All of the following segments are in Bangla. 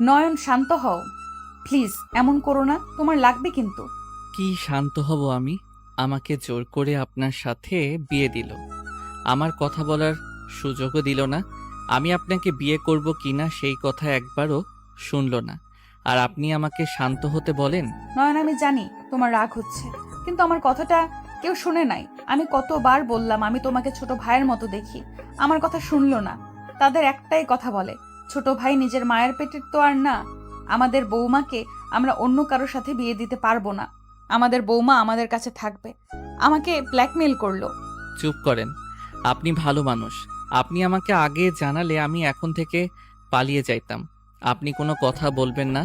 নয়ন, শান্ত হও প্লিজ। এমন করো না, তোমার লাগবে কিন্তু। কি শান্ত হব আমি? আমাকে জোর করে আপনার সাথে বিয়ে দিল, আমার কথা বলার সুযোগও দিল না। আমি আপনাকে বিয়ে করব কিনা সেই কথা একবারও শুনল না, আর আপনি আমাকে শান্ত হতে বলেন? নয়ন, আমি জানি তোমার রাগ হচ্ছে, কিন্তু আমার কথাটা কেউ শুনে নাই। আমি কতবার বললাম আমি তোমাকে ছোট ভাইয়ের মতো দেখি, আমার কথা শুনলো না। তাদের একটাই কথা বলে, ছোট ভাই নিজের মায়ের পেটের তো আর না। আমাদের বৌমাকে আমরা অন্য কারোর সাথে বিয়ে দিতে পারবো না, আমাদের বৌমা আমাদের কাছে থাকবে। আমাকে ব্ল্যাকমেল করলো। চুপ করেন, আপনি ভালো মানুষ। আপনি আমাকে আগে জানালে আমি এখন থেকে পালিয়ে যাইতাম। আপনি কোনো কথা বলবেন না,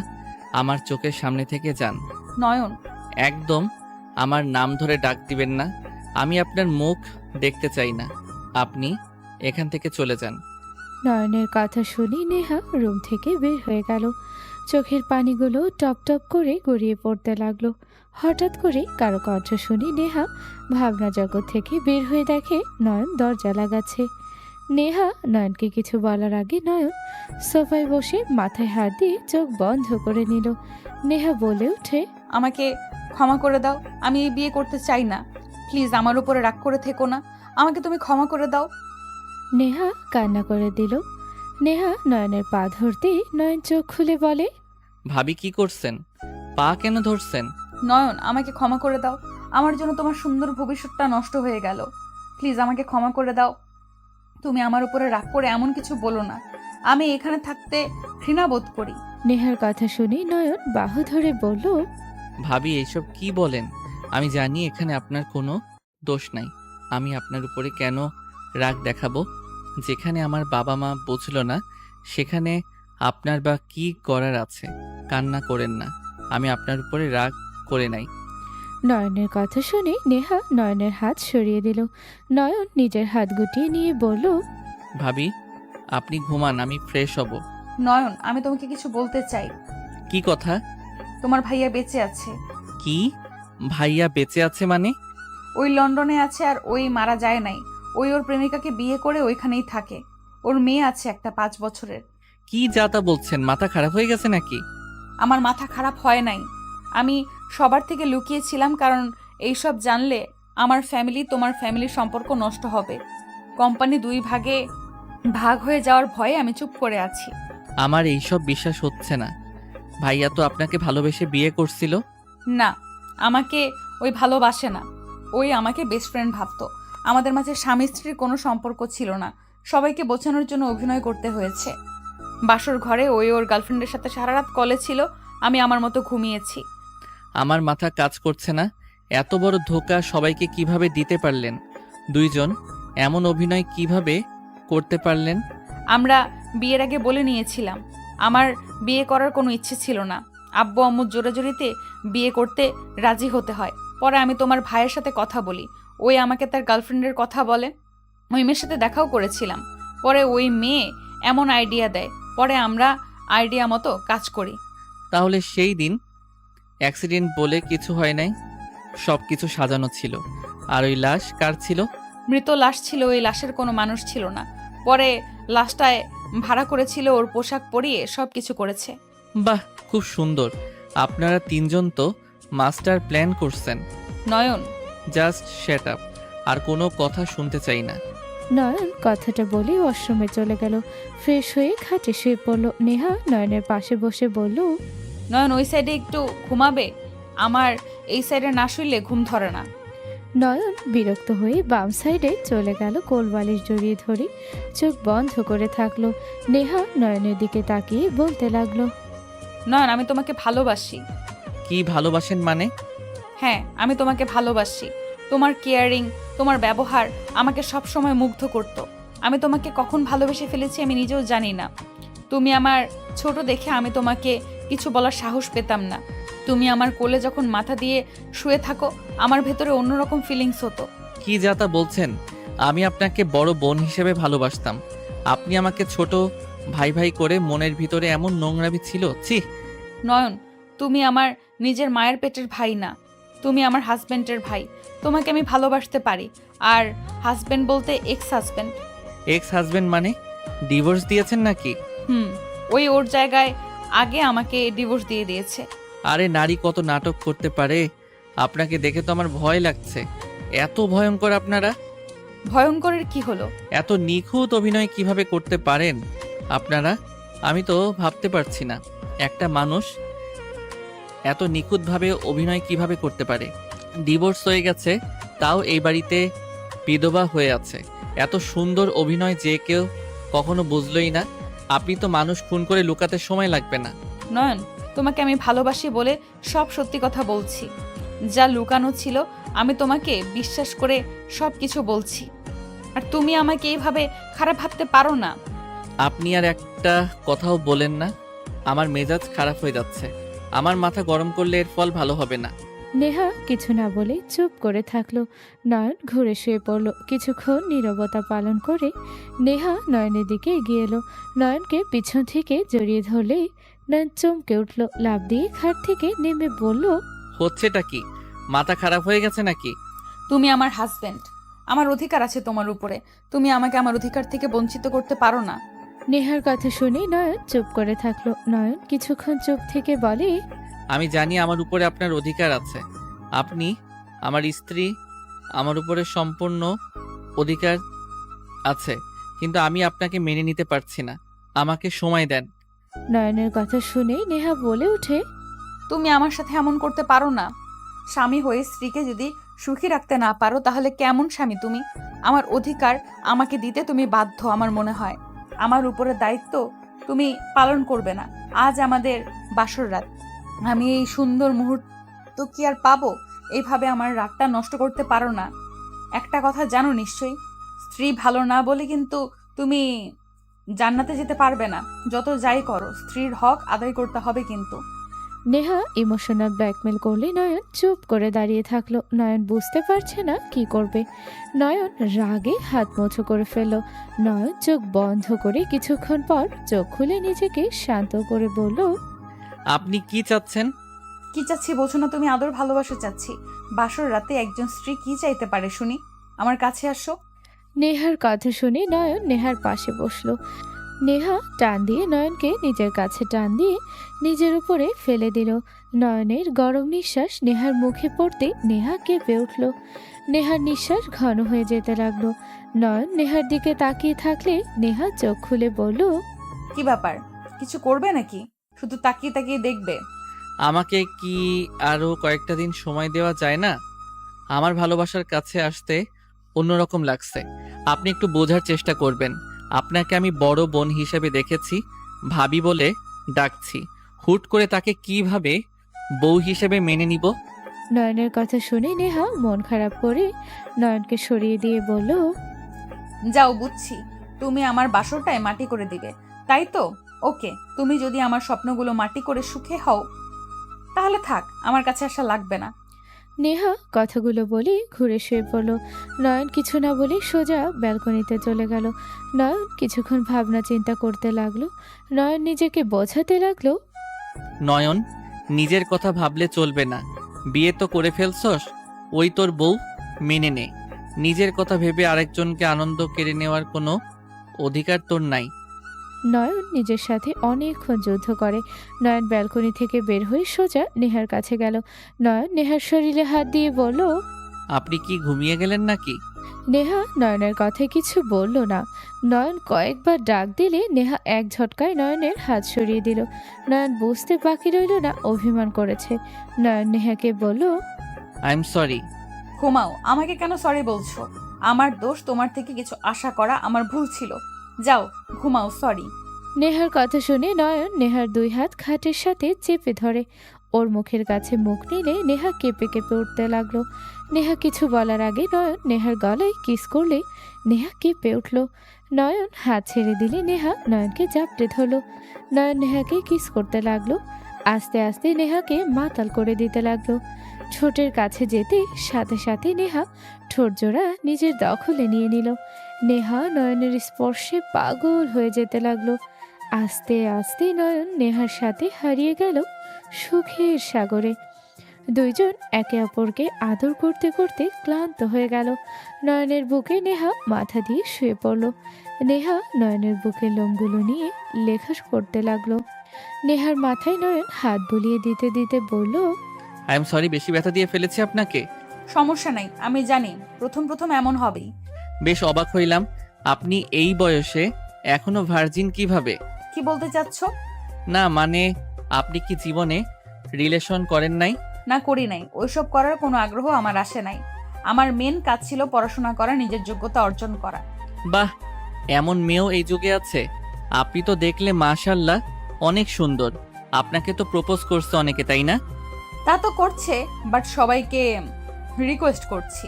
আমার চোখের সামনে থেকে যান। নয়ন, একদম আমার নাম ধরে ডাক দিবেন না, আমি আপনার মুখ দেখতে চাই না। আপনি এখান থেকে চলে যান। নয়নের কথা শুনে নেহা রুম থেকে বের হয়ে গেল। চোখের পানিগুলো টপ টপ করে গড়িয়ে পড়তে লাগলো। হঠাৎ করে কারো কণ্ঠ শুনে নেহা ভাবনা জগৎ থেকে বের হয়ে দেখে নয়ন দরজা লাগাচ্ছে। নেহা নয়নকে কিছু বলার আগে নয়ন সোফায় বসে মাথায় হাত দিয়ে চোখ বন্ধ করে নিল। নেহা বলে ওঠে, আমাকে ক্ষমা করে দাও, আমি এই বিয়ে করতে চাই না। প্লিজ আমার উপরে রাগ করে থেকো না, আমাকে তুমি ক্ষমা করে দাও। নেহা কান্না করে দিল। নেহা নয়নের পা ধরতে নয়ন চোখ খুলে বলে, ভাবি কি করছেন? পা কেন ধরছেন? নয়ন, আমাকে ক্ষমা করে দাও, আমার জন্য তোমার সুন্দর ভবিষ্যৎটা নষ্ট হয়ে গেল। প্লিজ আমাকে ক্ষমা করে দাও। তুমি আমার উপরে রাগ করে এমন কিছু বলো না, আমি এখানে থাকতে ঘৃণা বোধ করি। নেহার কথা শুনে নয়ন বাহু ধরে বলল, ভাবি এইসব কি বলেন? আমি জানি এখানে আপনার কোনো দোষ নাই। আমি আপনার উপরে কেন রাগ দেখাবো? যেখানে আমার বাবা মা বুঝলো না, সেখানে আপনার বা কি করার আছে? কান্না করেন না, আমি আপনার উপরে রাগ করে নাই। নয়নের কথা শুনে নেহা নয়নের হাত সরিয়ে দিল। নয়ন নিজের হাত গুটিয়ে নিয়ে বলল, ভাবি আপনি ঘুমান, আমি ফ্রেশ হব। নয়ন, আমি তোমাকে কিছু বলতে চাই। কি কথা? তোমার ভাইয়া বেঁচে আছে। কি? ভাইয়া বেঁচে আছে মানে? ওই লন্ডনে আছে, আর ওই মারা যায় নাই। ওই ওর প্রেমিকাকে বিয়ে করে ওইখানেই থাকে। ওর মেয়ে আছে একটা 5 বছরের। কি যাতা বলছেন? মাথা খারাপ হয়ে গেছে নাকি? আমার মাথা খারাপ হয় নাই, আমি সবার থেকে লুকিয়েছিলাম, কারণ এইসব জানলে আমার ফ্যামিলি তোমার ফ্যামিলির সম্পর্ক নষ্ট হবে। কোম্পানি 2 ভাগে ভাগ হয়ে যাওয়ার ভয়ে আমি চুপ করে আছি। আমার এইসব বিশ্বাস হচ্ছে না। ভাইয়া তো আপনাকে ভালোবেসে বিয়ে করছিল। না, আমাকে ওই ভালোবাসে না, ওই আমাকে বেস্ট ফ্রেন্ড ভাবতো। আমাদের মাঝে স্বামী স্ত্রীর কোনো সম্পর্ক ছিল না, সবাইকে বোঝানোর জন্য অভিনয় করতে হয়েছে। বাসর ঘরে ওই ওর গার্লফ্রেন্ডের সাথে সারা রাত কলে ছিল, আমি আমার মতো ঘুমিয়েছি। আমার মাথা কাজ করছে না। এত বড় ধোঁকা সবাইকে কিভাবে দিতে পারলেন? দুইজন এমন অভিনয় কিভাবে করতে পারলেন? আমরা বিয়ের আগে বলে নিয়েছিলাম আমার বিয়ে করার কোনো ইচ্ছে ছিল না। আব্বু আম্মুর জোরাজুরিতে বিয়ে করতে রাজি হতে হয়। পরে আমি তোমার ভাইয়ের সাথে কথা বলি, ওই আমাকে তার গার্লফ্রেন্ডের কথা বলে। ওই মেয়ের সাথে দেখাও করেছিলাম। পরে ওই মেয়ে এমন আইডিয়া দেয়, পরে আমরা আইডিয়া মতো কাজ করি। তাহলে সেই দিন অ্যাক্সিডেন্ট বলে কিছু হয় নাই, সব কিছু সাজানো ছিল। আর ওই লাশ কার ছিল? মৃত লাশ ছিল, ওই লাশের কোনো মানুষ ছিল না। পরে লাশটায় ভাড়া করেছিল, ওর পোশাক পরিয়ে সব কিছু করেছে। বাহ, খুব সুন্দর। আপনারা তিনজন তো মাস্টার প্ল্যান করছেন। নয়ন, জাস্ট শ্যাট আপ, আর কোনো কথা শুনতে চাই না। নয়ন কথাটা বলে ওয়াশরুমে চলে গেল। ফ্রেশ হয়ে খাটে শুয়ে পড়ল। নেহা নয়নের পাশে বসে বলল, নয়ন ওই সাইডে একটু ঘুমাবে, আমার এই সাইডে না শুইলে ঘুম ধরে না। নয়ন বিরক্ত হয়ে বাম সাইডে চলে গেল। কোলবালিশ জড়িয়ে ধরে চোখ বন্ধ করে থাকলো। নেহা নয়নের দিকে তাকিয়ে বলতে লাগলো, নয়ন, আমি তোমাকে ভালোবাসি। কি ভালোবাসেন মানে? হ্যাঁ, আমি তোমাকে ভালোবাসি। তোমার কেয়ারিং, তোমার ব্যবহার আমাকে সব সময় মুগ্ধ করত। আমি তোমাকে কখন ভালোবেসে ফেলেছি আমি নিজেও জানি না। তুমি আমার ছোট দেখে আমি তোমাকে কিছু বলার সাহস পেতাম না। তুমি আমার কোলে যখন মাথা দিয়ে শুয়ে থাকো, আমার ভেতরে অন্যরকম ফিলিংস হতো। কি যাতা বলছেন? আমি আপনাকে বড় বোন হিসেবে ভালোবাসতাম, আপনি আমাকে ছোট ভাই ভাই করে মনের ভিতরে এমন নোংরামি ছিল? ছি! নয়ন, তুমি আমার নিজের মায়ের পেটের ভাই না, তুমি আমার হাজবেন্ডের ভাই। তোমাকে আমি ভালোবাসতে পারি। আর হাজবেন্ড বলতে এক্স হাজবেন্ড। এক্স হাজবেন্ড মানে ডিভোর্স দিয়েছেন নাকি? হুম, ওই ওর জায়গায় আগে আমাকে ডিভোর্স দিয়ে দিয়েছে। আরে নারী কত নাটক করতে পারে, আপনাকে দেখে তো আমার ভয় লাগছে। এত ভয়ঙ্কর আপনারা? ভয়ঙ্করের কি হলো? এত নিখুঁত অভিনয় কিভাবে করতে পারেন আপনারা? আমি তো ভাবতে পারছি না একটা মানুষ এত নিখুঁতভাবে অভিনয় কিভাবে করতে পারে। ডিভোর্স হয়ে গেছে, তাও এই বাড়িতে বিধবা হয়ে আছে। এত সুন্দর অভিনয় যে কেউ কখনো বুঝলই না। আপনি তো মানুষ খুন করে লুকাতে সময় লাগবে না। নয়ন, তোমাকে আমি ভালোবাসি বলে সব সত্যি কথা বলছি। যা লুকানো ছিল আমি তোমাকে বিশ্বাস করে সব কিছু বলছি। আর তুমি আমাকে এইভাবে খারাপ ভাবতে পারো না। আপনি আর একটা কথাও বলেন না। আমার মেজাজ খারাপ হয়ে যাচ্ছে। আমার মাথা গরম করলে এর ফল ভালো হবে না। নেহা কিছু না বলে চুপ করে থাকলো। নয়ন ঘুরে শুয়ে পড়ল। কিছুক্ষণ নীরবতা পালন করে নেহা নয়নের দিকে এগিয়ে এলো। নয়নকে পিছন থেকে জড়িয়ে ধরলে নয়ন চমকে উঠল। লাফ দিয়ে খাট থেকে নেমে বলল, হচ্ছেটা কি? মাথা খারাপ হয়ে গেছে নাকি? তুমি আমার হাজবেন্ড, আমার অধিকার আছে তোমার উপরে। তুমি আমাকে আমার অধিকার থেকে বঞ্চিত করতে পারো না। নেহার কথা শুনে নয়ন চুপ করে থাকলো। নয়ন কিছুক্ষণ চুপ থেকে বলে, আমি জানি আমার উপরে আপনার অধিকার আছে। আপনি আমার স্ত্রী, আমার উপরে সম্পূর্ণ অধিকার আছে, কিন্তু আমি আপনাকে মেনে নিতে পারছি না। আমাকে সময় দেন। নয়নের কথা শুনে নেহা বলে ওঠে, তুমি আমার সাথে এমন করতে পারো না। স্বামী হয়ে স্ত্রীকে যদি সুখী রাখতে না পারো তাহলে কেমন স্বামী তুমি? আমার অধিকার আমাকে দিতে তুমি বাধ্য আমার মনে হয়। আমার উপরে দায়িত্ব তুমি পালন করবে না। আজ আমাদের বাসর রাত, আমি এই সুন্দর মুহূর্ত কি আর পাবো? এইভাবে আমার রাতটা নষ্ট করতে পারো না। একটা কথা জানো নিশ্চয়ই, স্ত্রী ভালো না বলে কিন্তু তুমি জান্নাতে যেতে পারবে না। যত যাই করো স্ত্রীর হক আদায় করতে হবে কিন্তু। নেহা ইমোশনাল ব্ল্যাকমেল করলে নয়ন চুপ করে দাঁড়িয়ে থাকলো। নয়ন বুঝতে পারছে না কি করবে। নয়ন রাগে হাত মোছো করে ফেলল। নয়ন চোখ বন্ধ করে কিছুক্ষণ পর চোখ খুলে নিজেকে শান্ত করে বলল, আপনি কি চাচ্ছেন? কি চাচ্ছি বোঝো না তুমি? আদর ভালোবাসা চাচ্ছি। বাসর রাতে একজন স্ত্রী কি চাইতে পারে শুনি? আমার কাছে আসো। নেহার কথা শুনে নয়ন নেহার পাশে বসলো। নেহা টান দিয়ে নয়নকে নিজের কাছে টান দিয়ে নিজের উপরে ফেলে দিল। নয়নের গরম নিঃশ্বাস নেহার মুখে পড়তে নেহা কেঁপে উঠল। নেহার নিঃশ্বাস ঘন হয়ে যেতে লাগলো। নয়ন নেহার দিকে তাকিয়ে থাকলে নেহা চোখ খুলে বলল, কি ব্যাপার? কিছু করবে নাকি? শুধু তাকিয়ে তাকিয়ে দেখবে? আমাকে কি আরো কয়েকটা দিন সময় দেওয়া যায় না? আমার ভালোবাসার কাছে আসতে অন্যরকম লাগছে। আপনি একটু বোঝার চেষ্টা করবেন। আপনাকে আমি বড় বোন হিসেবে দেখেছি, ভাবি বলে ডাকছি। হুট করে তাকে কিভাবে বউ হিসেবে মেনে নিব? নয়নের কথা শুনে নেহা মন খারাপ করে নয়নকে সরিয়ে দিয়ে বলল, যাও, বুঝছি তুমি আমার বাসরটায় মাটি করে দিবে, তাই তো? ওকে, তুমি যদি আমার স্বপ্নগুলো মাটি করে সুখে হও তাহলে থাক, আমার কাছে আসা লাগবে না। নেহা কথাগুলো বলে ঘুরে শুয়ে পড়ল। নয়ন কিছু না বলে সোজা ব্যালকনিতে চলে গেল। নয়ন কিছুক্ষণ ভাবনা চিন্তা করতে লাগলো। নয়ন নিজেকে বোঝাতে লাগলো, নয়ন, নিজের কথা ভাবলে চলবে না। বিয়ে তো করে ফেলছস, ওই তোর বউ, মেনে নে। নিজের কথা ভেবে আরেকজনকে আনন্দ কেড়ে নেওয়ার কোনো অধিকার তোর নাই। নয়ন নিজের সাথে অনেকক্ষণ যুদ্ধ করে। নয়ন ব্যালকনি থেকে বের হয়ে সোজা নেহার কাছে গেল। নয়ন নেহার শরীরে হাত দিয়ে বলল, আপনি কি ঘুমিয়ে গেলেন নাকি? নেহা নয়নের কথায় কিছু বলল না। নয়ন কয়েকবার ডাক দিলে নেহা এক ঝটকায় নয়নের হাত সরিয়ে দিল। নয়ন বুঝতে বাকি রইল না অভিমান করেছে। নয়ন নেহাকে বলল, আই এম সরি। ঘুমাও। আমাকে কেন সরি বলছো? আমার দোষ, তোমার থেকে কিছু আশা করা আমার ভুল ছিল। যাও ঘুমাও, সরি। নেহার কথা শুনে নয়ন নেহার দুই হাত খাটের সাথে চেপে ধরে। ওর মুখের কাছে মুখ নিলে নেহা কেঁপে কেঁপে উঠতে লাগলো। নেহা কিছু বলার আগে নয়ন নেহার গলায় কিস করলে নেহা কেঁপে উঠল। নয়ন হাত ছেড়ে দিলে নেহা নয়নকে জাপটে ধরলো। নয়ন নেহাকে কিস করতে লাগলো। আস্তে আস্তে নেহাকে মাতাল করে দিতে লাগলো। ঠোঁটের কাছে যেতে সাথে সাথে নেহা ঠোঁট জোড়া নিজের দখলে নিয়ে নিল। নেহা নয়নের স্পর্শে পাগল হয়ে যেতে লাগলো। আস্তে আস্তে নয়ন নেহার সাথে হারিয়ে গেল সুখের সাগরে। দুইজন একে অপরকে আদর করতে করতে ক্লান্ত হয়ে গেল। নয়নের বুকে নেহা মাথা দিয়ে শুয়ে পড়ল। নেহা নয়নের বুকের লোমগুলো নিয়ে লেখা করতে লাগলো। নেহার মাথায় নয়ন হাত বুলিয়ে দিতে দিতে বলল, আই এম সরি, বেশি ব্যথা দিয়ে ফেলেছি আপনাকে। সমস্যা নাই, আমি জানি প্রথম প্রথম এমন হবেই। বেশ অবাক হইলাম, আপনি এই বয়সে এখনো ভার্জিন কিভাবে? কি বলতে চাচ্ছ? না মানে, আপনি কি জীবনে রিলেশন করেন নাই? না, করি নাই। ওইসব করার কোনো আগ্রহ আমার আসে নাই। আমার মেন কাজ ছিল পড়াশোনা করা, নিজের যোগ্যতা অর্জন করা। বাহ, এমন মেয়েও এই যুগে আছে। আপনি তো দেখলে মাশাল্লাহ অনেক সুন্দর। আপনাকে তো প্রপোজ করছে অনেকে, তাই না? তা তো করছে, বাট সবাইকে রিকোয়েস্ট করছি।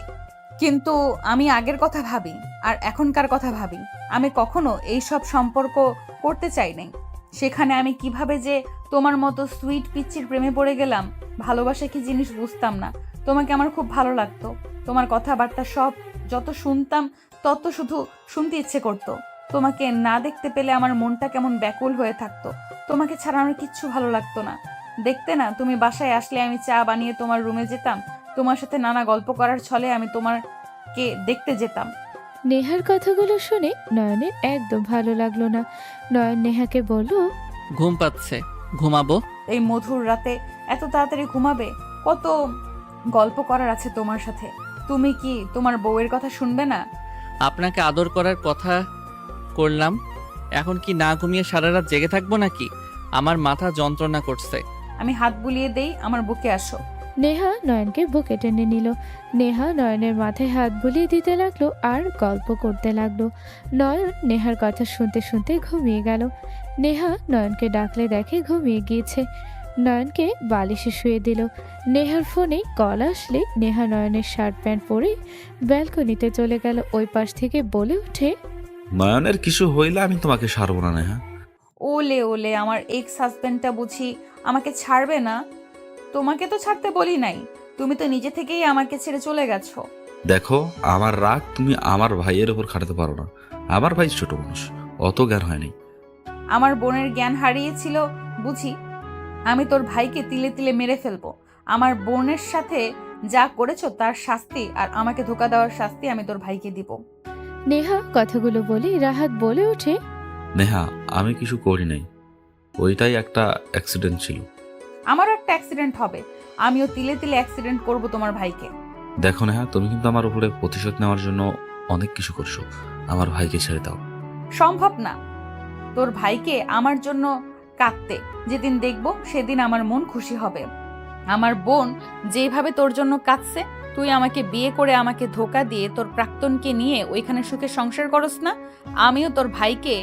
কিন্তু আমি আগের কথা ভাবি আর এখনকার কথা ভাবি। আমি কখনো এই সব সম্পর্ক করতে চাই নাই। সেখানে আমি কিভাবে যে তোমার মতো সুইট পিচ্চির প্রেমে পড়ে গেলাম। ভালোবাসা কি জিনিস বুঝতাম না। তোমাকে আমার খুব ভালো লাগতো। তোমার কথাবার্তা সব যত শুনতাম তত শুধু শুনতে ইচ্ছে করতো। তোমাকে না দেখতে পেলে আমার মনটা কেমন ব্যাকুল হয়ে থাকতো। তোমাকে ছাড়া আমার কিচ্ছু ভালো লাগতো না। দেখতে না, তুমি বাসায় আসলে আমি চা বানিয়ে তোমার রুমে যেতাম। তোমার সাথে নানা গল্প করার ছলে আমি তোমাকে দেখতে যেতাম। নেহার কথাগুলো শুনে নয়নের একদম ভালো লাগলো না। নয়ন নেহাকে বলল, ঘুম পাচ্ছে, ঘুমাবো। এই মধুর রাতে এত তাড়াতাড়ি ঘুমাবে? কত গল্প করার আছে তোমার সাথে। তুমি কি তোমার বউয়ের কথা শুনবে না? আপনাকে আদর করার কথা করলাম, এখন কি না ঘুমিয়ে সারা রাত জেগে থাকবো নাকি? আমার মাথা যন্ত্রণা করছে। আমি হাত বুলিয়ে দেই, আমার বুকে আসো। নেহা নয়নকে বুকে টেনে নিল। নেহা নয়নের মাথায় হাত বুলিয়ে দিতে লাগলো আর গল্প করতে লাগলো। নয়ন নেহার কথা শুনতে শুনতে ঘুমিয়ে গেল। নেহা নয়নকে ডাকলে দেখে ঘুমিয়ে গিয়েছে। নয়নকে বালিশে শুয়ে দিল। নেহার ফোনে কল আসলে নেহা নয়নের শার্ট প্যান্ট পরে ব্যালকনিতে চলে গেল। ওই পাশ থেকে বলে ওঠে, নয়নের কিছু হইলে আমি তোমাকে সারবো না নেহা। ওলে ওলে, আমার এক্স হাজবেন্ডটা বুঝি আমাকে ছাড়বে না? তোমাকে তো ছাড়তে বলি নাই, তুমি তো নিজে থেকেই আমাকে ছেড়ে চলে গেছো। দেখো, আমার রাগ তুমি আমার ভাইয়ের উপর খাটাতে পারো না। আমার ভাই ছোট মানুষ, অত জ্ঞান হয়নি। আমার বোনের জ্ঞান হারিয়েছিল বুঝি? আমি তোর ভাইকে তিলে তিলে মেরে ফেলবো। আমার বোনের সাথে যা করেছো তার শাস্তি আর আমাকে ধোকা দেওয়ার শাস্তি আমি তোর ভাইকে দিব। নেহা কথাগুলো বলে রাহাত বলে ওঠে, নেহা, আমি কিছু করি নাই, ওইটাই একটা অ্যাক্সিডেন্ট ছিল। আমারও একটা অ্যাক্সিডেন্ট হবে, আমিও তিলে তিলে অ্যাক্সিডেন্ট করব তোমার ভাইকে। দেখো নেহা, তুমি কিন্তু আমার উপরে প্রতিশোধ নেওয়ার জন্য অনেক কিছু করছো। আমার ভাইকে ছেড়ে দাও। সম্ভব না তোর ভাইকে আমার জন্য কাঁদতে। যেদিন দেখবো সেদিন আমার মন খুশি হবে। আমার বোন যেভাবে তোর জন্য কাঁদছে, তুই আমাকে বিয়ে করে আমাকে ধোকা দিয়ে তোর প্রাক্তনকে নিয়ে ওইখানে সুখে সংসার করস না, আমিও তোর ভাইকে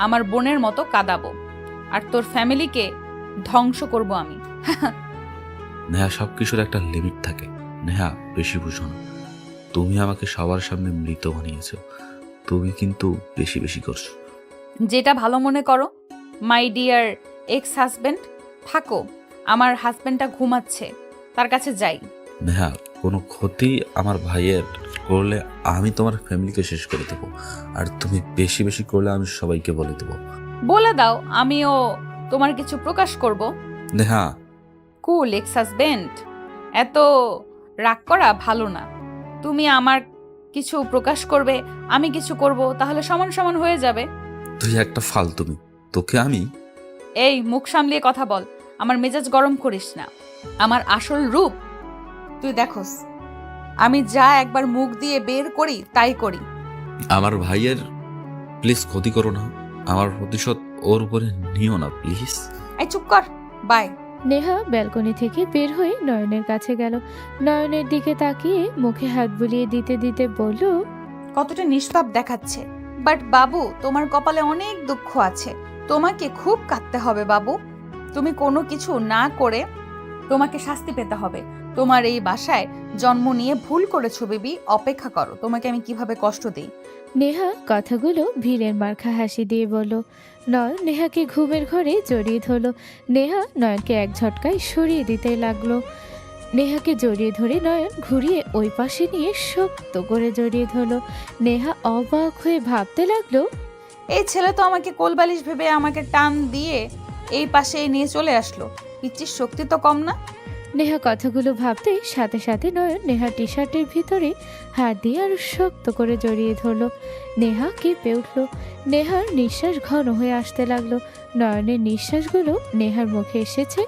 আমার বোনের মতো কাঁদাবো আর তোর ফ্যামিলিকে ধ্বংস করব আমি। নেহা, সবকিছুর একটা লিমিট থাকে। নেহা, বেশি বুঝো না। তুমি আমাকে সবার সামনে মৃত বানিয়েছো, তুমি কিন্তু বেশি বেশি করছো। যেটা ভালো মনে করো মাই ডিয়ার এক্স হাজবেন্ড। থাকো, আমার হাজবেন্ডটা ঘুমাচ্ছে, তার কাছে যাই। নেহা, কোনো ক্ষতি আমার ভাইয়ের করলে আমি তোমার ফ্যামিলিকে শেষ করে দেবো, আর তুমি বেশি বেশি করলে আমি সবাইকে বলে দেবো। বলে দাও, আমিও তোমার কিছু প্রকাশ করব। নেহা, কুল এক্স হাজবেন্ড, এত রাগ করা ভালো না। তুমি আমার কিছু প্রকাশ করবে, আমি কিছু করব, তাহলে সমান সমান হয়ে যাবে। তুই একটা ফালতুমি, তোকে আমি। এই, মুখ সামলিয়ে কথা বল, আমার মেজাজ গরম করিস না। আমার আসল রূপ তুই দেখোস। আমি যা একবার মুখ দিয়ে বের করি তাই করি। আমার ভাইয়ের প্লিজ ক্ষতি করো না, আমার প্রতিশোধ ওর উপরে নিও না প্লিজ। এই চুপ কর, বাই। নেহা ব্যালকনি থেকে বের হয়ে নয়নের কাছে গেল। নয়নের দিকে তাকিয়ে মুখে হাত বুলিয়ে দিতে দিতে বলল, কতটা নিষ্পাপ দেখাচ্ছে। বাট বাবু, তোমার কপালে অনেক দুঃখ আছে, তোমাকে খুব কাঁদতে হবে বাবু। তুমি কোনো কিছু না করে তোমাকে শাস্তি পেতে হবে। তোমার এই বাসায় জন্ম নিয়ে ভুল করেছো বেবি, অপেক্ষা করো তোমাকে আমি কিভাবে কষ্ট দিই। নেহা কথাগুলো ভিড়ের মার্কা হাসি দিয়ে বলল। নয়ন নেহাকে ঘুমের ঘরে জড়িয়ে ধরল। নেহা নয়নকে এক ঝটকায় সরিয়ে দিতে লাগলো। নেহাকে জড়িয়ে ধরে নয়ন ঘুরিয়ে ওই পাশে নিয়ে শক্ত করে জড়িয়ে ধরল। নেহা অবাক হয়ে ভাবতে লাগলো, এই ছেলে তো আমাকে কোলবালিশ ভেবে আমাকে টান দিয়ে এই পাশে নিয়ে চলে আসলো। পিচ্চির শক্তি তো কম না। নেহা কথাগুলো ভাবতে সাথে সাথে নয়ন নেহা টি শার্টের ভিতরে হাত দিয়ে আরো শক্ত করে জড়িয়ে ধরলো। নেহা কেঁপে উঠল। নেহার নিঃশ্বাস ঘন হয়ে আসতে লাগলো। নয়নের নিঃশ্বাসগুলো নেহার মুখে এসেছে,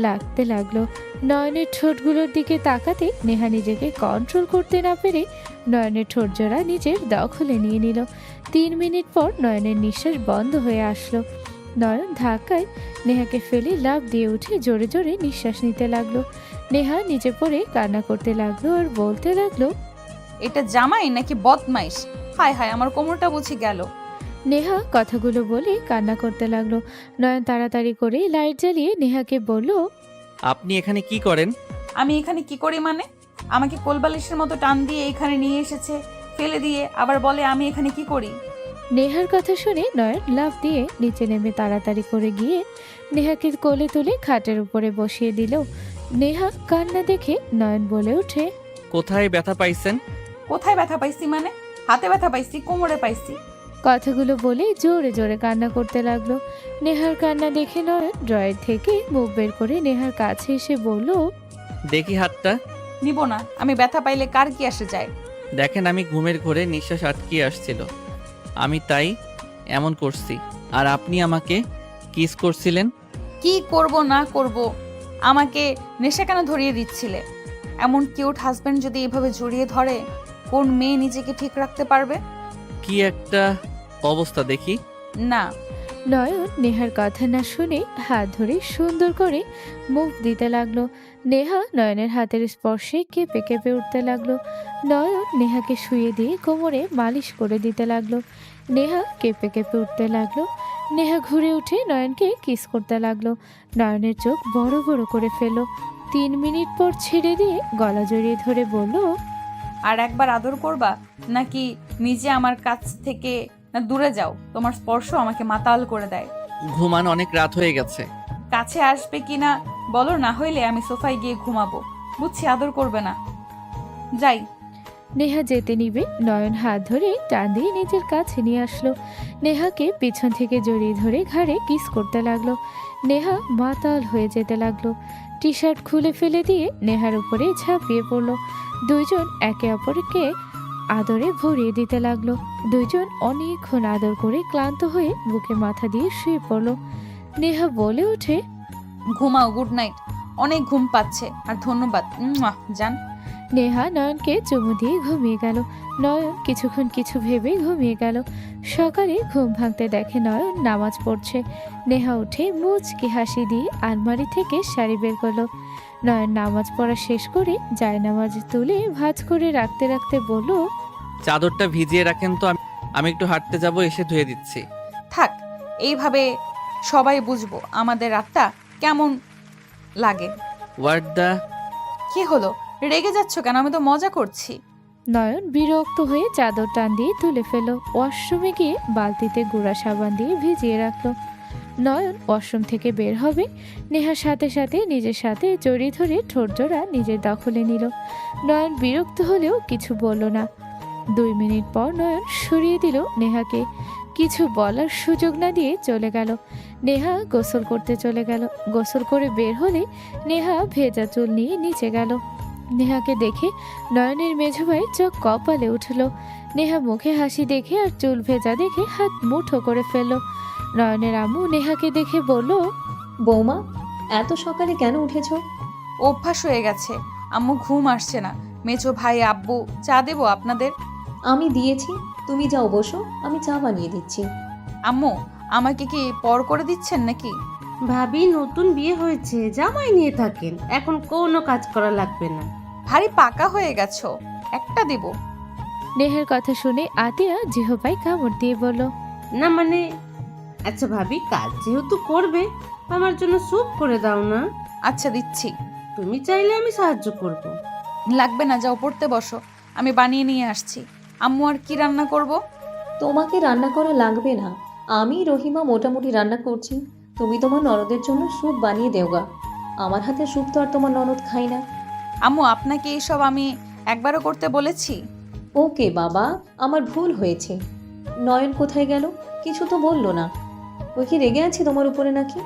লাগতে লাগলো। নয়নের ঠোঁটগুলোর দিকে তাকাতে নেহা নিজেকে কন্ট্রোল করতে না পেরে নয়নের ঠোঁট জোড়া নিজের দখলে নিয়ে নিল। 3 মিনিট পর নয়নের নিঃশ্বাস বন্ধ হয়ে আসলো। নয়ন ধাক্কায় নেহাকে ফেলে লাফ দিয়ে উঠে জোরে জোরে নিঃশ্বাস নিতে লাগলো। নেহা নিচে পড়ে কান্না করতে লাগলো আর বলতে লাগলো, এটা জামাই নাকি বদমাইশ? হায় হায়, আমার কোমরটা বুঝি গেল। নেহা কথাগুলো বলে কান্না করতে লাগলো। নয়ন তাড়াতাড়ি করে লাইট জ্বালিয়ে নেহাকে বলল, আপনি এখানে কি করেন? আমি এখানে কি করি মানে? আমাকে কোলবালিশের মতো টান দিয়ে এখানে নিয়ে এসেছে, ফেলে দিয়ে আবার বলে আমি এখানে কি করি। নেহার কথা শুনে নয়ন লাফ দিয়ে নিচে নেমে তাড়াতাড়ি করে গিয়ে নেহাকে কোলে তুলে খাটের উপরে বসিয়ে দিল। নেহা কান্না দেখে নয়ন বলে ওঠে, কোথায় ব্যথা পাইছেন? কোথায় ব্যথা পাইছি মানে? হাতে ব্যথা পাইছি, কোমরে পাইছি। কথাগুলো বলে জোরে জোরে কান্না করতে লাগলো। নেহার কান্না দেখে নয়ন ড্রয়ার থেকে মুখ বের করে নেহার কাছে এসে বলল, দেখি হাতটা। নিব না, আমি ব্যথা পাইলে কার কি আসে যায়। দেখেন, আমি ঘুমের ঘোরে নিঃশ্বাস আটকিয়ে আসছিল, আমি তাই এমন করছি। আর আপনি আমাকে কিস করছিলেন। কি করব না করব, আমাকে নেশা কেন ধরিয়ে দিচ্ছিলে? এমন কিউট হাজবেন্ড যদি এভাবে জড়িয়ে ধরে, কোন মেয়ে নিজেকে ঠিক রাখতে পারবে? কি একটা অবস্থা দেখি। না। নয়ন নেহার কথা না শুনে হাত ধরে সুন্দর করে মুভ দিতে লাগলো। নেহা নয়নের হাতের স্পর্শে কেঁপে কেঁপে উঠতে লাগলো। নয়ন নেহাকে শুয়ে দিয়ে কোমরে মালিশ করে দিতে লাগলো। নেহা কেঁপে কেঁপে উঠতে লাগলো। নেহা ঘুরে উঠে নয়নকে কিস করতে লাগলো। নয়নের চোখ বড় বড় করে ফেলল। 3 মিনিট পর ছেড়ে দিয়ে গলা জড়িয়ে ধরে বলল, আর একবার আদর করবা নাকি নিজে আমার কাছ থেকে না দূরে যাও? তোমার স্পর্শ আমাকে মাতাল করে দেয়। ঘুমান, অনেক রাত হয়ে গেছে। কাছে আসবে কিনা বলো, না হইলে আমি সোফায় গিয়ে ঘুমাবো। বুঝছি আদর করবে না, যাই। নেহা যেতে নিবে নয়ন হাত ধরে টান দিয়ে নিজের কাছে নিয়ে আসলো। নেহাকে পিছন থেকে জড়িয়ে ধরে ঘাড়ে কিস করতে লাগলো। নেহা মাতাল হয়ে যেতে লাগলো। টি শার্ট খুলে ফেলে দিয়ে নেহার উপরে ঝাঁপিয়ে পড়লো। দুইজন একে অপরকে আদরে ভরিয়ে দিতে লাগলো। দুইজন অনেকক্ষণ আদর করে ক্লান্ত হয়ে বুকে মাথা দিয়ে শুয়ে পড়লো। নেহা বলে ওঠে, ঘুমাও, গুড নাইট। অনেক ঘুম পাচ্ছে, আর ধন্যবাদ জান। নেহা নয়নকে চুমু দিয়ে ঘুমিয়ে গেল। নয়ন কিছুক্ষণ কিছু ভেবে ঘুমিয়ে গেল। সকালে ঘুম ভাঙতে দেখে নয়ন নামাজ পড়ছে। নেহা উঠে মুচকি হাসি দিয়ে আলমারি থেকে শাড়ি বের করলো। নয়ন নামাজ পড়া শেষ করে জায়নামাজ তুলে ভাঁজ করে রাখতে রাখতে বলল, চাদরটা ভিজিয়ে রাখেন তো, আমি একটু হাঁটতে যাব, এসে ধুয়ে দিচ্ছি। থাক, এইভাবে সবাই বুঝবো আমাদের রাতটা কেমন লাগে। What the? কি হলো, রেগে যাচ্ছ কেন? আমি তো মজা করছি। নয়ন বিরক্ত হয়ে চাদর টান দিয়ে তুলে ফেলো। ওয়াশরুমে গিয়ে বালতিতে গুঁড়া সাবান দিয়ে ভিজিয়ে রাখলো। নয়ন ওয়াশরুম থেকে বের হবে, নেহার সাথে সাথে নিজের সাথে জড়িয়ে ধরে ঠোঁট জোড়া নিজের দখলে নিল। নয়ন বিরক্ত হলেও কিছু বলল না। 2 মিনিট পর নয়ন সরিয়ে দিল নেহাকে। কিছু বলার সুযোগ না দিয়ে চলে গেল। নেহা গোসল করতে চলে গেল। গোসল করে বের হলে নেহা ভেজা চুল নিয়ে নিচে গেল। নেহাকে দেখে নয়নের মেঝো ভাই চোখ কপালে উঠল। নেহা মুখে হাসি দেখে আর চুল ভেজা দেখে হাত মুঠো করে ফেলল। নয়নের আম্মু নেহাকে দেখে বলল, বৌমা, এত সকালে কেন উঠেছো? অভ্যাস হয়ে গেছে আম্মু, ঘুম আসছে না। মেজো ভাই আব্বু চা দেবো আপনাদের? আমি দিয়েছি, তুমি যাও বসো, আমি চা বানিয়ে দিচ্ছি। আম্মু, আমাকে কি পর করে দিচ্ছেন নাকি? ভাবি নতুন বিয়ে হয়েছে, জামাই নিয়ে থাকেন, এখন কোনো কাজ করা লাগবে না। ভারী পাকা হয়ে গেছো, একটা দেব? নেহার কথা শুনে আতিয়া জিহবাই কামড় দিয়ে বলল, না মানে, আচ্ছা ভাবি, কাজ যেহেতু করবে, আমার জন্য স্যুপ করে দাও না। আচ্ছা দিচ্ছি। তুমি চাইলে আমি সাহায্য করব। লাগবে না, যাও পড়তে বসো, আমি বানিয়ে নিয়ে আসছি। আম্মু আর কি রান্না করব? তোমাকে রান্না করা লাগবে না, আমি রহিমা মোটামুটি রান্না করছি। তুমি তোমার ননদের জন্য স্যুপ বানিয়ে দেওগা। আমার হাতে স্যুপ তো আর তোমার ননদ খাই না। আম্মু, আপনাকে এইসব আমি একবারও করতে বলেছি? ওকে বাবা, আমার ভুল হয়েছে। নয়ন কোথায় গেল? কিছু তো বললো না। ওই কি রেগে আছে তোমার উপরে নাকি?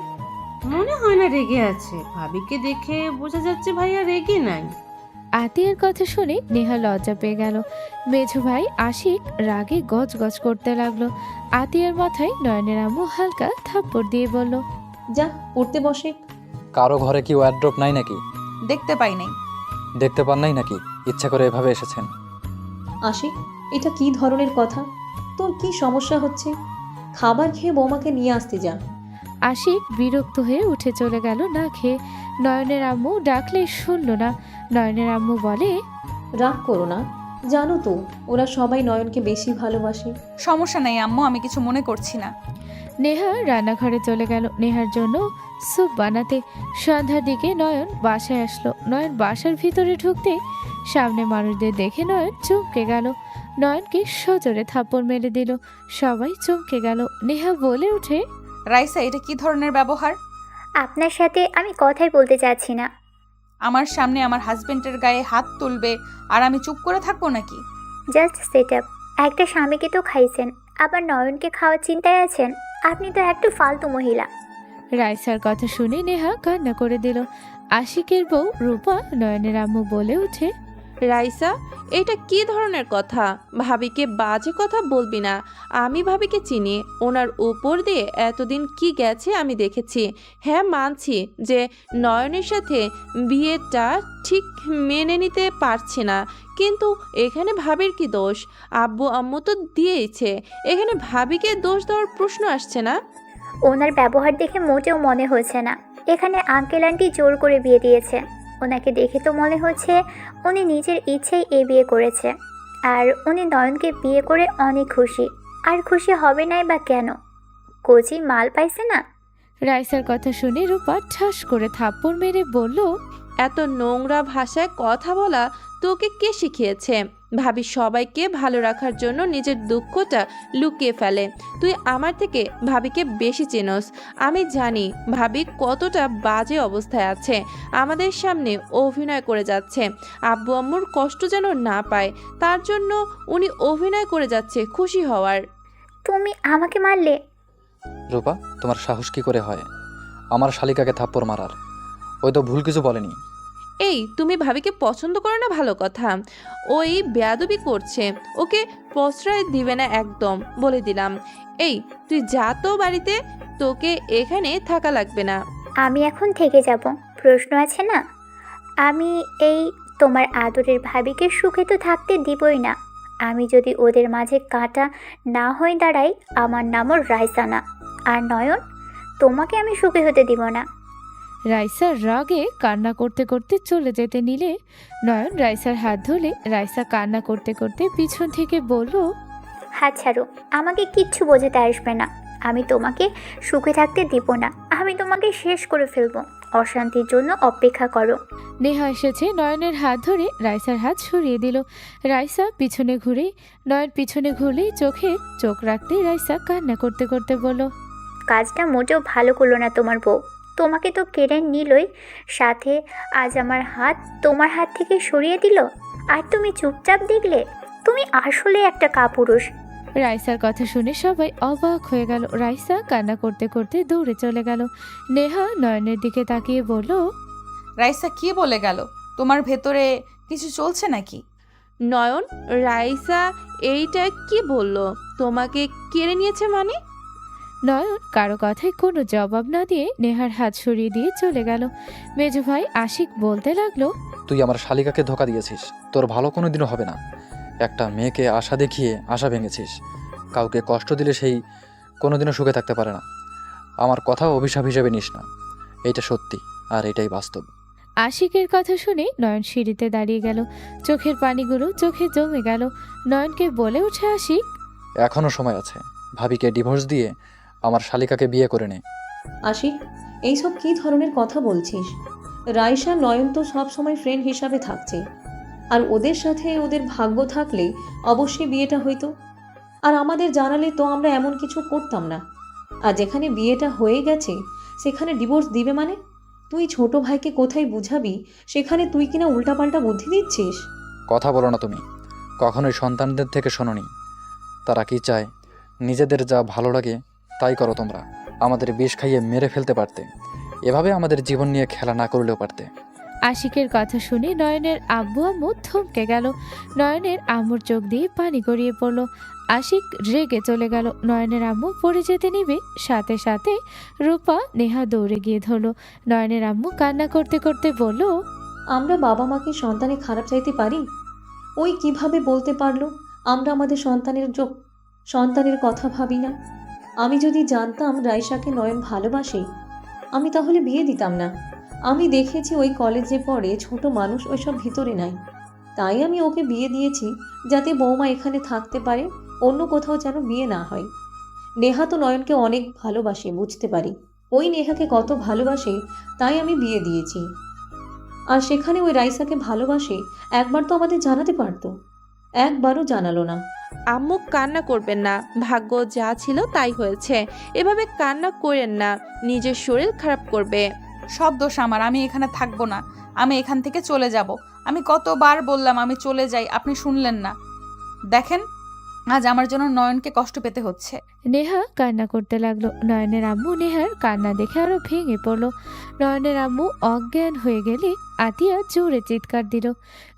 মনে হয় না রেগে আছে, ভাবিকে দেখে বোঝা যাচ্ছে ভাইয়া রেগে নাই। আতিয়ার কথা শুনে নেহা লজ্জা পেয়ে গেল। মেঝো ভাই আশিক রাগে গজগজ করতে লাগলো। আতিয়ার মাথায় নয়নের আম্মু হালকা থাপ্পড় দিয়ে বলল, যা পড়তে বসে। কারো ঘরে কি ওয়ার্ড্রোব নাই নাকি? দেখতে পাই নাই। দেখতে পান নাই নাকি? ইচ্ছা করে এভাবে এসেছেন? আশিক, এটা কি ধরনের কথা? তোর কি সমস্যা হচ্ছে? খাবার খেয়ে বৌমাকে নিয়ে আসতে যা। আশিক বিরক্ত হয়ে উঠে চলে গেল না খেয়ে। নয়নের আম্মু ডাকলে শুনল না। নয়নের আম্মু বলে, রাগ করো না, জানো তো ওরা সবাই নয়নকে বেশি ভালোবাসে। সমস্যা নাই আম্মু, আমি কিছু মনে করছি না। নেহা রান্নাঘরে চলে গেল নেহার জন্য স্যুপ বানাতে। সন্ধ্যার দিকে নয়ন বাসায় আসলো। নয়ন বাসার ভিতরে ঢুকতে সামনে মানুষদের দেখে নয়ন চমকে গেল। নয়নকে সজোরে থাপ্পড় মেরে দিল। সবাই চমকে গেল। নেহা বলে ওঠে, রাইসা, এটা কি ধরনের ব্যবহার? আপনার সাথে আমি কথাই বলতে চাচ্ছি না। আমার সামনে আমার হাজবেন্ডের গায়ে হাত তুলবে আর আমি চুপ করে থাকবো নাকি? Just set up. একটা স্বামীকে তো খাইছেন, আবার নয়নকে খাওয়ার চিন্তায় আছেন। আপনি তো একটু ফালতু মহিলা। রাইসার কথা শুনে নেহা কান্না করে দিল। আশিকের বউ রূপা নয়নের আম্মু বলে ওঠে, রাইসা, এটা কি ধরনের কথা? ভাবিকে বাজে কথা বলবি না। আমি ভাবিকে চিনি, ওনার উপর দিয়ে এতদিন কি গেছে আমি দেখেছি। হ্যাঁ, মানছি যে নয়নের সাথে বিয়েটা ঠিক মেনে নিতে পারছি না, কিন্তু এখানে ভাবির কি দোষ? আব্বু আম্মু তো দিয়েইছে, এখানে ভাবিকে দোষ দেওয়ার প্রশ্ন আসছে না। ওনার ব্যবহার দেখে মোটেও মনে হচ্ছে না এখানে আঙ্কেল আন্টি জোর করে বিয়ে দিয়েছে। ওনাকে দেখে তো মনে হচ্ছে উনি নিজের ইচ্ছেই এই বিয়ে করেছে। আর উনি নয়নকে বিয়ে করে অনেক খুশি। আর খুশি হবে নাই বা কেন? কোচি মাল পাইছে না। রাইসার কথা শুনে রূপা ঠাস করে থাপ্পড় মেরে বলল, এত নোংরা ভাষায় কথা বলা তোকে কে শিখিয়েছে? ভাবি সবাইকে ভালো রাখার জন্য নিজের দুঃখটা লুকিয়ে ফেলে। তুই আমার থেকে ভাবিকে বেশি চেনস। আমি জানি ভাবি কতটা বাজে অবস্থায় আছে। আমাদের সামনে অভিনয় করে যাচ্ছে, আব্বু আম্মুর কষ্ট যেন না পায় তার জন্য উনি অভিনয় করে যাচ্ছে খুশি হওয়ার। তুমি আমাকে মারলে? রূপা, তোমার সাহস কি করে হয় আমার শালিকাকে থাপ্পড় মারার? ওই তো ভুল কিছু বলেনি। এই, তুমি ভাবিকে পছন্দ করো না ভালো কথা, ওই বেয়াদবি করছে, ওকে প্রশ্রয় দিবে না একদম, বলে দিলাম। এই, তুই যা তো বাড়িতে, তোকে এখানে থাকা লাগবে না। আমি এখন থেকে যাব, প্রশ্ন আছে না? আমি এই তোমার আদরের ভাবিকে সুখে তো থাকতে দিবই না। আমি যদি ওদের মাঝে কাঁটা না হয়ে দাঁড়াই, আমার নামও রাইসা না। আর নয়ন, তোমাকে আমি সুখে হতে দিব না। রাইসার রাগে কান্না করতে করতে চলে যেতে নিলে নয়ন রাইসার হাত ধরে রাইসা কান্না করতে করতে পিছন থেকে বলল, হাত ছাড়ো, আমাকে কিচ্ছু বোঝাতে আসবে না। আমি তোমাকে সুখে থাকতে দিব না। আমি তোমাকে শেষ করে ফেলবো। অশান্তির জন্য অপেক্ষা করো। নেহা এসেছে নয়নের হাত ধরে রাইসার হাত সরিয়ে দিল। রাইসা পিছনে ঘুরে, নয়ন পিছনে ঘুরলেই চোখে চোখ রাখতে রাইসা কান্না করতে করতে বলল, কাজটা মোটেও ভালো করলো না তোমার বউ। তোমাকে তো কেড়ে নিলই, সাথে আজ আমার হাত তোমার হাত থেকে সরিয়ে দিল। আর তুমি চুপচাপ দেখলে? তুমি আসলে একটা কাপুরুষ। রাইসার কথা শুনে সবাই অবাক হয়ে গেল। রাইসা কান্না করতে করতে দৌড়ে চলে গেল। নেহা নয়নের দিকে তাকিয়ে বলল, রাইসা কি বলে গেল? তোমার ভেতরে কিছু চলছে নাকি? নয়ন, রাইসা এইটা কি বললো? তোমাকে কেড়ে নিয়েছে মানে? নয়ন কারো কথায় কোনো জবাব না দিয়ে নেহার হাত সরিয়ে দিয়ে চলে গেল। মেজো ভাই আশিক বলতে লাগলো, তুই আমার শালিকাকে ধোকা দিয়েছিস, তোর ভালো কোনো দিনও হবে না। একটা মেয়েকে আশা দেখিয়ে আশা ভেঙেছিস। কাউকে কষ্ট দিলে সেই কোনোদিনও সুখে থাকতে পারে না। আমার কথা অভিশাপ হিসেবে নিস না, এইটা সত্যি আর এটাই বাস্তব। আশিকের কথা শুনে নয়ন সিঁড়িতে দাঁড়িয়ে গেল। চোখের পানিগুলো চোখে জমে গেল। নয়নকে বলে ওঠে আশিক, এখনও সময় আছে, ভাবিকে ডিভোর্স দিয়ে আমার শালিকাকে বিয়ে করে নে। আশিক, এইসব কি ধরনের কথা বলছিস? রাইসা নয়ন তো সবসময় ফ্রেন্ড হিসাবে থাকছে। আর ওদের সাথে ওদের ভাগ্য থাকলে অবশ্যই বিয়েটা হইতো। আর আমাদের জানালে তো আমরা এমন কিছু করতাম না। আর যেখানে বিয়েটা হয়ে গেছে সেখানে ডিভোর্স দিবে মানে? তুই ছোট ভাইকে কোথায় বুঝাবি, সেখানে তুই কিনা উল্টাপাল্টা বুদ্ধি দিচ্ছিস। কথা বলো না তুমি, কখনোই সন্তানদের থেকে শোনোনি তারা কি চায়। নিজেদের যা ভালো লাগে তাই করো তোমরা। আমাদের বিষ খাইয়ে মেরে ফেলতে পারতে, এভাবে আমাদের জীবন নিয়ে খেলা না করলেও পারতে। আশিকের কথা শুনে নয়নের আব্বু আম্মু থমকে গেল। নয়নের আম্মুর চোখ দিয়ে পানি গড়িয়ে পড়ল। আশিক রেগে চলে গেল। নয়নের আম্মু পড়ে যেতে নিবে, সাথে সাথে রূপা নেহা দৌড়ে গিয়ে ধরল। নয়নের আম্মু কান্না করতে করতে বলল, আমরা বাবা মাকে সন্তানে খারাপ চাইতে পারি? ওই কিভাবে বলতে পারলো আমরা আমাদের সন্তানের কথা ভাবি না? আমি যদি জানতাম রাইসাকে নয়ন ভালোবাসে, আমি তাহলে বিয়ে দিতাম না। আমি দেখেছি ওই কলেজে পড়ে ছোট মানুষ ওইসব ভিতরে নাই, তাই আমি ওকে বিয়ে দিয়েছি যাতে বৌমা এখানে থাকতে পারে, অন্য কোথাও যেন বিয়ে না হয়। নেহা তো নয়নকে অনেক ভালোবাসে, বুঝতে পারি ওই নেহাকে কত ভালোবাসে, তাই আমি বিয়ে দিয়েছি। আর সেখানে ওই রাইসাকে ভালোবাসে একবার তো আমাদের জানাতে পারতো, একবারও জানালো না। আম্মু কান্না করবেন না, ভাগ্য যা ছিল তাই হয়েছে। এভাবে কান্না করেন না, নিজের শরীর খারাপ করবে। সব দোষ আমার, আমি এখানে থাকবো না, আমি এখান থেকে চলে যাব। আমি কতবার বললাম আমি চলে যাই, আপনি শুনলেন না। দেখেন আজ আমার জন্য নয়নকে কষ্ট পেতে হচ্ছে। নেহা কান্না করতে লাগলো। নয়নের আম্মু নেহার কান্না দেখে আরো ভেঙে পড়লো। নয়নের আম্মু অজ্ঞান হয়ে গেলে আতিয়া জোরে চিৎকার দিল।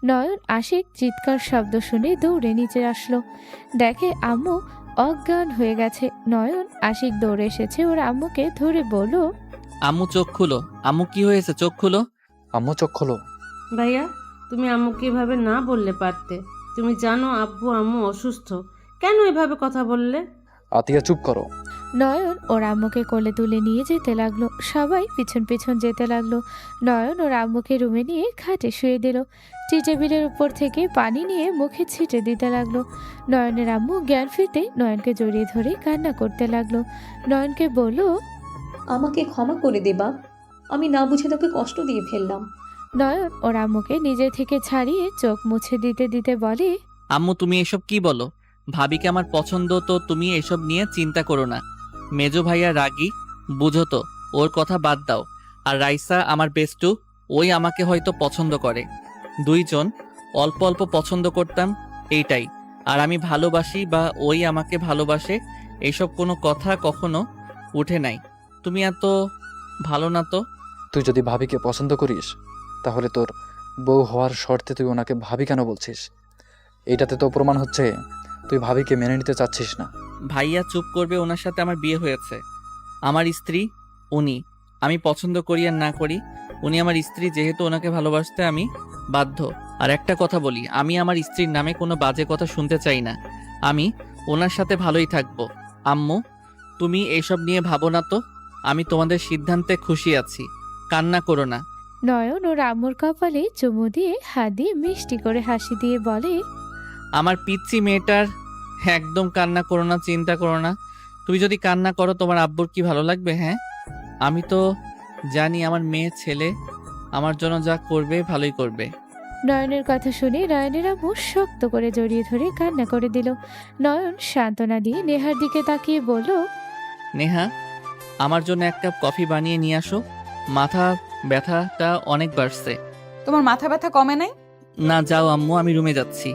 নয়ন আশিক চিৎকার শব্দ শুনে দৌড়ে নিচে আসলো, দেখে আম্মু অজ্ঞান হয়ে গেছে। নয়ন আশিক দৌড়ে এসেছে ওর আম্মুকে ধরে বলল, আম্মু চোখ খুলো, আম্মু কি হয়েছে চোখ খুলো। আম্মু চোখ খোলো। ভাইয়া, তুমি আম্মুকে এভাবে না বললে পারতে। তুমি জানো আব্বু আম্মু অসুস্থ, কেন এভাবে কথা বললে? আতিয়া চুপ করো। নয়ন ওর আম্মুকে কোলে তুলে নিয়ে যেতে লাগলো। সবাই পিছন পিছন যেতে লাগলো। নয়ন ওর আম্মুকে রুমে নিয়ে খাটে শুয়ে দিল। টি টেবিলের উপর থেকে পানি নিয়ে মুখে ছিটে দিতে লাগলো। নয়নের আম্মু জ্ঞান ফিরতে নয়নকে জড়িয়ে ধরে কান্না করতে লাগলো। নয়নকে বলল, আমাকে ক্ষমা করে দেবা, আমি না বুঝে তোকে কষ্ট দিয়ে ফেললাম। নয়ন ওর আম্মুকে নিজে থেকে ছাড়িয়ে চোখ মুছে দিতে দিতে বলে, আম্মু তুমি এসব কি বলো? ভাবিকে আমার পছন্দ, তো তুমি এসব নিয়ে চিন্তা করো না। মেজো ভাইয়া রাগী, বুঝো তো, ওর কথা বাদ দাও। আর রাইসা আমার বেস্টু, ওই আমাকে হয়তো পছন্দ করে। দুইজন অল্প অল্প পছন্দ করতাম, এইটাই। আর আমি ভালোবাসি বা ওই আমাকে ভালোবাসে, এইসব কোনো কথা কখনো উঠে নাই। তুমি এত ভালো না তো। তুই যদি ভাবিকে পছন্দ করিস, তাহলে তোর বউ হওয়ার শর্তে তুই ওনাকে ভাবি কেন বলছিস? এইটাতে তো প্রমাণ হচ্ছে তুই ভাবিকে মেনে নিতে চাচ্ছিস না। ভাইয়া চুপ করবে, ওনার সাথে আমার বিয়ে হয়েছে। আমার স্ত্রী উনি, আমি পছন্দ করি আর না করি, উনি আমার স্ত্রী, যেহেতু ওনাকে ভালোবাসতে আমি বাধ্য। আর একটা কথা বলি, আমি আমার স্ত্রীর নামে কোনো বাজে কথা শুনতে চাই না। আমি ওনার সাথে ভালোই থাকবো। আম্মু তুমি এইসব নিয়ে ভাবো না তো, আমি তোমাদের সিদ্ধান্তে খুশি আছি, কান্না করো না। নয়ন ওর আম্মুর কপালে চুমু দিয়ে হাত দিয়ে মিষ্টি করে হাসি দিয়ে বলে, আমার পিচ্চি মেয়েটার একদম কান্না করো না, চিন্তা করো না। তুমি যদি কান্না করো তোমার আব্বুর কি ভালো লাগবে? হ্যাঁ, আমি তো জানি আমার মেয়ে ছেলে আমার জন্য যা করবে ভালোই করবে। নয়নের কথা শুনে নয়নের আম্মু শক্ত করে জড়িয়ে ধরে কান্না করে দিল। নয়ন সান্ত্বনা দিয়ে নেহার দিকে তাকিয়ে বলল, নেহা আমার জন্য এক কাপ কফি বানিয়ে নিয়ে আসো, মাথা ব্যথাটা অনেক বাড়ছে। তোমার মাথা ব্যথা কমে নাই? না যাও আম্মু, আমি রুমে যাচ্ছি।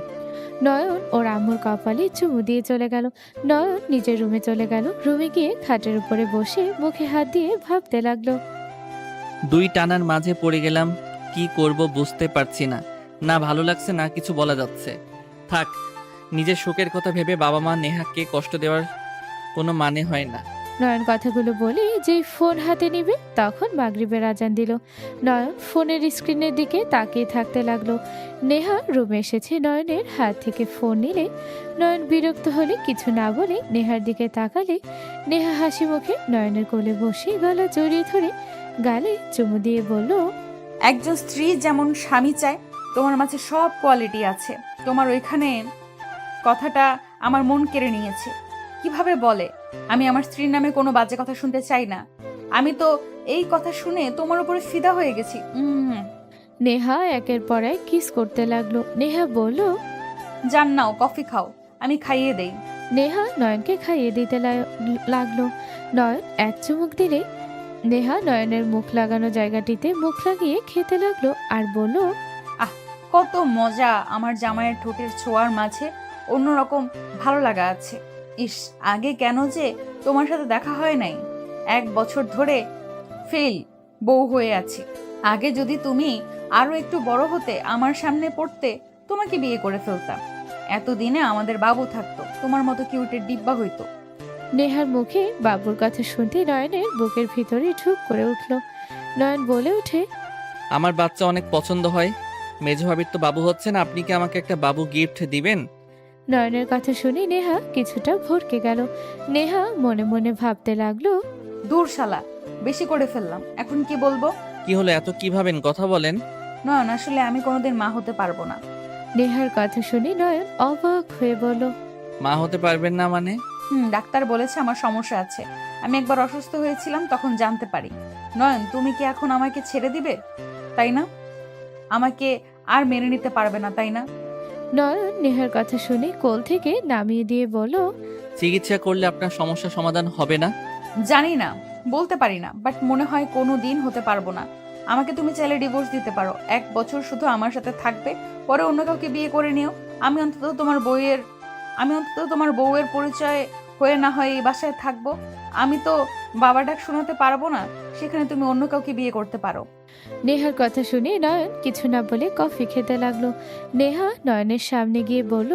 নয়ন ওর আম্মুর কপালে চুমু দিয়ে চলে গেল। নয়ন নিজের রুমে চলে গেল। রুমে গিয়ে খাটের উপরে বসে মুখে হাত দিয়ে ভাবতে লাগলো। দুই টানার মাঝে পড়ে গেলাম, কি করব বুঝতে পারছি না। না ভালো লাগছে না কিছু বলা যাচ্ছে। থাক, নিজের শোকের কথা ভেবে বাবা মা নেহাকে কষ্ট দেওয়ার কোনো মানে হয় না। নয়ন কথাগুলো বলে যেই ফোন হাতে নিবে তখন মাগরিবের আজান দিল। নয়ন ফোনের স্ক্রিনের দিকে তাকিয়ে থাকতে লাগলো। নেহা রুমে এসেছে। নয়নের হাত থেকে ফোন নিলে নয়ন বিরক্ত হলে কিছু না বলে নেহার দিকে তাকালে নেহা হাসি মুখে নয়নের কোলে বসে গলা জড়িয়ে ধরে গালে চুমু দিয়ে বলল, একজন স্ত্রী যেমন স্বামী চায়, তোমার মাঝে সব কোয়ালিটি আছে। তোমার ওইখানে কথাটা আমার মন কেড়ে নিয়েছে। কিভাবে বলে আমি আমার স্ত্রীর নামে কোনো বাজে কথা শুনতে চাই না? আমি তো এই কথা শুনে তোমার উপরে ফিদা হয়ে গেছি। নেহা একের পর এক কিস করতে লাগলো। নেহা বলল, জান নাও, কফি খাও, আমি খাইয়ে দেই। নেহা নয়নকে খাইয়ে দিতে লাগলো। নয়ন এক চুমুক দিলে নেহা নয়নের মুখ লাগানো জায়গাটিতে মুখ লাগিয়ে খেতে লাগলো আর বলল, কত মজা! আমার জামাইয়ের ঠোঁটের ছোঁয়ার মাঝে অন্যরকম ভালো লাগা আছে। ইস, আগে কেন যে তোমার সাথে দেখা হয় নাই? 1 বছর ধরে ফেল বউ হয়ে আছি। আগে যদি তুমি আরো একটু বড় হতে, আমার সামনে পড়তে, তোমাকে বিয়ে করে ফেলতাম। এতদিনে আমাদের বাবু থাকতো, তোমার মতো কিউটের ডিব্বা হইতো। নেহার মুখে বাবুর কথা শুনতে নয়নের বুকের ভিতরে ঢুক করে উঠল। নয়ন বলে ওঠে, আমার বাচ্চা অনেক পছন্দ হয়। মেজো ভাবির তো বাবু হচ্ছে না, আপনি কি আমাকে একটা বাবু গিফট দিবেন? নয়নের কথা শুনে নেহা কিছুটা ভরকে গেল। নেহা মনে মনে ভাবতে লাগলো, দূর শালা, বেশি করে ফেললাম, এখন কি বলবো? কি হলো, এত কি ভাবেন, কথা বলেন। নয়ন, আসলে আমি কোনোদিন মা হতে পারবো না। নেহার কথা শুনে নয়ন অবাক হয়ে বলল, মা হতে পারবেন না মানে? ডাক্তার বলেছে আমার সমস্যা আছে। আমি একবার অসুস্থ হয়েছিলাম, তখন জানতে পারি। নয়ন, তুমি কি এখন আমাকে ছেড়ে দিবে, তাই না? আমাকে আর মেনে নিতে পারবে না, তাই না? নয়ন নেহার কথা শুনে কোল থেকে নামিয়ে দিয়ে বলল, চিকিৎসা করলে আপনার সমস্যা সমাধান হবে না? জানি না, বলতে পারি না, বাট মনে হয় কোনো দিন হতে পারবো না। আমাকে তুমি চাইলে ডিভোর্স দিতে পারো, 1 বছর শুধু আমার সাথে থাকবে, পরে অন্য কাউকে বিয়ে করে নিও। আমি অন্তত তোমার বউয়ের পরিচয় হয়ে না হয় এই বাসায় থাকবো। আমি তো বাবা ডাক শোনাতে পারবো না, সেখানে তুমি অন্য কাউকে বিয়ে করতে পারো। নেহার কথা শুনে নয়ন কিছু না বলে কফি খেতে লাগলো। নেহা নয়নের সামনে গিয়ে বলল,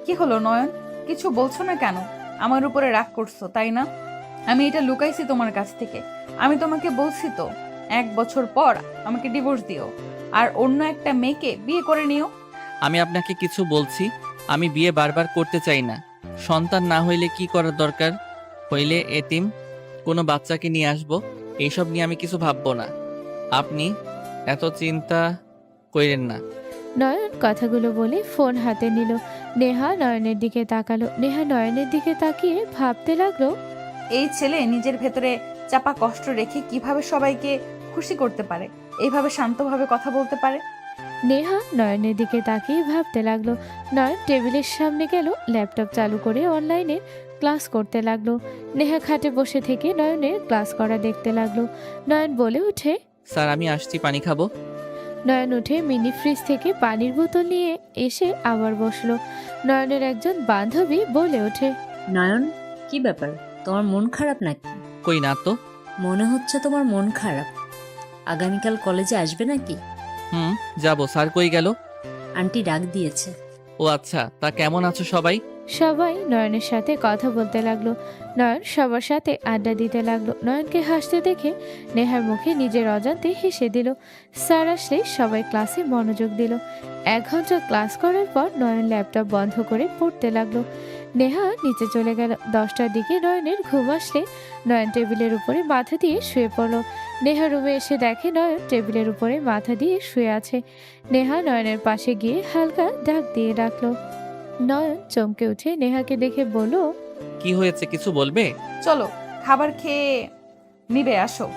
কি হলো নয়ন, কিছু বলছো না কেন? আমার উপরে রাগ করছো, তাই না? আমি এটা লুকাইছি তোমার কাছ থেকে। আমি তোমাকে বলছি তো, 1 বছর পর আমাকে ডিভোর্স দিও, আর অন্য একটা মেয়েকে বিয়ে করে নিও। আমি আপনাকে কিছু বলছি, আমি বিয়ে বারবার করতে চাই না। সন্তান না হইলে কি করার দরকার? হইলে এতিম কোনো বাচ্চাকে নিয়ে আসবো, এইসব নিয়ে আমি কিছু ভাববো না। আপনি এত চিন্তা কইরেন না। নয়ন কথাগুলো বলে ফোন হাতে নিল। নেহা নয়নের দিকে তাকালো। নেহা নয়নের দিকে তাকিয়ে ভাবতে লাগলো, এই ছেলে নিজের ভেতরে চাপা কষ্ট রেখে কিভাবে সবাইকে খুশি করতে পারে, এইভাবে শান্তভাবে কথা বলতে পারে। নেহা নয়নের দিকে তাকিয়ে ভাবতে লাগলো। নয়ন টেবিলের সামনে গেল, ল্যাপটপ চালু করে অনলাইনে ক্লাস করতে লাগলো। নেহা খাটে বসে থেকে নয়নের ক্লাস করা দেখতে লাগলো। নয়ন বলে ওঠে, স্যার আমি আসছি, পানি খাবো। নয়ন উঠে মিনি ফ্রিজ থেকে পানির বোতল নিয়ে এসে আবার বসলো। নয়নের একজন বান্ধবী বলে ওঠে, নয়ন, কি ব্যাপার, তোমার মন খারাপ নাকি? কই না তো। মনে হচ্ছে তোমার মন খারাপ। আগামীকাল কলেজে আসবে নাকি? যাবো। স্যার কই গেল? আন্টি ডাক দিয়েছে। ও আচ্ছা, তা কেমন আছো সবাই? সবাই নয়নের সাথে কথা বলতে লাগলো। নয়ন সবার সাথে আড্ডা দিতে লাগলো। নয়নকে হাসতে দেখে নেহার মুখে নিজের অজান্তে হেসে দিল। স্যার আসলে সবাই ক্লাসে মনোযোগ দিল। 1 ঘন্টা ক্লাস করার পর নয়ন ল্যাপটপ বন্ধ করে পড়তে লাগলো। নেহা নিচে চলে গেল। 10টার দিকে নয়নের ঘুম আসলে নয়ন টেবিলের উপরে মাথা দিয়ে শুয়ে পড়ল। নেহা রুমে এসে দেখে নয়ন টেবিলের উপরে মাথা দিয়ে শুয়ে আছে। নেহা নয়নের পাশে গিয়ে হালকা ডাক দিয়ে ডাকলো। নয়ন চমকে উঠে নেহাকে দেখে বলল, কি হয়েছে, কিছু বলবে? চলো খাবার খেয়ে নিবে, আসো।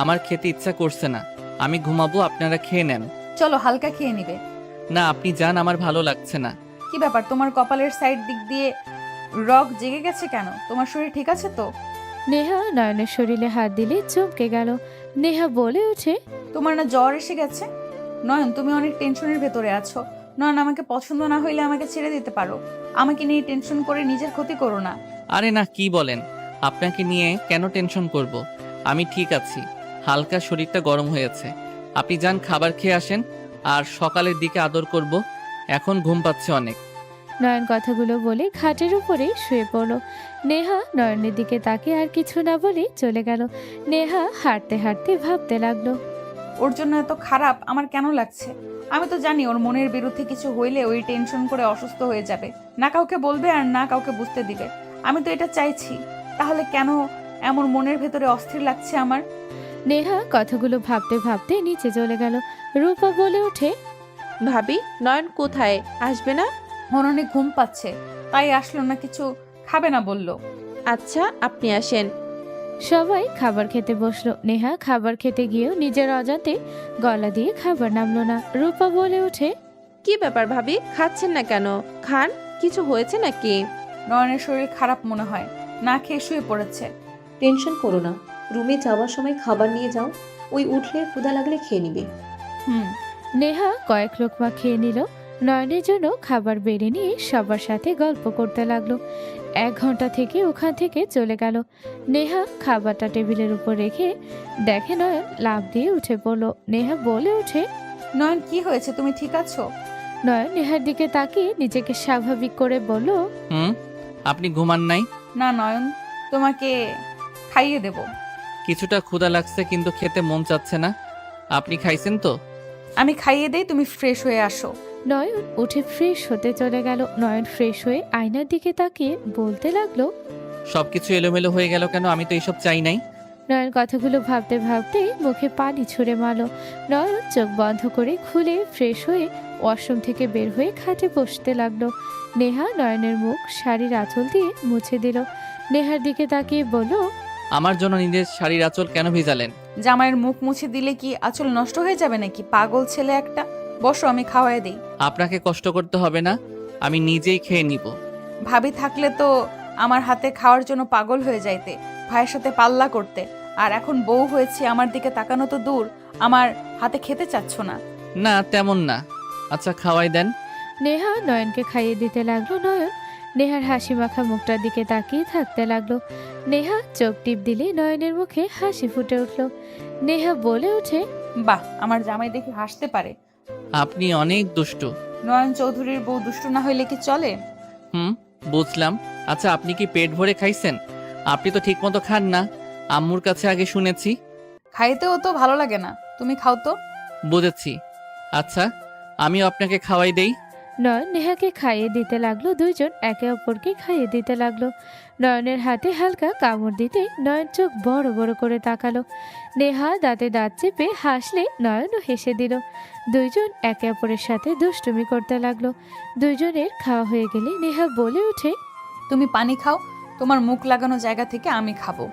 আমার খেতে ইচ্ছা করছে না, আমি ঘুমাবো, আপনারা খেয়ে নেন। চলো হালকা খেয়ে নিবে। না আপনি যান, আমার ভালো লাগছে না। কি ব্যাপার, তোমার কপালের সাইড দিক দিয়ে রগ জেগে গেছে কেন? তোমার শরীর ঠিক আছে তো? নেহা নয়নের শরীরে হাত দিলে চমকে গেল। নেহা বলে ওঠে, তোমার না জ্বর এসে গেছে? নয়ন, তুমি অনেক টেনশনের ভেতরে আছো। নয়ন, আমাকে পছন্দ না হইলে আমাকে ছেড়ে দিতে পারো। আমাকে নিয়ে টেনশন করে নিজের ক্ষতি করো না। আরে না, কি বলেন? আপনাকে নিয়ে কেন টেনশন করব? আমি ঠিক আছি, হালকা শরীরটা গরম হয়েছে। আপনি যান, খাবার খেয়ে আসেন, আর সকালের দিকে আদর করব। এখন ঘুম পাচ্ছে অনেক। নয়ন কথাগুলো বলে খাটের উপরে শুয়ে পড়ল। নেহা নয়নের দিকে তাকে আর কিছু না বলে চলে গেল। নেহা হাঁটতে হাঁটতে ভাবতে লাগলো, ওর জন্য এত খারাপ আমার কেন লাগছে? আমি তো জানি ওর মনের বিরুদ্ধে কিছু হইলে ওই টেনশন করে অসুস্থ হয়ে যাবে, না কাউকে বলবে আর না কাউকে বুঝতে দিবে। আমি তো এটা চাইছি, তাহলে কেন এমন মনের ভেতরে অস্থির লাগছে আমার? নেহা কথাগুলো ভাবতে ভাবতে নিচে চলে গেল। রূপা বলে ওঠে, ভাবি, নয়ন কোথায়, আসবে না? মন অনেক ঘুম পাচ্ছে, তাই আসলো না, কিছু খাবে না বললো। আচ্ছা, আপনি আসেন। সবাই খাবার খেতে বসলো। নেহা খাবার খেতে গিয়েও নিজের অজান্তে গলা দিয়ে খাবার নামলো না। রূপা বলে ওঠে, কি ব্যাপার ভাবি, খাচ্ছেন না কেন? খান, কিছু হয়েছে নাকি? নয়নের শরীর খারাপ মনে হয়, না খেয়ে শুয়ে পড়েছে। টেনশন করো না, রুমে যাওয়ার সময় খাবার নিয়ে যাও, ওই উঠলে ক্ষুধা লাগলে খেয়ে নিবে। নেহা কয়েক লোকমা খেয়ে নিল। নয়নের জন্য খাবার বেড়ে নিয়ে সবার সাথে গল্প করতে লাগলো। 1 ঘন্টা থেকে ওখান থেকে চলে গেল। নেহা খাবারটা টেবিলের উপর রেখে দেখে নয়ন লাফ দিয়ে উঠে পড়ল। নেহা বলে ওঠে, নয়ন কি হয়েছে, তুমি ঠিক আছো? নয়ন নেহার দিকে তাকিয়ে নিজেকে স্বাভাবিক করে বলল, আপনি ঘুমান নাই? না নয়ন, তোমাকে খাইয়ে দেব। কিছুটা ক্ষুধা লাগছে কিন্তু খেতে মন চাচ্ছে না। আপনি খাইছেন তো? আমি খাইয়ে দেই, তুমি ফ্রেশ হয়ে আসো। নয়ন উঠে ফ্রেশ হতে চলে গেল। নয়ন ফ্রেশ হয়ে আয়নার দিকে তাকিয়ে বলতে লাগলো, সবকিছু এলোমেলো হয়ে গেল কেন? আমি তো এইসব চাই নাই। নয়ন কথাগুলো ভাবতে ভাবতে মুখে পানি ছুঁড়ে মারল। নয়ন চোখ বন্ধ করে খুলে ফ্রেশ হয়ে ওয়াশরুম থেকে বের হয়ে খাটে বসতে লাগলো। নেহা নয়নের মুখ শাড়ির আঁচল দিয়ে মুছে দিল। নেহার দিকে তাকিয়ে বলল, আমার জন্য নিজের শাড়ির আঁচল কেন ভিজালেন? জামাইয়ের মুখ মুছে দিলে কি আঁচল নষ্ট হয়ে যাবে নাকি? পাগল ছেলে একটা। বসো, আমি খাওয়াই দিই। আপনাকে কষ্ট করতে হবে না, আমি নিজেই খেয়ে নিব। ভাবি থাকলে তো আমার হাতে খাওয়ার জন্য পাগল হয়ে যাইতে, ভাইয়ের সাথে পাল্লা করতে। আর এখন বউ হয়েছে, আমার দিকে তাকানো তো দূর, আমার হাতে খেতে চাচ্ছ না। না তেমন না। আচ্ছা খাওয়াই দেন। নেহা নয়নকে খাইয়ে দিতে লাগলো। নয়ন নেহার হাসি মাখা মুখটার দিকে তাকিয়ে থাকতে লাগলো। নেহা চোখ টিপ দিলে নয়নের মুখে হাসি ফুটে উঠল। নেহা বলে ওঠে, বাহ, আমার জামাই দেখে হাসতে পারে। আপনি অনেক দুষ্টু। নয়ন চৌধুরীর বউ দুষ্টু না হইলে কি চলে? বুঝলাম। আচ্ছা আপনি কি পেট ভরে খাইছেন? আপনি তো ঠিক মতো খান না, আম্মুর কাছে আগে শুনেছি। খাইতেও তো ভালো লাগে না, তুমি খাও তো। বুঝেছি। আচ্ছা আমিও আপনাকে খাওয়াই দেই। নয়ন নেহাকে খাইয়ে দিতে লাগলো। দুইজন একে অপরকে খাইয়ে দিতে লাগলো। নয়নের হাতে হালকা কামড় দিতে নয়ন চোখ বড় বড় করে তাকালো। নেহা দাঁতে দাঁত চেপে হাসলে নয়নও হেসে দিল। দুইজন একে অপরের সাথে দুষ্টুমি করতে লাগলো। দুইজনের খাওয়া হয়ে গেলে নেহা বলে ওঠে, তুমি পানি খাও, তোমার মুখ লাগানো জায়গা থেকে আমি খাবো।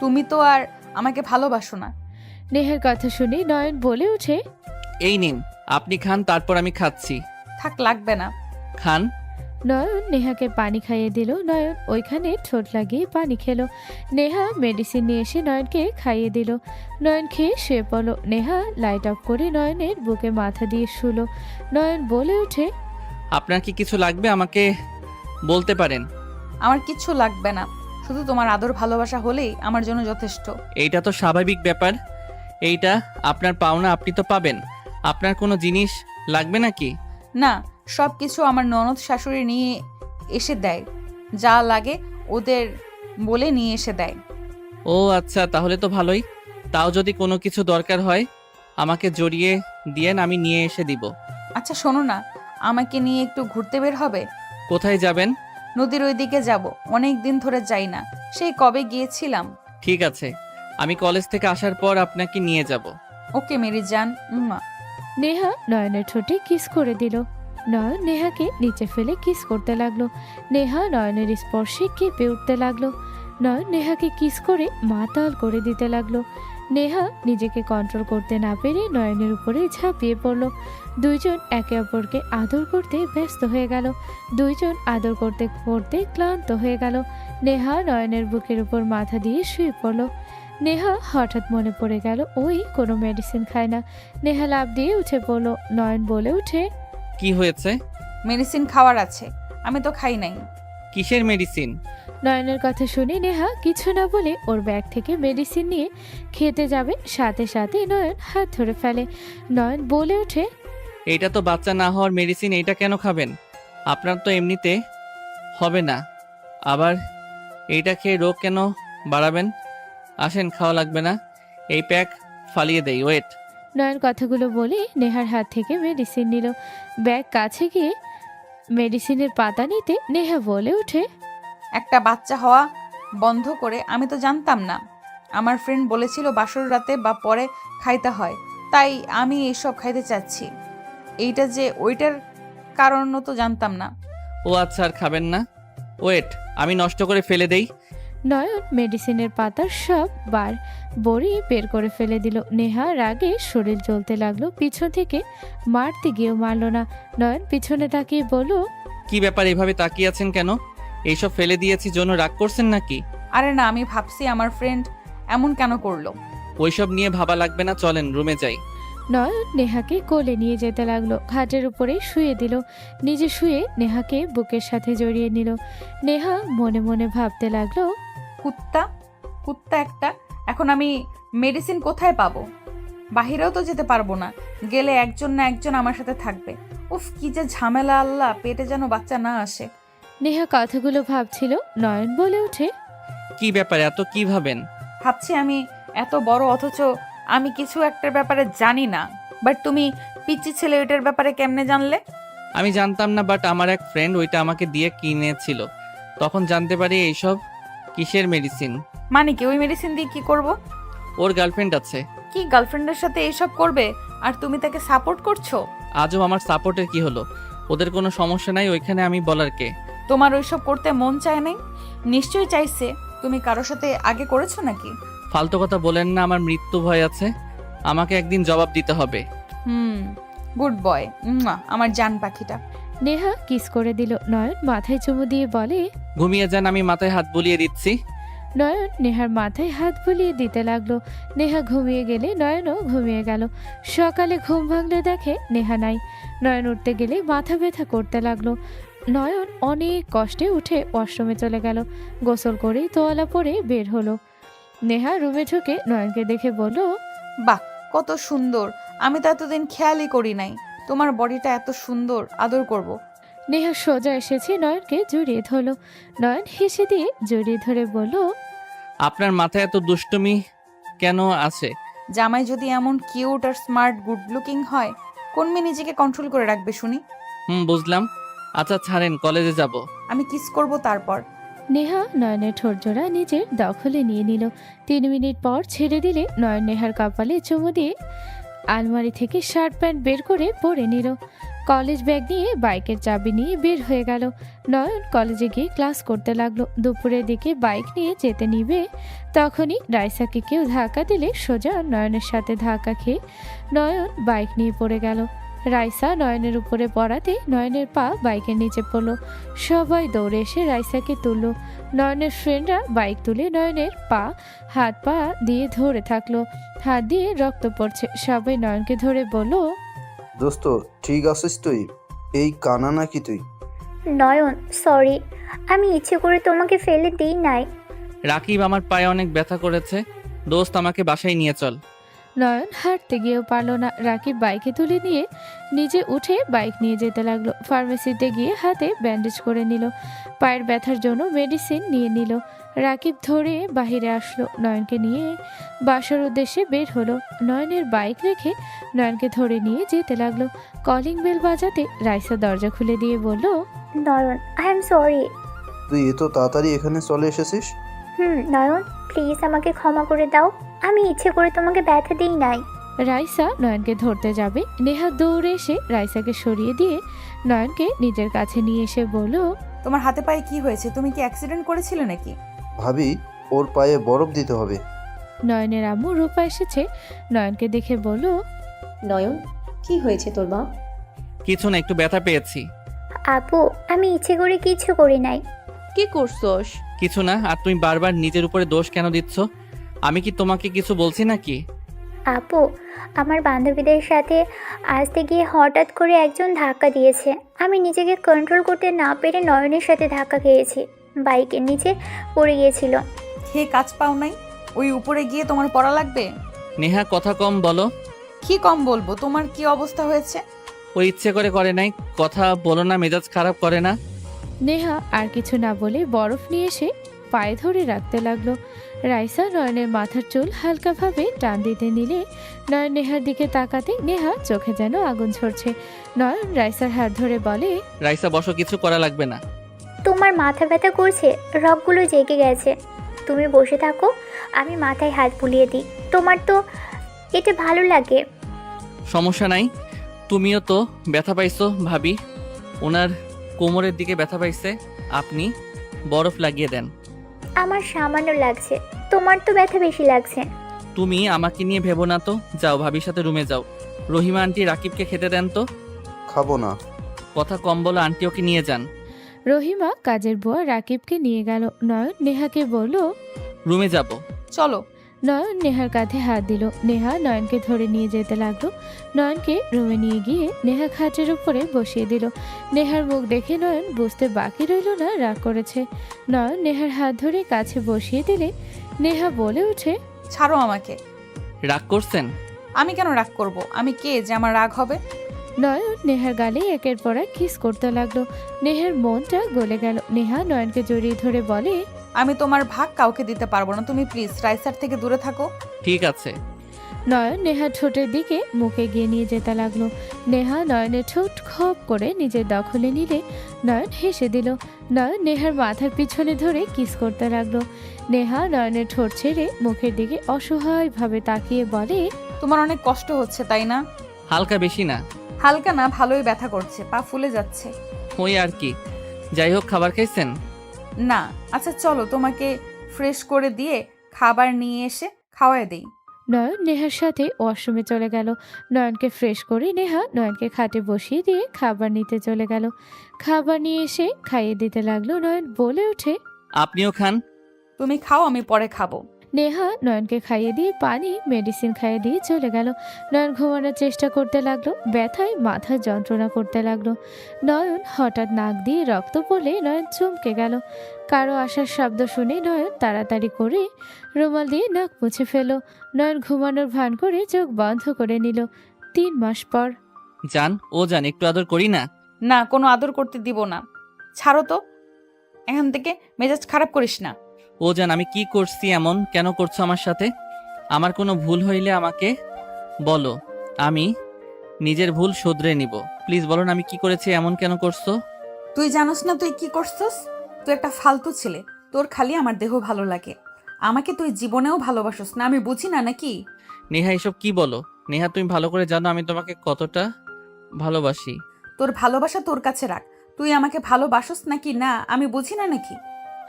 তুমি তো আর আমাকে ভালোবাসো না। নেহার কথা শুনে নয়ন বলে ওঠে, এই নিন আপনি খান, তারপর আমি খাচ্ছি। থাক, লাগবে না। খান। নয়ন নেহাকে পানি খাইয়ে দিল। নয়ন ওইখানে ঠোঁট লাগিয়ে পানি খেলো। নেহা মেডিসিন নিয়ে এসে নয়নকে খাইয়ে দিল। নয়ন খেয়ে শুয়ে পড়ল। নেহা লাইট অফ করে নয়নের বুকে মাথা দিয়ে শুলো। নয়ন বলে ওঠে, আপনার কি কিছু লাগবে আমাকে বলতে পারেন। আমার কিচ্ছু লাগবে না, শুধু তোমার আদর ভালোবাসা হলেই আমার জন্য যথেষ্ট। এইটা তো স্বাভাবিক ব্যাপার, এইটা আপনার পাওনা, আপনি তো পাবেন। আপনার কোনো জিনিস লাগবে নাকি? না, সব কিছু আমার ননদ শাশুড়ি নিয়ে এসে দেয়, যা লাগে ওদের বলে নিয়ে এসে দেয়। ও আচ্ছা, তাহলে তো ভালোই। তাও যদি কোনো কিছু দরকার হয় আমাকে জড়িয়ে দিয়েন, আমি নিয়ে এসে দিব। আচ্ছা শোনো না, আমাকে নিয়ে একটু ঘুরতে বের হবে? কোথায় যাবেন? নদীর ওই দিকে যাব, অনেক দিন ধরে যাই না, সেই কবে গিয়েছিলাম। ঠিক আছে, আমি কলেজ থেকে আসার পর আপনাকে নিয়ে যাব। ওকে মেরি জান। নেহা নয়নের ঠোঁটে কিস করে দিল। নয়ন নেহাকে নিচে ফেলে কিস করতে লাগলো। নেহা নয়নের স্পর্শে কেঁপে উঠতে লাগলো। নয়ন নেহাকে কিস করে মাতাল করে দিতে লাগলো। নেহা নিজেকে কন্ট্রোল করতে না পেরে নয়নের উপরে ঝাঁপিয়ে পড়ল। দুইজন একে অপরকে আদর করতে ব্যস্ত হয়ে গেল। দুইজন আদর করতে করতে ক্লান্ত হয়ে গেল। নেহা নয়নের বুকের উপর মাথা দিয়ে শুয়ে পড়ল। নেহা হঠাৎ মনে পড়ে গেল ওই কোনো মেডিসিন খায় না। নেহা লাফ দিয়ে উঠে পড়ল। নয়ন বলে উঠে, কি হয়েছে? মেডিসিন খাওয়ার আছে, আমি তো খাই নাই। কিসের মেডিসিন? নয়নের কথা শুনে নেহা কিছু না বলে ওর ব্যাগ থেকে মেডিসিন নিয়ে খেতে যাবে, সাথে সাথে নয়ন হাত ধরে ফেলে। নয়ন বলে ওঠে, এইটা তো বাচ্চা না হওয়ার মেডিসিন, এইটা কেন খাবেন? আপনার তো এমনিতে হবে না, আবার এইটা খেয়ে রোগ কেন বাড়াবেন? আসেন, খাওয়া লাগবে না, এই প্যাক ফালিয়ে দেই। ওয়েট। নয়ন কথাগুলো বলে নেহার হাত থেকে মেডিসিন নিল। ব্যাগ কাছে গিয়ে মেডিসিনের পাতা নিতে নেহা বলে ওঠে, একটা বাচ্চা হওয়া বন্ধ করে, আমি তো জানতাম না। আমার ফ্রেন্ড বলেছিল বাসর রাতে বা পরে খাইতে হয়, তাই আমি এইসব খাইতে চাচ্ছি। এইটা যে ওইটার কারণও তো জানতাম না। ও আচ্ছা, আর খাবেন না? ওয়েট, আমি নষ্ট করে ফেলে দেই। নয়ন মেডিসিনের পাতার সব বার বড়ি বের করে ফেলে দিল। নেহা রাগে শরীর জ্বলতে লাগলো। পিছন থেকে মারতে গিয়েও মারল না। নয়ন পিছনে তাকিয়ে বলল, কি ব্যাপার, এভাবে তাকিয়ে আছেন কেন? এইসব ফেলে দিয়েছি জন্য রাগ করছেন নাকি? আরে না, আমি ভাবছি আমার ফ্রেন্ড এমন কেন করলো। ওইসব নিয়ে ভাবা লাগবে না, চলেন রুমে যাই। নয়ন নেহাকে কোলে নিয়ে যেতে লাগলো, খাটের উপরে শুয়ে দিল, নিজে শুয়ে নেহাকে বুকের সাথে জড়িয়ে নিল। নেহা মনে মনে ভাবতে লাগলো, কুত্তা কুত্তা একটা। এখন আমি মেডিসিন কোথায় পাবো? বাহিরেও তো যেতে পারবো না, গেলে একজন না একজন আমার সাথে থাকবে। উফ, কি যে ঝামেলা আল্লাহ, পেটে যেন বাচ্চা না আসে। নেহা কথাগুলো ভাবছিল। নয়ন বলে ওঠে, কি ব্যাপার, এত কি ভাবেন? ভাবছি আমি এত বড় অথচ আমি কিছু একটার ব্যাপারে জানি না। বাট তুমি পিচ্চি ছেলে ওইটার ব্যাপারে কেমনে জানলে? আমি জানতাম না, বাট আমার এক ফ্রেন্ড ওইটা আমাকে দিয়ে কিনেছিল, তখন জানতে পারি এইসব কিসের মেডিসিন। মানে কি, ওই মেডিসিন দিয়ে কি করব? ওর গার্লফ্রেন্ড আছে। কি গার্লফ্রেন্ডের সাথে এইসব করবে আর তুমি তাকে সাপোর্ট করছো? আজও আমার সাপোর্টের কি হলো? ওদের কোনো সমস্যা নাই, ওইখানে আমি বলার কে? তোমার ওইসব করতে মন চায় নাই? নিশ্চয়ই চাইছে। তুমি কারোর সাথে আগে করেছো নাকি? ফালতু কথা বলেন না, আমার মৃত্যু ভয় আছে, আমাকে একদিন জবাব দিতে হবে। গুড বয়, আমার জান পাখিটা। নেহা কিস করে দিল। নয়ন মাথায় চুমু দিয়ে বলে, ঘুমিয়ে যান, আমি মাথায় হাত বুলিয়ে দিচ্ছি। নয়ন নেহার মাথায় হাত বুলিয়ে দিতে লাগলো। নেহা ঘুমিয়ে গেলে নয়নও ঘুমিয়ে গেল। সকালে ঘুম ভাঙলে দেখে নেহা নাই। নয়ন উঠতে গেলে মাথা ব্যথা করতে লাগলো। নয়ন অনেক কষ্টে উঠে ওয়াশরুমে চলে গেল। গোসল করেই তোয়ালা পরে বের হলো। নেহা রুমে ঢুকে নয়নকে দেখে বলল, বাহ, কত সুন্দর! আমি তো এতদিন খেয়ালই করি নাই তোমার বডিটা এত সুন্দর, আদর করব। নেহা সোজা এসেছে নয়নকে জড়িয়ে ধরলো। নয়ন হেসে দিয়ে জড়িয়ে ধরে বলল, আপনার মাথায় এত দুষ্টুমি কেন আছে? জামাই যদি এমন কিউট আর স্মার্ট গুড লুকিং হয়, কোন মেয়ে নিজেকে কন্ট্রোল করে রাখবে শুনি? বুঝলাম। আচ্ছা ছাড়েন, কলেজে যাব। আমি কিস করব তারপর। নেহা নয়নের ঠোঁটজোড়া নিজের দখলে নিয়ে নিল। 3 মিনিট পর ছেড়ে দিলে নয়ন নেহার কপালে চুমু দিয়ে আলমারি থেকে শার্ট প্যান্ট বের করে পরে নিল। কলেজ ব্যাগ নিয়ে বাইকের চাবি নিয়ে বের হয়ে গেল। নয়ন কলেজে গিয়ে ক্লাস করতে লাগলো। দুপুরের দিকে বাইক নিয়ে যেতে নিবে, তখনই রাইসাকে কেউ ধাক্কা দিলে সোজা নয়নের সাথে ধাক্কা খেয়ে নয়ন বাইক নিয়ে পড়ে গেল। রাইসা নয়নের উপরে পড়াতে নয়নের পা বাইকের নিচে পড়লো। সবাই দৌড়ে এসে রাইসাকে তুললো। নয়নের ফ্রেন্ডরা বাইক তুলে নয়নের হাত পা দিয়ে ধরে থাকলো। হাত দিয়ে রক্ত পড়ছে। সবাই নয়নকে ধরে বলল, দোস্ত ঠিক আছিস তুই? এই কানা নাকি তুই? নয়ন সরি, আমি ইচ্ছে করে তোমাকে ফেলে দিই নাই। রাকিব আমার পায়ে অনেক ব্যথা করেছে, দোস্ত আমাকে বাসায় নিয়ে চল। নয়ন হাঁটতে গিয়েও পারল না। রাকিব বাইকে তুলে নিয়ে নিজে উঠে বাইক নিয়ে যেতে লাগলো। ফার্মেসিতে গিয়ে হাতে ব্যান্ডেজ করে নিল। পায়ের ব্যথার জন্য মেডিসিন নিয়ে নিল। রাকিব ধরে বাহিরে আসলো। নয়নকে নিয়ে বাসার উদ্দেশ্যে বের হলো। নয়নের বাইক রেখে নয়নকে ধরে নিয়ে যেতে লাগলো। কলিং বেল বাজাতে রাইসা দরজা খুলে দিয়ে বলল, নয়ন আই এম সরি। তুই এত তাড়াতাড়ি এখানে চলে এসেছিস? নয়ন প্লিজ আমাকে ক্ষমা করে দাও, আমি ইচ্ছে করে তোমাকে ব্যথা দিই নাই। রাইসা নয়নকে ধরতে যাবে। নেহা দৌড়ে এসে রাইসাকে সরিয়ে দিয়ে নয়নকে নিজের কাছে নিয়ে এসে বলল, তোমার হাতে পায়ে কি হয়েছে? তুমি কি অ্যাক্সিডেন্ট করেছিলে নাকি? ভাবি ওর পায়ে বরফ দিতে হবে। নয়নের আম্মু রূপা এসেছে। নয়নকে দেখে বলল, নয়ন কি হয়েছে তোর মা? কিছু না, একটু ব্যথা পেয়েছি। আপু আমি ইচ্ছে করে কিছু করি নাই। কি করছস? কিছু না। আর তুমি বারবার নিজের উপরে দোষ কেন দিচ্ছ? আমি কি তোমাকে কিছু বলছি নাকি? আপু আমার বান্ধবীদের সাথে আসতে গিয়ে হঠাৎ করে একজন ধাক্কা দিয়েছে। আমি নিজেকে কন্ট্রোল করতে না পেরে নয়নের সাথে ধাক্কা খেয়েছি। বাইকের নিচে পড়ে গিয়েছিল। খেয়ে কাজ পাও নাই? ওই উপরে গিয়ে তোমার পড়া লাগবে? নেহা কথা কম বলো। কি কম বলবো? তোমার কি অবস্থা হয়েছে? ও ইচ্ছে করে নাই। কথা বলো না, মেজাজ খারাপ করে না। নেহা আর কিছু না বলে বরফ নিয়ে এসে পায়ে ধরে রাখতে লাগলো। রাইসা নয়নের মাথার চুল হালকাভাবে টান দিতে নিলে নয়ন নেহার দিকে তাকাতে নেহা চোখে যেন আগুন ঝরছে। নয়ন রাইসার হাত ধরে বলে, রাইসা বসো, কিছু করা লাগবে না। তোমার মাথা ব্যথা করছে, রগগুলো জেগে গেছে। তুমি বসে থাকো, আমি মাথায় হাত বুলিয়ে দিই। তোমার তো এটা ভালো লাগে। সমস্যা নাই। তুমিও তো ব্যথা পাইছো ভাবি। ওনার কোমরের দিকে ব্যথা পাইছে, আপনি বরফ লাগিয়ে দেন। আমার সামান্য লাগছে, তোমার তো ব্যথা বেশি লাগছে। তুমি আমাকে নিয়ে ভেবো না তো, যাও ভাবির সাথে রুমে যাও। রহিমা আন্টি রাকিবকে খেতে দেন তো। খাবো না। কথা কম বলো, আন্টি ওকে নিয়ে যান। রহিমা কাজের বুয়া রাকিবকে নিয়ে গেল। নয়ন নেহাকে বলল, রুমে যাব। চলো। নয়ন নেহার কাঁধে হাত দিল। নেহা নয়নকে ধরে নিয়ে যেতে লাগলো। নয়নকে রুমে নিয়ে গিয়ে নেহা খাটের উপরে বসিয়ে দিল। নেহার মুখ দেখে নয়ন বুঝতে বাকি রইল না রাগ করেছে। নয়ন নেহার হাত ধরে কাছে বসিয়ে দিলে নেহা বলে ওঠে, ছাড়ো আমাকে। রাগ করছেন? আমি কেন রাগ করব? আমি কে যে আমার রাগ হবে? নয়ন নেহার গালে একের পর এক কিস করতে লাগলো। নেহার মনটা গলে গেল। নেহা নয়নকে জড়িয়ে ধরে বলে, আমি তোমার ভাগ কাউকে দিতে পারবো না। তুমি প্লিজ রাইসার থেকে দূরে থাকো। ঠিক আছে। নয়ন নেহার ঠোঁটের দিকে মুখে গিয়ে নিয়ে যেতে লাগলো। নেহা নয়নের ঠোঁট খপ করে নিজের দখলে নিলে নয়ন হেসে দিল। নয়ন নেহার মাথার পিছনে ধরে কিস করতে লাগলো। নেহা নয়নের ঠোঁট ছেড়ে মুখের দিকে অসহায়ভাবে তাকিয়ে বলে, তোমার অনেক কষ্ট হচ্ছে তাই না? হালকা বেশি না। হালকা না, ভালোই ব্যথা করছে, পা ফুলে যাচ্ছে। ওই আর কি। যাই হোক, খাবার খাইছেন? না। আচ্ছা চলো, তোমাকে ফ্রেশ করে দিয়ে খাবার নিয়ে এসে খাওয়ায় দেই। নয়ন নেহার সাথে ওয়াশরুমে চলে গেল। নয়নকে ফ্রেশ করে নেহা নয়নকে খাটে বসিয়ে দিয়ে খাবার নিতে চলে গেল। খাবার নিয়ে এসে খাইয়ে দিতে লাগলো। নয়ন বলে ওঠে, আপনিও খান। তুমি খাও, আমি পরে খাবো। নেহা নয়নকে খাইয়ে দিয়ে পানি মেডিসিন খাইয়ে দিয়ে চলে গেল। নয়ন ঘুমানোর চেষ্টা করতে লাগলো। ব্যথায় মাথা যন্ত্রণা করতে লাগলো। নয়ন হঠাৎ নাক দিয়ে রক্ত পড়লে নয়ন চমকে গেল। কারো আসার শব্দ শুনে নয়ন তাড়াতাড়ি করে রুমাল দিয়ে নাক মুছে ফেল। নয়ন ঘুমানোর ভান করে চোখ বন্ধ করে নিল। 3 মাস পর। যান একটু আদর করি না? না, কোনো আদর করতে দিব না। ছাড়ো তো, এখান থেকে মেজাজ খারাপ করিস না। আমি কি করছি এমন? কেন করছো আমার সাথে? আমার কোনো ভুল হইলে আমাকে বলো, আমি নিজের ভুল শুধরে নিব। প্লিজ বলো না, আমি কি করেছি? এমন কেন করছো? তুই জানোস না তুই কি করছস? তুই একটা ফালতু ছেলে। তোর খালি আমার দেহ ভালো লাগে। আমাকে তুই জীবনেও ভালোবাসস না, আমি বুঝি না নাকি? নেহা, এসব কি বলো? নেহা, তুমি ভালো করে জানো আমি তোমাকে কতটা ভালোবাসি। তোর ভালোবাসা তোর কাছে রাখ। তুই আমাকে ভালোবাসস নাকি না আমি বুঝি না নাকি?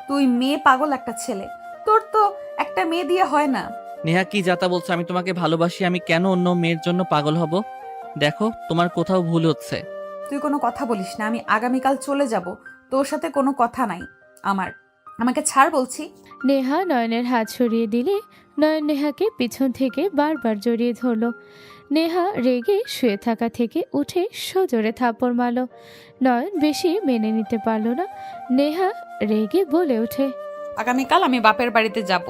তুই মেয়ে পাগল একটা ছেলে। তোর তো একটা মেয়ে দিয়ে হয় না। নেহা, কি যাতা বলছো? আমি তোমাকে ভালোবাসি। আমি কেন অন্য মেয়ের জন্য পাগল হব? দেখো, তোমার কোথাও ভুল হচ্ছে। তুই কোনো কথা বলিস না। আমি আগামীকাল চলে যাব। তোর সাথে কোনো কথা নাই আমার। আমাকে ছাড় বলছি। নেহা নয়নের হাত সরিয়ে দিলে নয়ন নেহাকে পিছন থেকে বারবার জড়িয়ে ধরল। নেহা রেগে শুয়ে থাকা থেকে উঠে সজোরে থাপ্পড় মারল। নয়ন বেশি মেনে নিতে পারল না। নেহা রেগে বলে ওঠে, আগামীকাল আমি বাপের বাড়িতে যাব।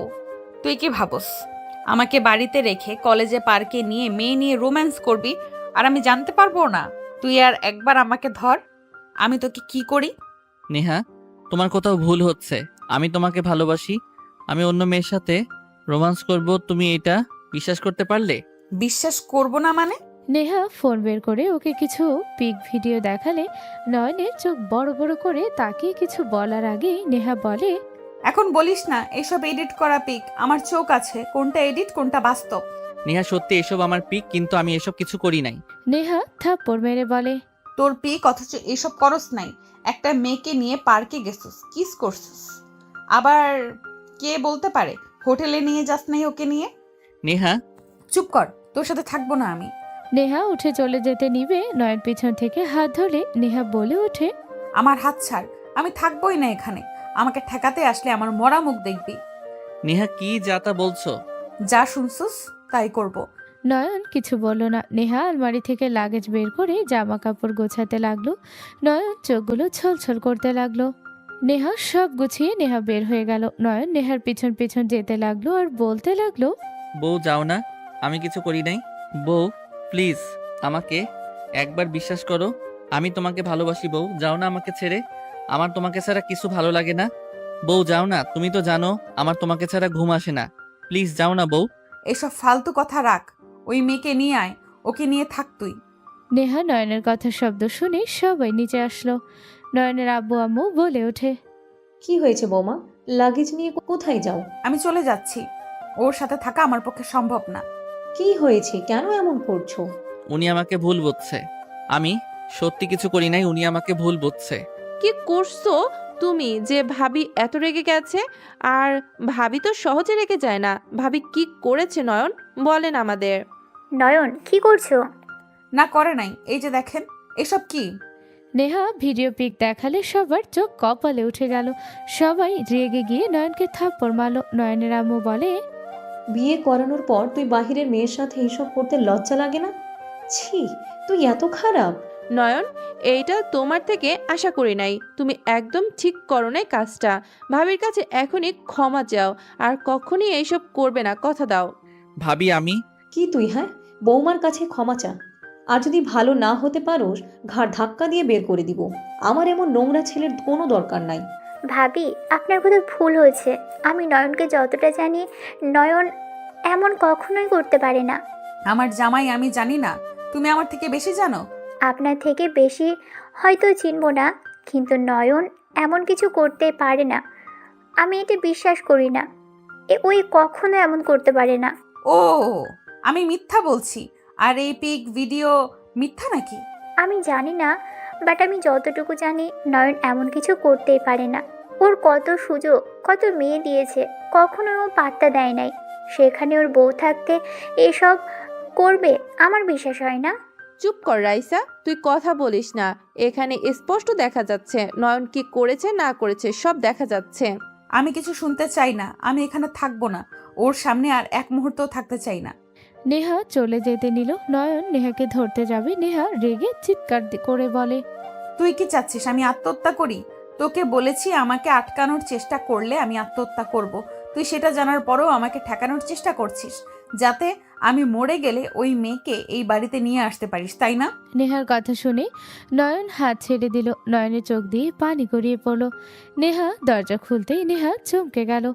তুই কি ভাবস আমাকে বাড়িতে রেখে কলেজে পার্কে নিয়ে মেয়ে নিয়ে রোম্যান্স করবি আর আমি জানতে পারবো না? তুই আর একবার আমাকে ধর, আমি তোকে কি করি। নেহা, তোমার কোথাও ভুল হচ্ছে। আমি তোমাকে ভালোবাসি। আমি অন্য মেয়ের সাথে রোমান্স করব, তুমি এটা বিশ্বাস করতে পারলে? বিশ্বাস করব না মানে? নেহা ফোন বের করে ওকে কিছু পিক ভিডিও দেখালে নয়নের চোখ বড় বড় করে তাকিয়ে কিছু বলার আগেই নেহা বলে, এখন বলিস না এসব এডিট করা পিক। আমার চোখ আছে, কোনটা এডিট কোনটা বাস্তব। নেহা, সত্যি এসব আমার পিক, কিন্তু আমি এসব কিছু করি নাই। নেহা থাপ্পড় মেরে বলে, তোর পিক, অথচ এসব করস নাই। একটা মেয়েকে নিয়ে পার্কে গেছিস, কিস করছিস। আবার কে বলতে পারে হোটেলে নিয়ে যাস নাই ওকে নিয়ে? নেহা, চুপ কর, তোর সাথে থাকবো না আমি। নেহা উঠে চলে যেতে নিবে নয়ন পিছন থেকে হাত ধরে নেহা বলে ওঠে, আমার হাত ছাড়, আমি থাকবোই না এখানে। আমাকে ঠেকাতে আসলে আমার মরা মুখ দেখবি। নেহা, কি যাতা বলছো? যা শুনছুস তাই করব। নয়ন কিছু বলল না। নেহা আলমারি থেকে লাগেজ বের করে জামা কাপড় গোছাতে লাগলো। নয়ন চোখগুলো ছলছল করতে লাগলো। নেহা সব গুছিয়ে নেহা বের হয়ে গেল। নয়ন নেহার পিছন পিছন যেতে লাগলো আর বলতে লাগলো, বউ, যাও না, আমি কিছু করি নাই। বউ, প্লিজ আমাকে একবার বিশ্বাস করো। আমি তোমাকে ভালোবাসি বউ, যাও না আমাকে ছেড়ে। আমার তোমাকে ছাড়া কিছু ভালো লাগে না। বউ, যাও না, তুমি তো জানো আমার তোমাকে ছাড়া ঘুম আসে না। প্লিজ যাও না বউ। এসব ফালতু কথা রাখ, ওই মেয়েকে নিয়ে আয়, ওকে নিয়ে থাক তুই। নেহা নয়নের কথা শব্দ শুনে সবাই নিচে আসলো। নয়নের আব্বু আম্মু বলে ওঠে, কি হয়েছে বৌমা? লাগেজ নিয়ে কোথায় যাও? আমি চলে যাচ্ছি। ওর সাথে থাকা আমার পক্ষে সম্ভব না। কি হয়েছে, কেন এমন করছো? উনি আমাকে ভুল বুঝছে। আমি সত্যি কিছু করি নাই, উনি আমাকে ভুল বুঝছে। কি করছো তুমি যে ভাবি এত রেগে গেছে? আর ভাবি তো সহজে রেগে যায় না। ভাবি কি করেছে নয়ন, বলেন আমাদের। নয়ন কি করছো? না করে নাই, এই যে দেখেন। এসব কি? নেহা ভিডিও পিক দেখালে সবার চোখ কপালে উঠে গেল। সবাই রেগে গিয়ে নয়নকে থাপ্পড় মারল। নয়নের আম্মু বলে, বিয়ে করানোর পর তুই বাহিরের মেয়ের সাথে এইসব করতে লজ্জা লাগে না? ছি, তুই এত খারাপ। নয়ন, এইটা তোমার থেকে আশা করি নাই। তুমি একদম ঠিক করো নাই কাজটা। ভাবির কাছে এখনই ক্ষমা চাও, আর কখনই এইসব করবে না, কথা দাও। ভাবি আমি কি তুই, হ্যাঁ? বৌমার কাছে ক্ষমা চা। আর যদি ভালো না হতে পারোস, ঘাড় ধাক্কা দিয়ে বের করে দিব। আমার এমন নোংরা ছেলের কোনো দরকার নাই। ভাবি, আপনার কোথাও ভুল হয়েছে। আমি নয়নকে যতটা জানি, নয়ন এমন কখনোই করতে পারে না। আমার জামাই আমি জানি না, তুমি আমার থেকে বেশি জানো। আপনার থেকে বেশি হয়তো চিনব না, কিন্তু নয়ন এমন কিছু করতে পারে না। আমি এটা বিশ্বাস করি না। ওই কখনো এমন করতে পারে না। ও, আমি মিথ্যা বলছি? আর এই পিক ভিডিও মিথ্যা নাকি? আমি জানি না, বাট আমি যতটুকু জানি নয়ন এমন কিছু করতেই পারে না। ওর কত সুযোগ, কত মেয়ে দিয়েছে, কখনো ও পাত্তা দেয় নাই। সেখানে ওর বউ থাকতে এসব করবে আমার বিশ্বাস হয় না। চুপ কর রাইসা, তুই কথা বলিস না। এখানে স্পষ্ট দেখা যাচ্ছে নয়ন কি করেছে না করেছে, সব দেখা যাচ্ছে। আমি কিছু শুনতে চাই না, আমি এখানে থাকবো না। ওর সামনে আর এক মুহূর্তও থাকতে চাই না। নেহা চলে যেতে নিল। নয়ন নেহাকে ধরতে যাবে, নেহা রেগে চিৎকার করে বলে, তুই কি চাচ্ছিস আমি আত্মহত্যা করি? তোকে বলেছি আমাকে আটকানোর চেষ্টা করলে আমি আত্মহত্যা করব। তুই সেটা জানার পরেও আমাকে ঠেকানোর চেষ্টা করছিস, যাতে আমি মরে গেলে ওই মেয়েকে এই বাড়িতে নিয়ে আসতে পারিস, তাই না? নেহার কথা শুনে নয়ন হাত ছেড়ে দিল। নয়নের চোখ দিয়ে পানি গড়িয়ে পড়ল। নেহা দরজা খুলতেই নেহা চমকে গেল।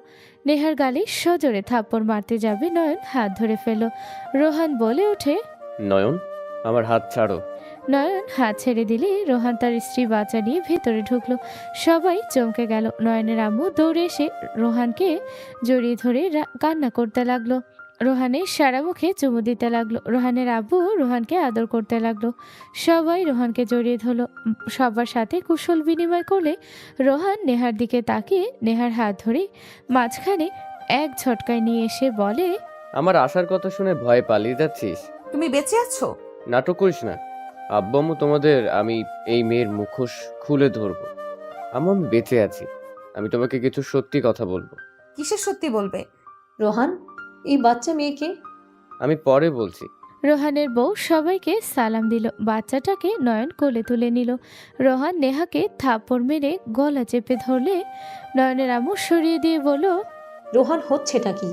নেহার গালে সজোরে থাপ্পড় মারতে যাবে, নয়ন হাত ধরে ফেলল। রোহান বলে ওঠে, নয়ন, আমার হাত ছাড়ো। নয়ন হাত ছেড়ে দিলে রোহান তার স্ত্রী বাচ্চা নিয়ে ভেতরে ঢুকলো। সবাই চমকে গেল। নয়নের আম্মু দৌড়ে এসে রোহানকে জড়িয়ে ধরে কান্না করতে লাগলো। রোহানের সারা মুখে চুমু দিতে লাগলো। রোহানের আব্বু রোহানকে আদর করতে লাগলো। সবাই রোহানকে জড়িয়ে ধরলো। সবার সাথে কুশল বিনিময় করলে রোহান নেহার দিকে তাকিয়ে নেহার হাত ধরে মাঝখানে এক ঝটকায় নিয়ে এসে বলে, আমার আসার কথা শুনে ভয়ে পালিয়ে যাচ্ছিস? তুমি বেঁচে আছো? নাটক করিস না। আব্বু আম্মু তোমাদের আমি এই মেয়ের মুখোশ খুলে ধরবো। আম্মু, আমি বেঁচে আছি। আমি তোমাকে কিছু সত্যি কথা বলবো। কিসের সত্যি বলবে? রোহান, এই বাচ্চা মেয়েকে? আমি পরে বলছি। রোহানের বউ সবাইকে সালাম দিল। বাচ্চাটাকে নয়ন কোলে তুলে নিল। রোহান নেহাকে থাপ্পড় মেরে গলা চেপে ধরলে নয়নের আম্মু সরিয়ে দিয়ে বলল, রোহান, হচ্ছেটা কি?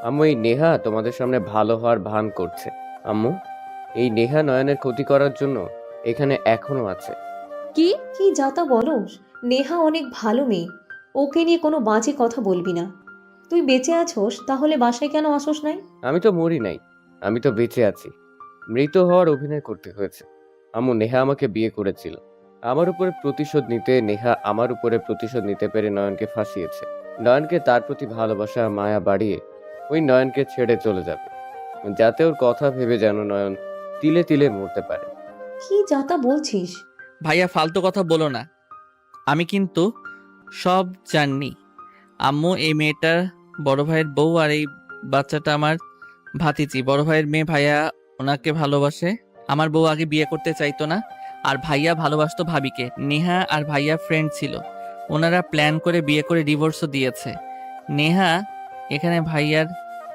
আম্মু, এই নেহা তোমাদের সামনে ভালো হওয়ার ভান করছে। আম্মু, এই নেহা নয়নের ক্ষতি করার জন্য এখানে এখনো আছে। কি? কি যাতা বলোস? নেহা অনেক ভালো মেয়ে, ওকে নিয়ে কোনো বাজে কথা বলবি না। তুই বেঁচে আছোস, তাহলে বাসায় কেন আসোস নাই? আমি তো মরি নাই, আমি তো বেঁচে আছি। মৃত হওয়ার অভিনয় করতে হয়েছে। আম্মু, নেহা আমাকে বিয়ে করেছিল। আমার উপরে প্রতিশোধ নিতে নেহা আমার উপরে প্রতিশোধ নিতে পেরে নয়নকে ফাঁসিয়েছে। নয়নকে তার প্রতি ভালোবাসা মায়া বাড়িয়ে ওই নয়নকে ছেড়ে চলে যাবে, যাতে ওর কথা ভেবে যেন নয়ন তিলে তিলে মরতে পারে। কি যাতা বলছিস? ভাইয়া ফালতু কথা বলো না। আমি কিন্তু সব জানি। আম্মু, এই মেয়েটার বড় ভাইয়ের বউ, আর এই বাচ্চাটা আমার ভাতিজি। বড় ভাইয়ের মেয়ে, ভাইয়া ওনাকে ভালোবাসে। আমার বউ আগে বিয়ে করতে চাইতো না, আর ভাইয়া ভালোবাসতো ভাবিকে। নেহা আর ভাইয়া ফ্রেন্ড ছিল, ওনারা প্ল্যান করে বিয়ে করে ডিভোর্সও দিয়েছে। নেহা এখানে ভাইয়ার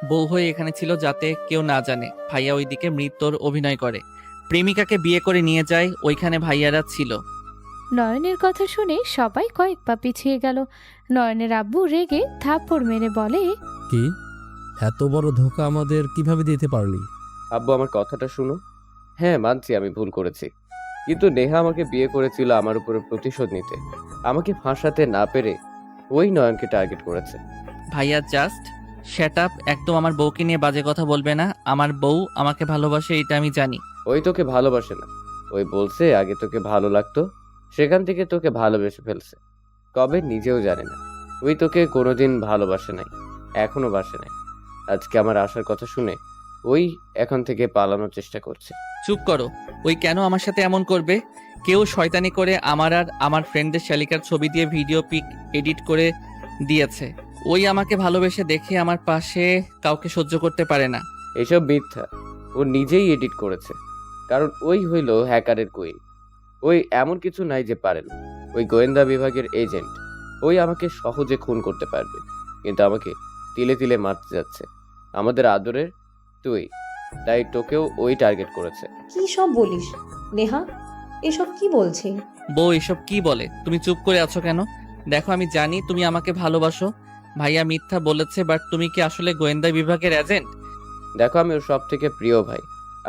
বউ হয়ে এখানে ছিল, যাতে কেউ না জানে ভাইয়া ওইদিকে মৃত্যুর অভিনয় করে। প্রেমিকাকে বিয়ে করে নিয়ে যায়, ওইখানে ভাইয়ারা ছিল। নয়নের কথা শুনে সবাই কয়েক পা পিছিয়ে গেল। নয়নের আব্বু রেগে থাপ্পড় মেরে বলে, কি এত বড় ধোঁকা আমাদের কিভাবে দিতে পারলি? আব্বু, আমার কথাটা শুনো। হ্যাঁ, মানছি আমি ভুল করেছি, কিন্তু নেহা আমাকে বিয়ে করেছিল আমার উপরে প্রতিশোধ নিতে। আমাকে ফাঁসাতে না পেরে ওই নয়নকে টার্গেট করেছে। ভাইয়া জাস্ট শ্যাট আপ। একদম আমার বউকে নিয়ে বাজে কথা বলবে না। আমার বউ আমাকে ভালোবাসে, এটা আমি জানি। ওই তোকে ভালোবাসে না, ওই বলছে আগে তোকে ভালো লাগতো, সেখান থেকে তোকে ভালোবেসে ফেলছে। কবে নিজেও জানে না। ওই তোকে কোনোদিন ভালোবাসে নাই, এখনো বাসে নাই। আজকে আমার আসার কথা শুনে ওই এখন থেকে পালানোর চেষ্টা করছে। চুপ করো। ওই কেন আমার সাথে এমন করবে? কেউ শয়তানি করে আমার আর আমার ফ্রেন্ডের শালিকার ছবি দিয়ে ভিডিও পিক এডিট করে দিয়েছে। ওই আমাকে ভালোবেসে দেখে আমার পাশে কাউকে সহ্য করতে পারে না। এসব মিথ্যা। ও নিজেই এডিট করেছে, কারণ ওই হইল হ্যাকারের কুইন। ওই এমন কিছু নাই যে পারে না। ওই গোয়েন্দা বিভাগের এজেন্ট। ওই আমাকে সহজে খুন করতে পারবে, কিন্তু আমাকে তিলে তিলে মারতে যাচ্ছে। আমাদের আদরের তুই, তাই তোকেও ওই টার্গেট করেছে। কি সব বলিস নেহা? এসব কি বলছে? বউ এসব কি বলে? তুমি চুপ করে আছো কেন? দেখো আমি জানি তুমি আমাকে ভালোবাসো। ভাইয়া মিথ্যা বলেছে, বাট তুমি কি আসলে গোয়েন্দা বিভাগের এজেন্ট? দেখো আমি ওর সব থেকে প্রিয় ভাই,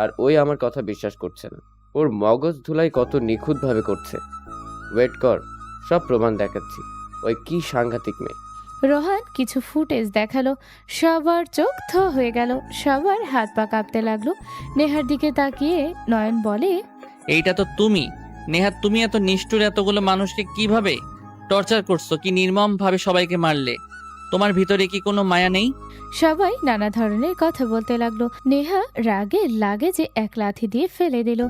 আর ওই আমার কথা বিশ্বাস করছে না। ওর মগজ ধুলাই কত নিখুঁতভাবে করছে। ওয়েট কর, সব প্রমাণ দেখাচ্ছি। ওই কি সাংঘাতিক মেয়ে। রোহান কিছু ফুটেজ দেখালো। সবার চোখ থ হয়ে গেল, সবার হাত পা কাঁপতে লাগলো। নেহার দিকে তাকিয়ে নয়ন বলে, এইটা তো তুমি নেহা। তুমি এত নিষ্ঠুর, এতগুলো মানুষকে কিভাবে টর্চার করছো? কি নির্মম ভাবে সবাইকে মারলে? তোমার ভিতরে কি কোনো মায়া নেই? সবাই নানা ধরনের কথা বলতে লাগলো। নেহা রাগে লাগে যে এক লাথি দিয়ে ফেলে দিল।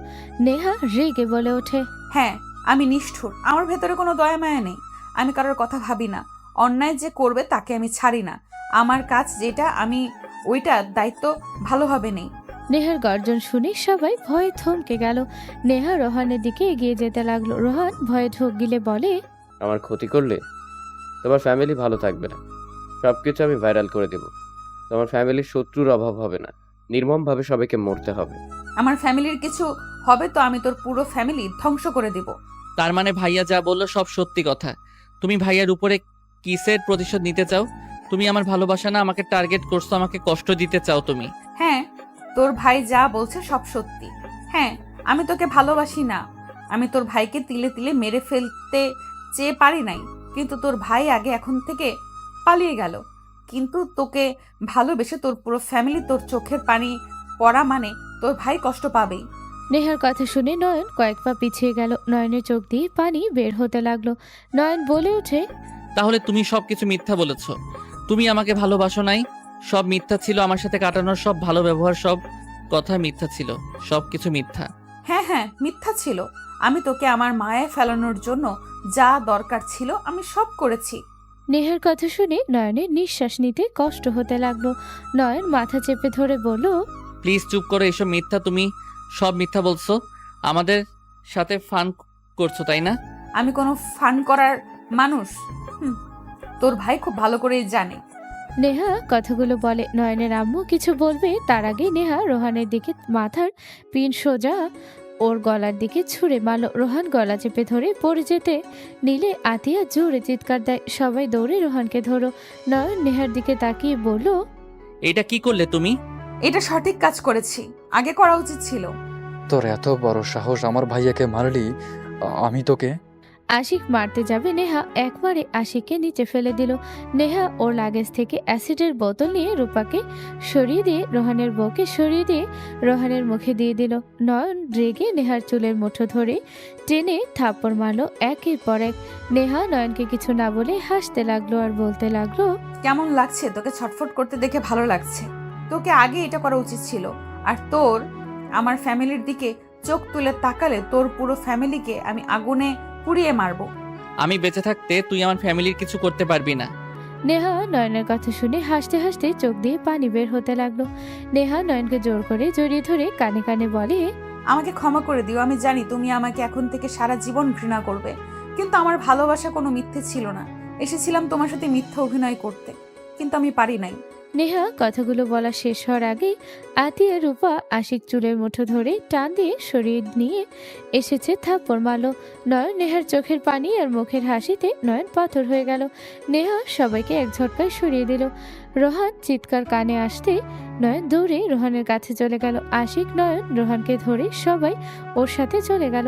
নেহা রেগে বলে ওঠে, হ্যাঁ, আমি নিষ্ঠুর। আমার ভেতরে কোনো দয়া মায়া নেই। আমি কারোর কথা ভাবি না। অন্যায় যে করবে তাকে আমি ছাড়ি না। আমার কাজ যেটা, আমি ওইটা দায়িত্ব ভালোভাবে নেই। নেহার গর্জন শুনে সবাই ভয়ে থমকে গেল। নেহা রোহানের দিকে এগিয়ে যেতে লাগলো। রোহান ভয়ে ঢোক গিলে বলে, আমার ক্ষতি করলে তোমার ফ্যামিলি ভালো থাকবে না। সবকিছু আমি ভাইরাল করে দেব। তোমার ফ্যামিলির শত্রুর অভাব হবে না। নির্মমভাবে সবাইকে মরতে হবে। আমার ফ্যামিলির কিছু হবে তো আমি তোর পুরো ফ্যামিলি ধ্বংস করে দিব। তার মানে ভাইয়া যা বললো সব সত্যি কথা? তুমি ভাইয়ার উপরে কিসের প্রতিশোধ নিতে চাও? তুমি আমার ভালোবাসা না, আমাকে টার্গেট করছো, আমাকে কষ্ট দিতে চাও তুমি। হ্যাঁ, তোর ভাই যা বলছে সব সত্যি। হ্যাঁ, আমি তোকে ভালোবাসি না। আমি তোর ভাইকে তিলে তিলে মেরে ফেলতে চেয়ে পারি নাই, কিন্তু তোর ভাই আগে এখন থেকে পালিয়ে গেল। কিন্তু তোকে ভালোবেসে তোর পুরো ফ্যামিলি তোর চোখের পানি পড়া মানে তোর ভাই কষ্ট পাবেই। নেহার কথা শুনে নয়ন কয়েক পা পিছিয়ে গেল। নয়নের চোখ দিয়ে পানি বের হতে লাগলো। নয়ন বলে ওঠে, তাহলে তুমি সবকিছু মিথ্যা বলেছো। তুমি আমাকে ভালোবাসো নাই, সব মিথ্যা ছিল। আমার সাথে কাটানোর সব ভালো ব্যবহার, সব কথা মিথ্যা ছিল। সবকিছু মিথ্যা। হ্যাঁ হ্যাঁ, মিথ্যা ছিল। আমি তোকে আমার মায়ায় ফেলানোর জন্য যা দরকার ছিল আমি সব করেছি। নেহার কথা শুনে নয়নের নিঃশ্বাস নিতে কষ্ট হতে লাগলো। নয়ন মাথা চেপে ধরে বলল, প্লিজ চুপ করো, এসব মিথ্যা। তুমি সব মিথ্যা বলছো। আমাদের সাথে ফান করছো, তাই না? আমি কোনো ফান করার মানুষ? তোর ভাই খুব ভালো করেই জানে। নেহা কথাগুলো বলে। নয়নের আম্মু কিছু বলবে তার আগে নেহা রোহানের দিকে মাথার পিন সোজা ওর গলার দিকে ছুঁড়ে মারল। রোহান গলা চেপে ধরে পড়ে যেতে নিলে আতিয়া জোরে চিৎকার দেয়। সবাই দৌড়ে রোহানকে ধরো। নয়ন নেহার দিকে তাকিয়ে বলল, এটা কি করলে তুমি? এটা সঠিক কাজ করেছি, আগে করা উচিত ছিল। তোর এত বড় সাহস, আমার ভাইয়াকে মারলি? আমি তোকে... আশিক মারতে যাবে, নেহা একবারে আশিককে নিচে ফেলে দিল। নেহা ওর লাগেজ থেকে অ্যাসিডের বোতল নিয়ে রূপাকে সরিয়ে দিয়ে রোহানের বউকে সরিয়ে দিয়ে রোহানের মুখে দিয়ে দিল। নয়ন রেগে নেহার চুলের মুঠো ধরে টেনে থাপ্পড় মারলো একের পর এক। নেহা নয়নকে কিছু না বলে হাসতে লাগলো আর বলতে লাগলো, কেমন লাগছে? তোকে ছটফট করতে দেখে ভালো লাগছে। তোকে আগে এটা করা উচিত ছিল। আর তোর আমার ফ্যামিলির দিকে চোখ তুলে তাকালে তোর পুরো ফ্যামিলিকে আমি আগুনে পুড়িয়ে মারবো। আমি বেঁচে থাকতে তুই আমার ফ্যামিলির কিছু করতে পারবি না। নেহা নয়নের কথা শুনে হাসতে হাসতে চোখ দিয়ে পানি বের হতে লাগলো। নেহা নয়নকে জোর করে জড়িয়ে ধরে কানে কানে বলে, আমাকে ক্ষমা করে দিও। আমি জানি তুমি আমাকে এখন থেকে সারা জীবন ঘৃণা করবে, কিন্তু আমার ভালোবাসা কোনো মিথ্যে ছিল না। এসেছিলাম তোমার সাথে মিথ্যা অভিনয় করতে, কিন্তু আমি পারি নাই। নেহা কথাগুলো বলা শেষ হওয়ার আগে আতিয়া রূপা আশিক চুলের মুঠো ধরে টান দিয়ে সরিয়ে নিয়ে এসেছে থাপ্পড় মারল। নয়ন নেহার চোখের পানি আর মুখের হাসিতে নয়ন পাথর হয়ে গেল। নেহা সবাইকে এক ঝটকায় সরিয়ে দিল। রোহান চিৎকার কানে আসতে নয়ন দৌড়ে রোহানের কাছে চলে গেল। আশিক নয়ন রোহানকে ধরে সবাই ওর সাথে চলে গেল।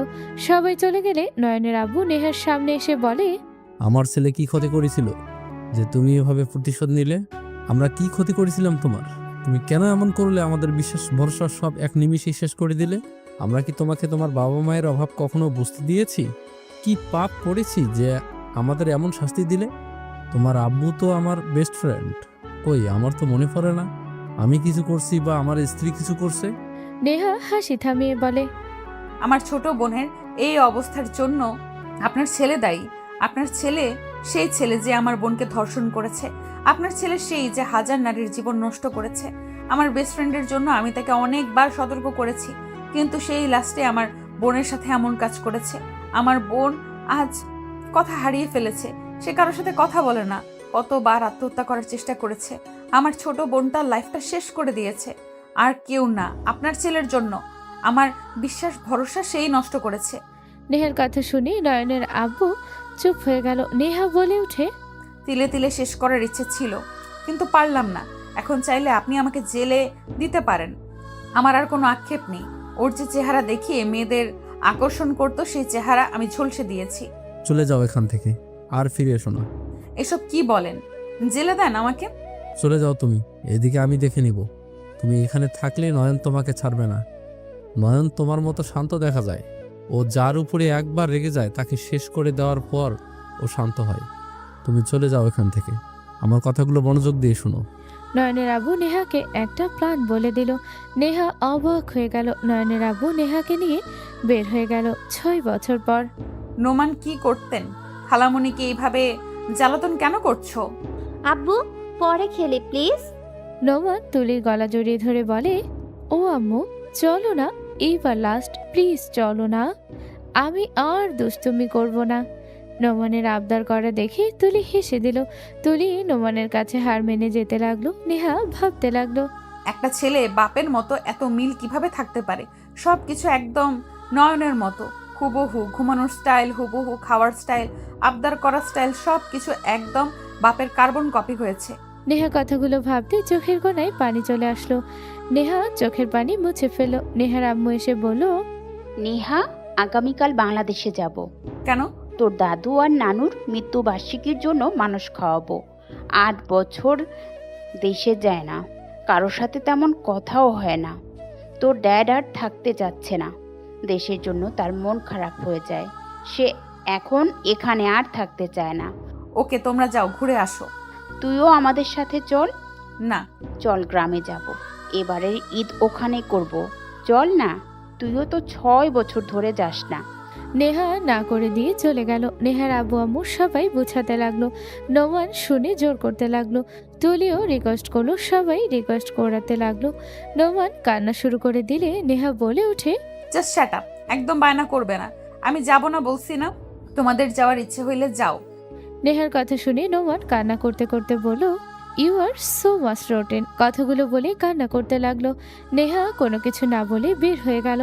সবাই চলে গেলে নয়নের আব্বু নেহার সামনে এসে বলে, আমার ছেলে কি ক্ষতি করেছিল যে তুমি এভাবে প্রতিশোধ নিলে? আমরা কি ক্ষতি করেছিলাম তোমার? তুমি কেন এমন করলে? আমাদের বিশ্বাস ভরসা সব এক নিমিষে শেষ করে দিলে। আমরা কি তোমাকে তোমার বাবা মায়ের অভাব কখনো বুঝতে দিয়েছি? কি পাপ করেছি যে আমাদের এমন শাস্তি দিলে? তোমার আব্বু তো আমার বেস্ট ফ্রেন্ড। কই, আমার তো মনে পড়ে না আমি কিছু করছি বা আমার স্ত্রী কিছু করছে। নেহা হাসি থামিয়ে বলে, আমার ছোট বোনের এই অবস্থার জন্য আপনার ছেলে দায়ী। আপনার ছেলে সেই ছেলে যে আমার বোনকে ধর্ষণ করেছে। আপনার ছেলে সেই যে হাজার নারীর জীবন নষ্ট করেছে। আমার বেস্ট ফ্রেন্ডের জন্য আমি তাকে অনেকবার সতর্ক করেছি, কিন্তু সেই লাস্টে আমার বোনের সাথে এমন কাজ করেছে। আমার বোন আজ কথা হারিয়ে ফেলেছে। সে কারোর সাথে কথা বলে না, কতবার আত্মহত্যা করার চেষ্টা করেছে। আমার ছোট বোনটার লাইফটা শেষ করে দিয়েছে। আর কেউ না, আপনার ছেলের জন্য আমার বিশ্বাস ভরসা সেই নষ্ট করেছে। নেহার কথা শুনে নয়নের আব্বু চুপ হয়ে গেল। নেহা বলে উঠে, তিলে তিলে শেষ করার ইচ্ছে ছিল, কিন্তু পারলাম না। এখন চাইলে আপনি আমাকে জেলে দিতে পারেন, আমার আর কোনো আক্ষেপ নেই। ওর যে চেহারা দেখিয়ে মেয়েদের আকর্ষণ করতো, সেই চেহারা আমি ঝলসে দিয়েছি। চলে যাও এখান থেকে, আর ফিরে এসো না। এসব কি বলেন? জেলে দেন আমাকে। চলে যাও তুমি, এদিকে আমি দেখে নিব। তুমি এখানে থাকলে নয়ন তোমাকে ছাড়বে না। নয়ন তোমার মতো শান্ত দেখা যায়। ও যার উপরে একবার রেগে যায় তাকে শেষ করে দেওয়ার পর ও শান্ত হয়। তুমি চলে যাও এখান থেকে। আমার কথাগুলো মনোযোগ দিয়ে শুনো। নয়নের আব্বু নেহাকে একটা প্ল্যান বলে দিল। নেহা অবাক হয়ে গেল। নয়নের আব্বু নেহাকে নিয়ে বের হয়ে গেল 6 বছর পর। নোমান কি করতেন? খালামণিকে এইভাবে জ্বালাতন কেন করছো? আব্বু পরে খেলে প্লিজ। নোমান তুলির গলা জড়িয়ে ধরে বলে, ও আম্মু চলো না, এইবার লাস্ট, প্লিজ চলো না, আমি আর দুষ্টুমি করব না। নোমানের আবদার করা দেখে তুলি হেসে দিল। তুলি নোমানের কাছে হার মেনে যেতে লাগলো। নেহা ভাবতে লাগলো, একটা ছেলে বাপের মতো এত মিল কিভাবে থাকতে পারে? সব কিছু একদম নয়নের মতো, হুবহু ঘুমানোর স্টাইল, হুবহু খাওয়ার স্টাইল, আবদার করার স্টাইল, সব কিছু একদম বাপের কার্বন কপি হয়েছে। নেহা কথাগুলো ভাবতে চোখের কোণায় পানি চলে আসলো। নেহা চোখের পানি মুছে ফেলল। নেহার আম্মু এসে বলল, নেহা আগামীকাল বাংলাদেশে যাব। কেন? তোর দাদু আর নানুর মৃত্যুবার্ষিকীর জন্য মানুষ খাওয়াবো। 8 বছর দেশে যায় না, কারোর সাথে তেমন কথাও হয় না। তোর ড্যাড আর থাকতে যাচ্ছে না, দেশের জন্য তার মন খারাপ হয়ে যায়। সে এখন এখানে আর থাকতে চায় না। ওকে, তোমরা যাও, ঘুরে আসো। তুইও আমাদের সাথে চল। না। চল, গ্রামে যাব, এবারের ঈদ ওখানে করব। চল না, তুইও তো 6 বছর ধরে যাস না। নেহা না করে দিয়ে চলে গেল। নেহার আব্বু আম্মু সবাই বোঝাতে লাগলো। নোমান শুনে জোর করতে লাগলো। তুলিও রিকোয়েস্ট করলো, সবাই রিকোয়েস্ট করাতে লাগলো। নোমান কান্না শুরু করে দিলে নেহা বলে উঠে, জাস্ট শাট আপ, একদম বায়না করবে না। আমি যাব না বলছি না? তোমাদের যাওয়ার ইচ্ছে হইলে যাও। নেহার কথা শুনে নোমান কান্না করতে করতে বলল, you are so much rotten. কথাগুলো বলে কান্না করতে লাগলো। নেহা কোনো কিছু না বলে বের হয়ে গেল।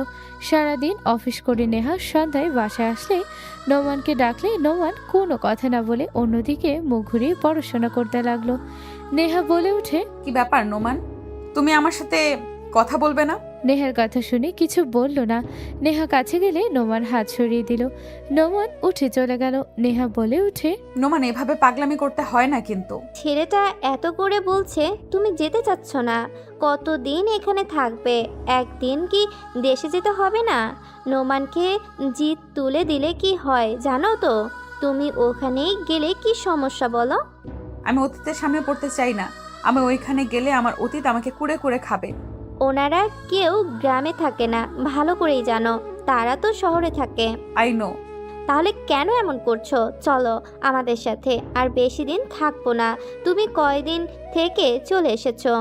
সারাদিন অফিস করে নেহা সন্ধ্যায় বাসায় আসলে নোমানকে ডাকলে নোমান কোনো কথা না বলে অন্যদিকে মুখ ঘুরিয়ে পড়াশোনা করতে লাগলো। নেহা বলে উঠে, কি ব্যাপার নোমান, তুমি আমার সাথে কথা বলবে না? নেহার কথা শুনে কিছু বলল না। নেহা কাছে গেলে নোমান হাত সরিয়ে দিল। নোমান উঠে চলে গেল। নেহা বলে উঠে, নোমান, এভাবে পাগলামি করতে হয় না কিন্তু। ছেলেটা এত করে বলছে তুমি যেতে চাচ্ছ না, কতদিন এখানে থাকবে? একদিন কি দেশে যেতে হবে না? নোমানকে জিদ তুলে দিলে কি হয় জানো তো? তুমি ওখানেই গেলে কি সমস্যা বলো? আমি অতীতের সামনে পড়তে চাই না। আমি ওইখানে গেলে আমার অতীত আমাকে কুড়ে কুড়ে খাবে। ওনারা কেউ গ্রামে থাকে না, ভালো করেই জানো। তারা তো শহরে থাকে। I know. তাহলে কেন এমন করছো? চলো আমাদের সাথে, আর বেশি দিন থাকবো না। তুমি কয়দিন থেকে চলে এসেছো,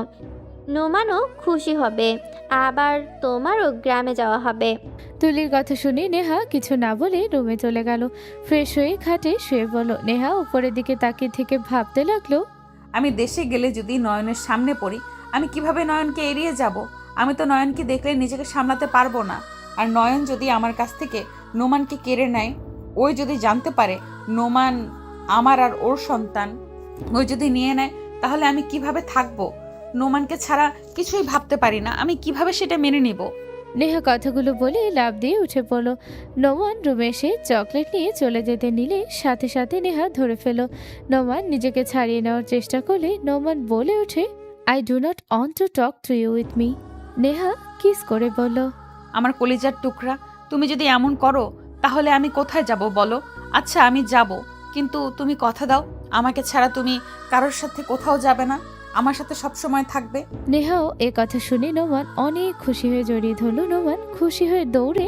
নোমানও খুশি হবে, আবার তোমারও গ্রামে যাওয়া হবে। তুলির কথা শুনে নেহা কিছু না বলে রুমে চলে গেল। ফ্রেশ হয়ে খাটে শুয়ে পড়ল। নেহা উপরের দিকে তাকিয়ে থেকে ভাবতে লাগলো, আমি দেশে গেলে যদি নয়নের সামনে পড়ি, আমি কিভাবে নয়নকে এড়িয়ে যাব? আমি তো নয়নকে দেখলে নিজেকে সামলাতে পারবো না। আর নয়ন যদি আমার কাছ থেকে নোমানকে কেড়ে নেয়, ওই যদি জানতে পারে নোমান আমার আর ওর সন্তান, ওই যদি নিয়ে নেয়, তাহলে আমি কিভাবে থাকবো? নোমানকে ছাড়া কিছুই ভাবতে পারি না। আমি কিভাবে সেটা মেনে নিব? নেহা কথাগুলো বলে লাফ দিয়ে উঠে পড়ল। নোমান রুমে এসে চকলেট নিয়ে চলে যেতে নিলে সাথে সাথে নেহা ধরে ফেল। নোমান নিজেকে ছাড়িয়ে নেওয়ার চেষ্টা করলে নোমান বলে ওঠে, I do not want to talk to you with me. Neha kiss করে বলল, আমার কলিজার টুকরা, তুমি যদি এমন করো তাহলে আমি কোথায় যাব বলো? আচ্ছা আমি যাব, কিন্তু তুমি কথা দাও আমাকে ছাড়া তুমি কারোর সাথে কোথাও যাবে না, আমার সাথে সব সময় থাকবে। নেহাও এ কথা শুনে নোমান অনেক খুশি হয়ে জড়িয়ে ধরল। নোমান খুশি হয়ে দৌড়ে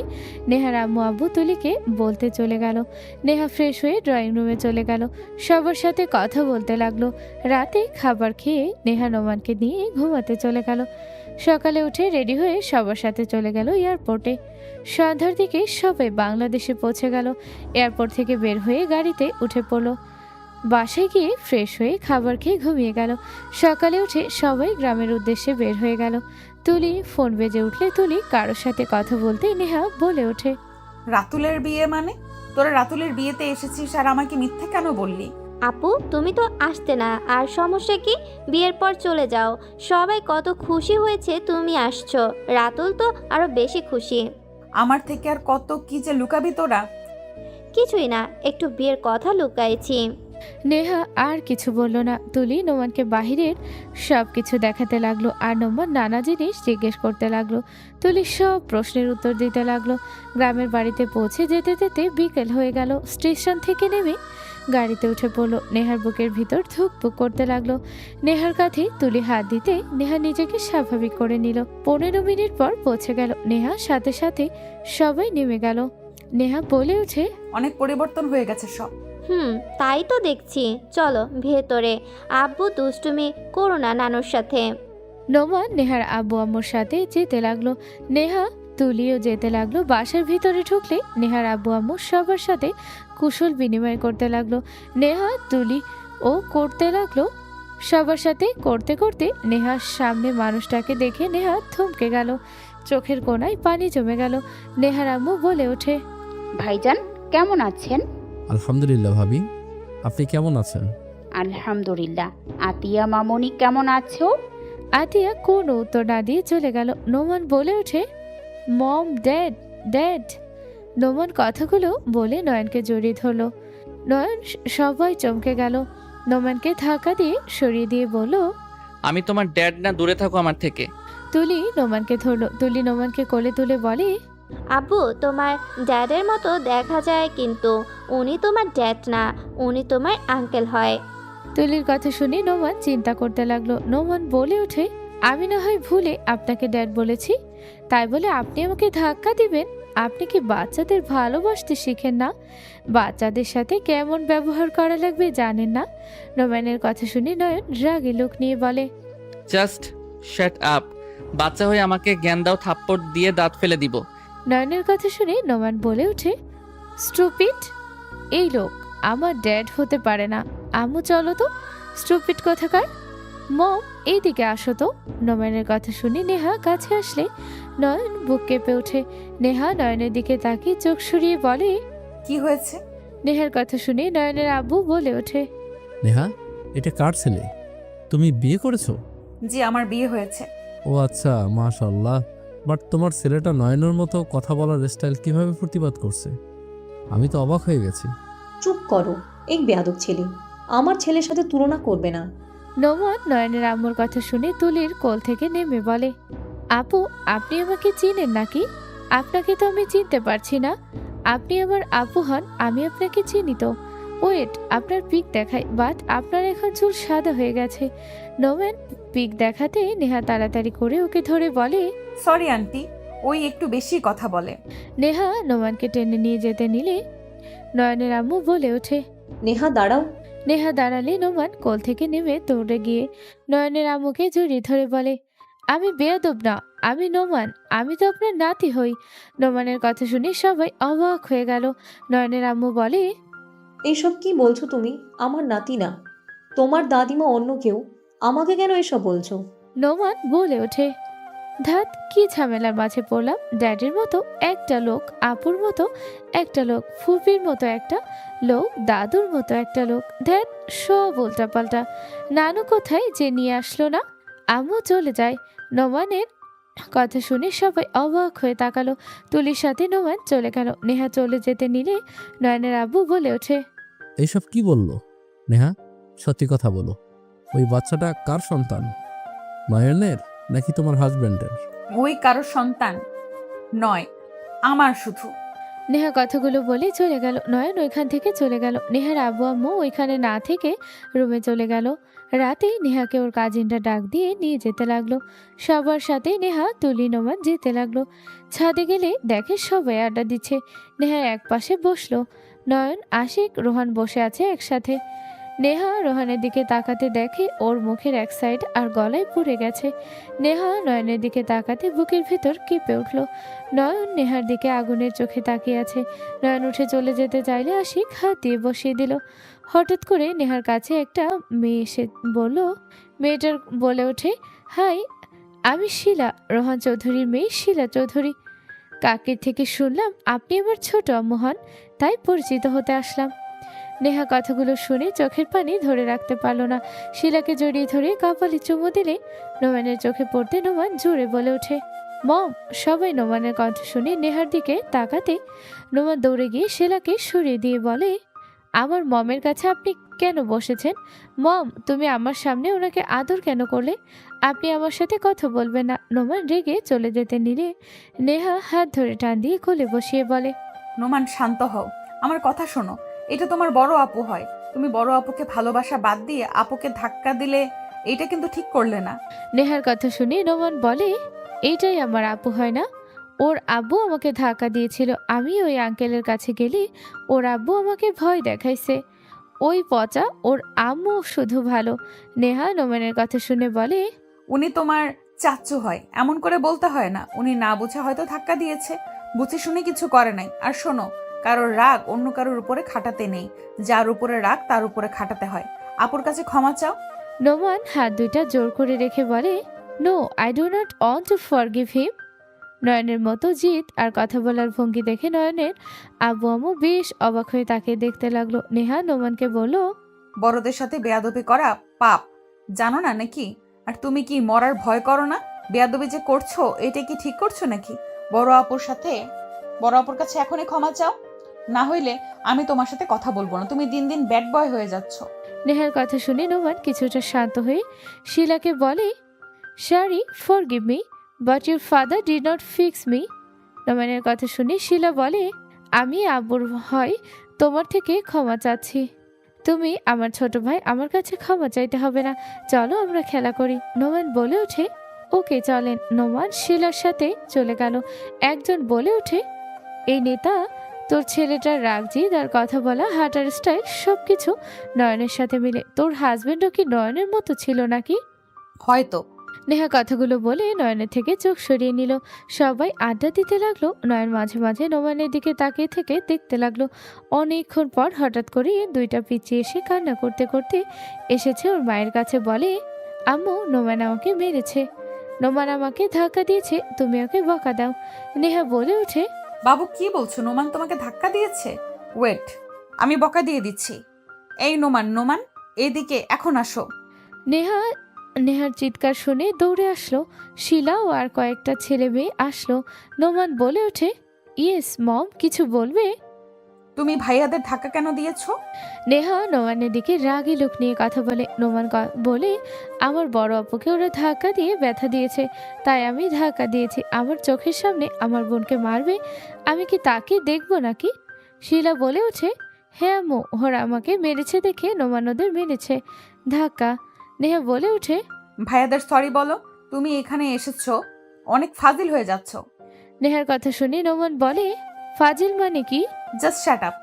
নেহার আম্মু আব্বু তুলিকে বলতে চলে গেল। নেহা ফ্রেশ হয়ে ড্রয়িং রুমে চলে গেল, সবার সাথে কথা বলতে লাগলো। রাতে খাবার খেয়ে নেহা নোমানকে নিয়ে ঘুমাতে চলে গেল। সকালে উঠে রেডি হয়ে সবার সাথে চলে গেল এয়ারপোর্টে। সন্ধ্যার দিকে সবাই বাংলাদেশে পৌঁছে গেল। এয়ারপোর্ট থেকে বের হয়ে গাড়িতে উঠে পড়ল। বাসায় গিয়ে ফ্রেশ হয়ে খাবার খেয়ে ঘুমিয়ে গেল। সকালে উঠে সবাই গ্রামের উদ্দেশ্যে বের হয়ে গেল। তুলি ফোন বেজে উঠলে তুলি কারোর সাথে কথা বলতে নেহা বলে ওঠে, রাতুলের বিয়ে মানে? তোরা রাতুলের বিয়েতে এসেছিস আর আমাকে মিথ্যে কেন বললি? আপু তুমি তো আসতে না, আর সমস্যা কি? বিয়ের পর চলে যাও। সবাই কত খুশি হয়েছে তুমি আসছো, রাতুল তো আরো বেশি খুশি। আমার থেকে আর কত কি যে লুকাবি তোরা? কিছুই না, একটু বিয়ের কথা লুকাইছি। নেহা আর কিছু বলল না। তুলি নোমানকে বাহিরের সব কিছু দেখাতে লাগলো আর নোমান নানা জিনিস জিজ্ঞেস করতে লাগলো। তুলি সব প্রশ্নের উত্তর দিতে লাগলো। গ্রামের বাড়িতে পৌঁছে যেতে যেতে বিকেল হয়ে গেল। স্টেশন থেকে নেমে গাড়িতে উঠে পড়লো। নেহার বুকের ভিতর ধুকপুক করতে লাগলো। নেহার কাঁধে তুলি হাত দিতে নেহা নিজেকে স্বাভাবিক করে নিল। 15 মিনিট পর পৌঁছে গেল। নেহা সাথে সাথে সবাই নেমে গেল। নেহা বলে ওঠে, অনেক পরিবর্তন হয়ে গেছে সব। তাই তো দেখছি। চলো ভেতরে, আব্বু দুষ্টুমি করো না নানুর সাথে। নোমান নেহার আব্বু আম্মুর সাথে যেতে লাগলো। নেহা তুলিও যেতে লাগলো। বাসার ভিতরে ঢুকলে নেহার আব্বু আম্মু সবার সাথে কুশল বিনিময় করতে লাগলো। নেহা তুলি ও করতে লাগলো। সবার সাথে করতে করতে নেহার সামনে মানুষটাকে দেখে নেহা থমকে গেল। চোখের কোণায় পানি জমে গেল। নেহার আম্মু বলে ওঠে, ভাইজান কেমন আছেন? আলহামদুলিল্লাহ ভাবি, আপনি কেমন আছেন? আলহামদুলিল্লাহ। আতিয়া মামনি কেমন আছো? আতিয়া কোনো উত্তর না দিয়ে চলে গেল। নোমান বলে ওঠে, মম, ড্যাড, ড্যাড। নোমান কথাগুলো বলে নয়নকে জড়িয়ে ধরলো। নয়ন সবাই চমকে গেল। নোমানকে ধাক্কা দিয়ে সরিয়ে দিয়ে বলল, আমি তোমার ড্যাড না, দূরে থাকো আমার থেকে। তুলি নোমানকে ধরলো। তুলি নোমানকে কোলে তুলে বলে, আব্বু তোমার ড্যাডের মতো দেখা যায়, কিন্তু উনি তোমার ড্যাড না, উনি তোমার আঙ্কেল হয়। তুলির কথা শুনে নোমান চিন্তা করতে লাগলো। নোমান বলে ওঠে, আমি না হয় ভুলে আপনাকে ড্যাড বলেছি, তাই বলে আপনি আমাকে ধাক্কা দিবেন? আপনি কি বাচ্চাদের ভালোবাসতে শিখেন না? বাচ্চাদের সাথে কেমন ব্যবহার করা লাগবে জানেন না? নোমানের কথা শুনে নয়ন রাগে লোক নিয়ে বলে, জাস্ট শাট আপ। বাচ্চা হয়ে আমাকে জ্ঞান দাও, থাপ্পড় দিয়ে দাঁত ফেলে দিব। নয়নের কথা শুনে নোমান বলে ওঠে, স্টুপিড! এই লোক আমার ড্যাড হতে পারে না। আম্মু চলো তো, স্টুপিড কোথাকার। মম এইদিকে আসো তো। নোমানের কথা শুনে নেহা কাছে আসলে নয়ন বুক কেঁপে ওঠে। নেহা নয়নের দিকে তাকিয়ে চোখ সরিয়ে বলে, কি হয়েছে? নেহার কথা শুনে নয়নের আব্বু বলে ওঠে, নেহা, এটা কার ছেলে? তুমি বিয়ে করেছো? জি, আমার বিয়ে হয়েছে। ও আচ্ছা, মাশাআল্লাহ। বাট তোমার ছেলেটা নয়নের মতো কথা বলার স্টাইল কিভাবে প্রতিবাদ করছে? আমি তো অবাক হয়ে গেছি। চুপ করো, এই বেয়াদব ছেলে। আমার ছেলের সাথে তুলনা করবে না। নোমান নয়নের আম্মুর কথা শুনে তুলির কোল থেকে নেমে বলে, আপু আপনি আমাকে চিনেন নাকি? আপনাকে তো আমি চিনতে পারছি না। আপনি আমার আপু হন, আমি আপনাকে চিনি তো। ওয়েট, আপনার পিক দেখাই, বাট আপনার এখন চুল সাদা হয়ে গেছে। নোমান পিক দেখাতে নেহা তাড়াতাড়ি করে ওকে ধরে বলে, সরি আন্টি, ওই একটু বেশি কথা বলে। নেহা নোমানকে টেনে নিয়ে যেতে নিলে নয়নের আম্মু বলে ওঠে, নেহা দাঁড়াও। নেহা দাঁড়ালে নোমান কোল থেকে নেমে দৌড়ে গিয়ে নয়নের আম্মুকে জড়িয়ে ধরে বলে, আমি বেয়াদব না, আমি নোমান, আমি তো আপনার নাতি হই। নোমানের কথা শুনে সবাই অবাক হয়ে গেল। নয়নের আম্মু বলে, এইসব কি বলছো তুমি? আমার নাতি না, তোমার দাদিমা অন্য কেউ। আমাকে কেন এসব বলছো? নোমান বলে ওঠে, ধাত কি ঝামেলার মাঝে পড়লাম? ড্যাডির মতো একটা লোক, আপুর মতো একটা লোক, ফুপির মতো একটা লোক, দাদুর মতো একটা লোক, ধ্যাত সব উল্টাপাল্টা। নানু কোথায় যে নিয়ে আসলো না? আম্মু চলে যায়। নোমানের কথা শুনে সবাই অবাক হয়ে তাকালো। তুলির সাথে নোমান চলে গেল। নেহা চলে যেতে নিলে নয়নের আব্বু বলে ওঠে, এইসব কি বললো? নেহা, সত্যি কথা বলো, ওই বাচ্চাটা কার সন্তান? নয়নের নাকি তোমার হাজব্যান্ডের? ওই কারো সন্তান নয়, আমার শুধু। নেহা কথাগুলো বলে চলে গেল। নয়ন ওইখান থেকে চলে গেল। নেহার আব্বু আম্মু ওইখানে না থেকে রুমে চলে গেল। রাতে নেহাকে ওর কাজিনটা ডাক দিয়ে নিয়ে যেতে লাগলো। সবার সাথে নেহা তুলি নোমান যেতে লাগলো। ছাদে গেলে দেখে সবাই আড্ডা দিচ্ছে। নেহা এক পাশে বসলো। নয়ন, আশিক, রোহান বসে আছে একসাথে। নেহা রোহানের দিকে তাকাতে দেখে ওর মুখের এক সাইড আর গলায় পুড়ে গেছে। নেহা নয়নের দিকে তাকাতে বুকের ভেতর কেঁপে উঠল। নয়ন নেহার দিকে আগুনের চোখে তাকিয়ে আছে। নয়ন উঠে চলে যেতে চাইলে আশিক হাত দিয়ে বসিয়ে দিল। হঠাৎ করে নেহার কাছে একটা মেয়ে এসে বলল। মেয়েটার বলে ওঠে, হাই, আমি শিলা, রোহান চৌধুরীর মেয়ে শিলা চৌধুরী। কাকির থেকে শুনলাম আপনি আমার ছোট আম্মু হন, তাই পরিচিত হতে আসলাম। নেহা কথাগুলো শুনে চোখের পানি ধরে রাখতে পারল না। শিলাকে জড়িয়ে ধরে কপালে চুমু দিলে নোমানের চোখে পড়তে নোমান জোরে বলে ওঠে, মম। সবাই নোমানের কণ্ঠ শুনে নেহার দিকে তাকাতে নোমান দৌড়ে গিয়ে শিলাকে সরিয়ে দিয়ে বলে, আমার মমের কাছে আপনি কেন বসেছেন? মম, তুমি আমার সামনে ওনাকে আদর কেন করলে? আপনি আমার সাথে কথা বলবেন না। নোমান রেগে চলে যেতে নিলে নেহা হাত ধরে টান দিয়ে কোলে বসিয়ে বলে, নোমান শান্ত হও, আমার কথা শোনো। এটা তোমার বড় আপু হয়, তুমি বড় আপুকে ভালোবাসা বাদ দিয়ে আপুকে ধাক্কা দিলে এটা কিন্তু ঠিক করলে না। নেহার কথা শুনে নোমান বলে, এইটাই আমার আপু হয় না? ওর আব্বু আমাকে ধাক্কা দিয়েছিল, আমি ওই আঙ্কেলের কাছে গেলে ওর আব্বু আমাকে ভয় দেখাইছে। ওই পচা ওর আম্মু শুধু ভালো। নেহা নোমানের কথা শুনে বলে, উনি তোমার চাচ্চু হয়, এমন করে বলতে হয় না। উনি না বুঝে হয়তো ধাক্কা দিয়েছে, বুঝে শুনে কিছু করে নাই। আর শোনো, কারোর রাগ অন্য কারোর উপরে খাটাতে নেই, যার উপরে রাগ তার উপরে খাটাতে হয়। আপুর কাছে ক্ষমা চাও। নোমান হাত দুইটা জোর করে রেখে বলে, no, I do not want to forgive him. নয়নের মতো জিদ আর কথা বলার ভঙ্গি দেখে নয়নের আব্বু আম্মু বেশ অবাক হয়ে তাকে দেখতে লাগলো। নেহা নোমানকে বলল, বড়দের সাথে বেয়াদবি করা পাপ, জানো না নাকি? আর তুমি কি মরার ভয় করো না? বেয়াদবি যে করছো এটা কি ঠিক করছো নাকি? বড় আপুর কাছে এখনই ক্ষমা চাও, না হইলে আমি তোমার সাথে কথা বলবো না। তুমি দিন দিন ব্যাড বয় হয়ে যাচ্ছ। নেহার কথা শুনে নোমান কিছুটা শান্ত হয়ে শিলাকে বলে, sorry, forgive me, but your father did not fix me. নোমানের কথা শুনে শিলা বলে, আমি আব্বুর হয় তোমার থেকে ক্ষমা চাচ্ছি। তুমি আমার ছোট ভাই, আমার কাছে ক্ষমা চাইতে হবে না। চলো আমরা খেলা করি। নোমান বলে ওঠে, ওকে চলেন। নোমান শিলার সাথে চলে গেল। একজন বলে ওঠে, এই নেতা, তোর ছেলেটার রাগ জিদ আর কথা বলা, হাঁটার স্টাইল সবকিছু নয়নের সাথে মিলে। তোর হাজবেন্ডও কি নয়নের মতো ছিল নাকি? হয়তো। নেহা কথাগুলো বলে নয়নের থেকে চোখ সরিয়ে নিল। সবাই আড্ডা দিতে লাগলো। নয়ন মাঝে মাঝে নোমানের দিকে তাকিয়ে থেকে দেখতে লাগলো। অনেকক্ষণ পর হঠাৎ করে দুইটা পিছিয়ে এসে কান্না করতে করতে এসেছে ওর মায়ের কাছে। বলে, আম্মু, নোমান আমাকে মেরেছে, নোমান আমাকে ধাক্কা দিয়েছে, তুমি ওকে বকা দাও। নেহা বলে ওঠে, বাবু কি বলছো? নোমান তোমাকে ধাক্কা দিয়েছে? ওয়েট, আমি বকা দিয়ে দিচ্ছি। এই নোমান, এদিকে এখন আসো। নেহার চিৎকার শুনে দৌড়ে আসলো। শিলা ও আর কয়েকটা ছেলে মেয়ে আসলো। নোমান বলে ওঠে, ইয়েস মম, কিছু বলবে? তুমি ভাইয়াদের ধাক্কা কেন দিয়েছো? নেহা নোমানের দিকে রাগী লোক নিয়ে কথা বলে। নোমান বলে, আমার বড় আপুকে ওরা ধাক্কা দিয়ে ব্যথা দিয়েছে, তাই আমি ধাক্কা দিয়েছি। আমার চোখের সামনে আমার বোনকে মারবে, আমি কি তাকে দেখবো নাকি? শিলা বলে ওঠে, হ্যাঁ আম্মু, ওরা আমাকে মেরেছে দেখে নোমান ওদের মেরেছে ধাক্কা। নেহা বলে ওঠে, ভাইয়াদের সরি বলো, তুমি এখানে এসেছো অনেক ফাজিল হয়ে যাচ্ছ। নেহার কথা শুনে নোমান বলে, ফাজিল মানে কি? জাস্ট শ্যাট আপ,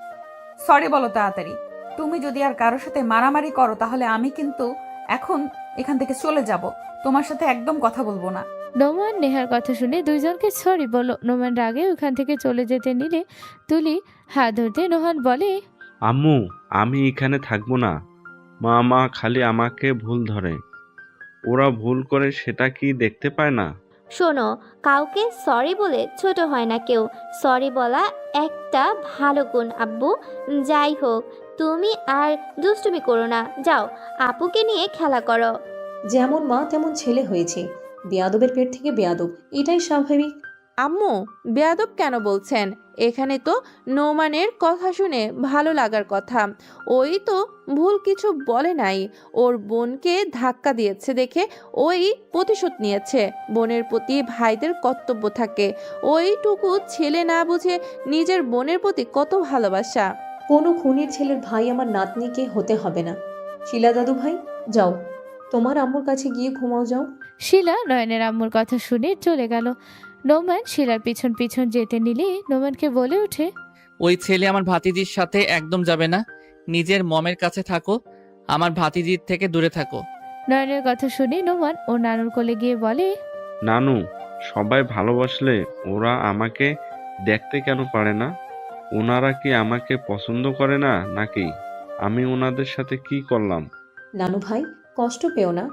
সরি বলো তাড়াতাড়ি। তুমি যদি আর কারোর সাথে মারামারি করো তাহলে আমি কিন্তু এখন এখান থেকে চলে যাব, তোমার সাথে একদম কথা বলবো না। নোমান নেহার কথা শুনে দুইজনকে সরি বলো। নোমান রাগে ওখান থেকে চলে যেতে নিলে তুলি হাত ধরতে নোহান বলে, আম্মু, আমি এখানে থাকবো না। মা খালি আমাকে ভুল ধরে, ওরা ভুল করে সেটা কি দেখতে পায় না? শোনো, কাউকে সরি বলে ছোট হয় না কেউ। সরি বলা একটা ভালো গুণ আব্বু। যাই হোক, তুমি আর দুষ্টুমি করো না, যাও আপুকে নিয়ে খেলা করো। যেমন মা তেমন ছেলে হয়েছে, বেয়াদবের পেট থেকে বেয়াদব, এটাই স্বাভাবিক। আম্মু, বেয়াদব কেন বলছেন? এখানে তো নোমানের কথা শুনে ভালো লাগার কথা। ওই তো ভুল কিছু বলে নাই, ওর বোনকে ধাক্কা দিয়েছে দেখে ওই প্রতিশোধ নিয়েছে। বোনের প্রতি ভাইদের কর্তব্য থাকে, ওইটুকু ছেলে না বুঝে নিজের বোনের প্রতি কত ভালোবাসা। কোনো খুনির ছেলের ভাই আমার নাতনিকে হতে হবে না। শিলা দাদু ভাই, যাও তোমার আম্মুর কাছে গিয়ে ঘুমাও যাও। শিলা নয়নের আম্মুর কথা শুনে চলে গেল। নোমান শিলার পিছন পিছন যেতে নিলে নোমানকে বলে ওঠে, ওই ছেলে আমার ভাতিজির সাথে একদম যাবে না। নিজের মমের কাছে থাকো, আমার ভাতিজির থেকে দূরে থাকো। নয়নের কথা শুনে নোমান ও নানুর কোলে গিয়ে বলে, নানু, সবাই ভালোবাসলে ওরা আমাকে দেখতে কেন পারে না? ওনারা কি আমাকে পছন্দ করে না নাকি? আমি ওনাদের সাথে কি করলাম? নানু ভাই, কষ্ট পেও না।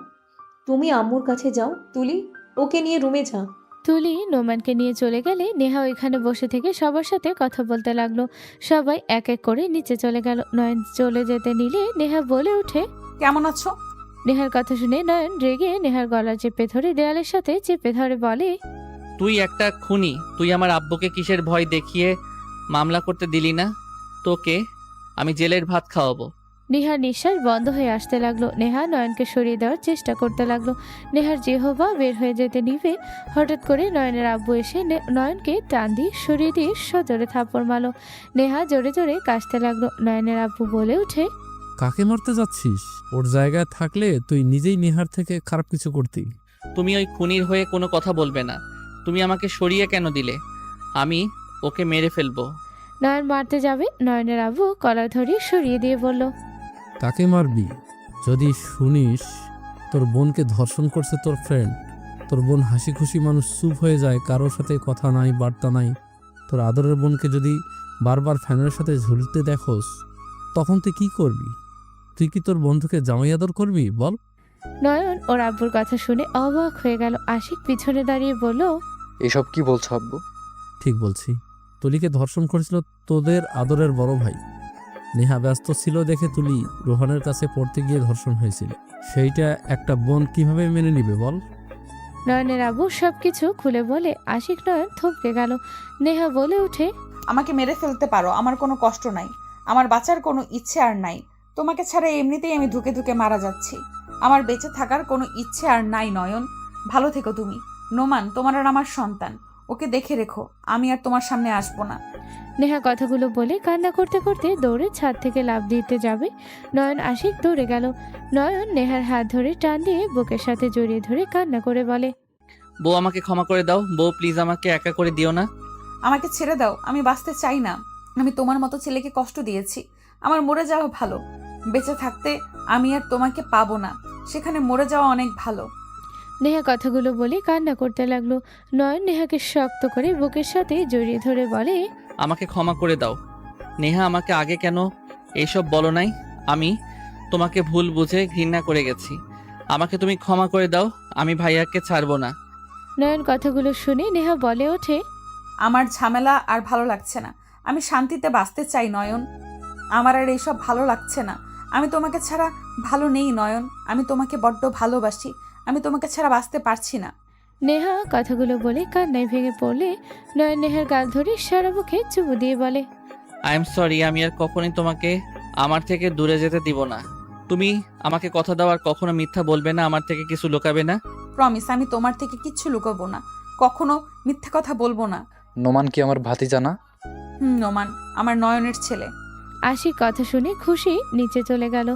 তুমি আম্মুর কাছে যাও, তুলি ওকে নিয়ে রুমে যা। তুলি নোমানকে নিয়ে চলে গেলে নেহা ওইখানে বসে থেকে সবার সাথে কথা বলতে লাগলো। সবাই এক এক করে নিচে চলে গেল। নয়ন চলে যেতে নিলে নেহা বলে ওঠে, কেমন আছো? নেহার কথা শুনে নয়ন রেগে নেহার গলা চেপে ধরে দেয়ালের সাথে চেপে ধরে বলে, তুই একটা খুনি। তুই আমার আব্বুকে কিসের ভয় দেখিয়ে মামলা করতে দিলি না? তোকে আমি জেলের ভাত খাওয়াবো। নেহার নিঃশ্বাস বন্ধ হয়ে আসতে লাগলো। নেহা নয়নকে সরিয়ে দেওয়ার চেষ্টা করতে লাগলো। নেহার জিহ্বা বের হয়ে যেতে নিবে হঠাৎ করে নয়নের আব্বু এসে নয়নকে টান দিয়ে সরিয়ে দিয়ে সজোরে থাপ্পড় মারলো। নেহা জোরে জোরে কাশতে লাগলো। নয়নের আব্বু বলে উঠে, কাকে মারতে যাচ্ছিস? ওর জায়গায় থাকলে তুই নিজেই নেহার থেকে খারাপ কিছু করতি। তুমি ওই খুনির হয়ে কোনো কথা বলবে না। তুমি আমাকে সরিয়ে কেন দিলে? আমি ওকে মেরে ফেলবো। নয়ন মারতে যাবে, নয়নের আব্বু কলার ধরে সরিয়ে দিয়ে বলল, কাকে মারবি? যদি শুনিস তোর বোনকে ধর্ষণ করছে তোর ফ্রেন্ড, তোর বোন হাসি খুশি মানুষ চুপ হয়ে যায়, কারোর সাথে কথা নাই বার্তা নাই, তোর আদরের বোনকে যদি বারবার ফ্যানের সাথে ঝুলতে দেখোস, তখন তুই কি করবি? তুই কি তোর বন্ধুকে জামাই আদর করবি বল? নয়ন ওর আব্বুর কথা শুনে অবাক হয়ে গেল। আশিক পিছনে দাঁড়িয়ে বলল, এসব কি বলছো আব্বু? ঠিক বলছি। তুলিকে ধর্ষণ করেছিল তোদের আদরের বড় ভাই। নেহা ব্যস্ত ছিল দেখে তুলি রোহানের কাছে পড়তে গিয়ে ধর্ষণ হয়েছিল। সেইটা একটা বোন কিভাবে মেনে নিবে বল? নয়নের আব্বু সবকিছু খুলে বলে। আশিক নয়ন থমকে গেল। নেহা বলে উঠে, আমাকে মেরে ফেলতে পারো, আমার কোনো কষ্ট নাই। আমার বাঁচার কোনো ইচ্ছে আর নাই। তোমাকে ছাড়া এমনিতেই আমি ধুকে ধুকে মারা যাচ্ছি। আমার বেঁচে থাকার কোনো ইচ্ছে আর নাই। নয়ন, ভালো থেকো তুমি। নোমান তোমার আর আমার সন্তান, ওকে দেখে রেখো। আমি আর তোমার সামনে আসবো না। নেহা কথাগুলো বলে কান্না করতে করতে দৌড়ে ছাদ থেকে লাফ দিতে যাবে। নয়ন আশিক দৌড়ে গেল। নয়ন নেহার হাত ধরে টান দিয়ে বুকের সাথে জড়িয়ে ধরে কান্না করে বলে, বউ আমাকে ক্ষমা করে দাও। বউ প্লিজ আমাকে একা করে দিও না। আমাকে ছেড়ে দাও, আমি বাঁচতে চাই না। আমি তোমার মতো ছেলেকে কষ্ট দিয়েছি। আমার মরে যাওয়া ভালো। বেঁচে থাকতে আমি আর তোমাকে পাবো না, সেখানে মরে যাওয়া অনেক ভালো। নেহা কথাগুলো বলে কান্না করতে লাগলো। নয়ন নেহাকে শক্ত করে বুকের সাথে জড়িয়ে ধরে বলে, আমাকে ক্ষমা করে দাও। নেহা, আমাকে আগে কেন এইসব বলো নাই? আমি তোমাকে ভুল বুঝে ঘৃণা করে গেছি। আমাকে তুমি ক্ষমা করে দাও। আমি ভাইয়াকে ছাড়বো না। নয়ন কথাগুলো শুনে নেহা বলে ওঠে, আমার ঝামেলা আর ভালো লাগছে না। আমি শান্তিতে বাঁচতে চাই নয়ন। আমার আর এইসব ভালো লাগছে না। আমি তোমাকে ছাড়া ভালো নেই নয়ন। আমি তোমাকে বড্ড ভালোবাসি। আমি তোমাকে ছাড়া বাঁচতে পারছি না। নেহা কথাগুলো বলে কান্নায় ভেঙে পড়লে নয়ন নেহার গাল ধরে সারা মুখে চুমু দিয়ে বলে, আই এম সরি। আমি আর কখনোই তোমাকে আমার থেকে দূরে যেতে দিব না। তুমি আমাকে কথা দাও আর কখনো মিথ্যা বলবে না, আমার থেকে কিছু লুকাবে না। প্রমিস, আমি তোমার থেকে কিচ্ছু লুকাবো না, কখনো মিথ্যা কথা বলবো না। নোমান কি আমার ভাতিজা না? নোমান আমার নয়নের ছেলে। আশিক কথা শুনে খুশি নিচে চলে গেল।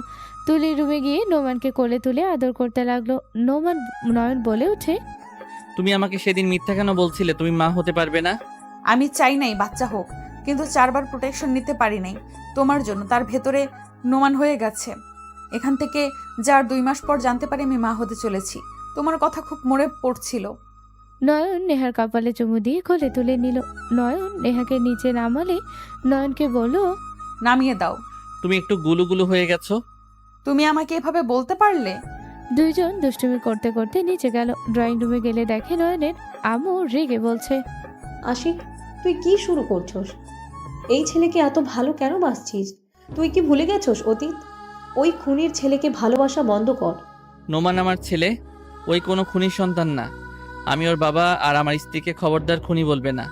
তুলির রুমে গিয়ে নোমানকে কোলে তুলে আদর করতে লাগলো। নয়ন বলে ওঠে, তুমি আমাকে সেদিন মিথ্যা কেন বলছিলে তুমি মা হতে পারবে না? আমি চাই নাই বাচ্চা হোক, কিন্তু 4 বার প্রোটেকশন নিতে পারি নাই তোমার জন্য। তার ভেতরে নোমান হয়ে গেছে। এখান থেকে যার 2 মাস পর জানতে পারি আমি মা হতে চলেছি। তোমার কথা খুব মনে পড়ছিল। নয়ন নেহার কপালে চুমু দিয়ে কোলে তুলে নিল। নয়ন নেহাকে নিচে নামালে নয়নকে বলল, নামিয়ে দাও। তুমি একটু গুলুগুলু হয়ে গেছো। তুমি আমাকে এভাবে বলতে পারলে? দুইজন দুষ্টুমি করতে করতে নিচে গেল। ড্রয়িং রুমে গেলে দেখে নয়নের আম্মু রেগে বলছে, আশিক, তুই কি শুরু করছস? এই ছেলেকে এত ভালো কেন বাসছিস? তুই কি ভুলে গেছস অতীত? ওই খুনির ছেলেকে ভালোবাসা বন্ধ কর। নোমান আমার ছেলে, ওই কোনো খুনির সন্তান না। আমি ওর বাবা, আর আমার স্ত্রীকে খবরদার খুনি বলবে না।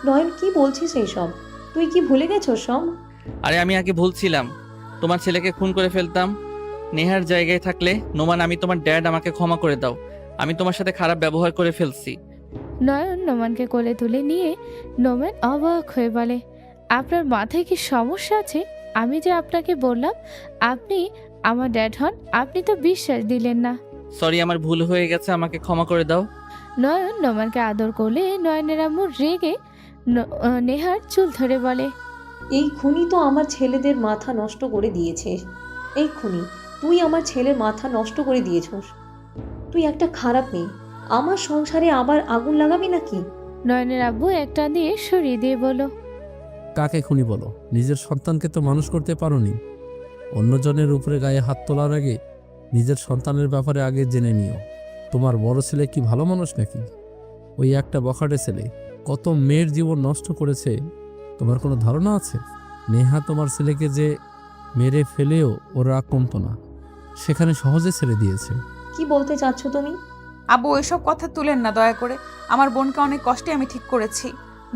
নয়ন, কি বলছিস এইসব? তুই কি ভুলে গেছস সব? আরে আমি আগে ভুলছিলাম, তোমার ছেলেকে খুন করে ফেলতাম। নেহার জায়গায় থাকলে নোমান, আমি তোমার ড্যাড, আমাকে ক্ষমা করে দাও। আমি তোমার সাথে খারাপ ব্যবহার করে ফেলছি। নয়ন নোমানকে কোলে তুলে নিয়ে নোমান অবাক হয়ে বলে, আপনার মাথায় কি সমস্যা আছে? আমি যে আপনাকে বললাম আপনি আমার ড্যাড হন, আপনি তো বিশ্বাস দিলেন না। সরি, আমার ভুল হয়ে গেছে, আমাকে ক্ষমা করে দাও। নয়ন নোমানকে আদর করলে নয়নের আম্মু রেগে নেহার চুল ধরে বলে, এই খুনি তো আমার ছেলেদের মাথা নষ্ট করে দিয়েছে। এই খুনি, তুই আমার ছেলের মাথা নষ্ট করে দিয়েছস। তুই একটা খারাপ মেয়ে। আমার সংসারে আবার আগুন লাগাবি নাকি? নয়নের আব্বু একটা দিয়ে সরিয়ে দিয়ে বলো, কাকে খুনি বলো? নিজের সন্তানকে তো মানুষ করতে পারোনি। অন্যজনের উপরে গায়ে হাত তোলার আগে নিজের সন্তানের ব্যাপারে আগে জেনে নিও। তোমার বড় ছেলে কি ভালো মানুষ নাকি? ওই একটা বখাটে ছেলে কত মেয়ের জীবন নষ্ট করেছে, তোমার কোনো ধারণা আছে? নেহা তোমার ছেলেকে যে মেরে ফেলেও ওর রাগ কমতো না, সেখানে সহজে ছেড়ে দিয়েছে। কি বলতে চাচ্ছ তুমি? আব্বু ওইসব কথা তুলেন না দয়া করে। আমার বোনকে অনেক কষ্টে আমি ঠিক করেছি।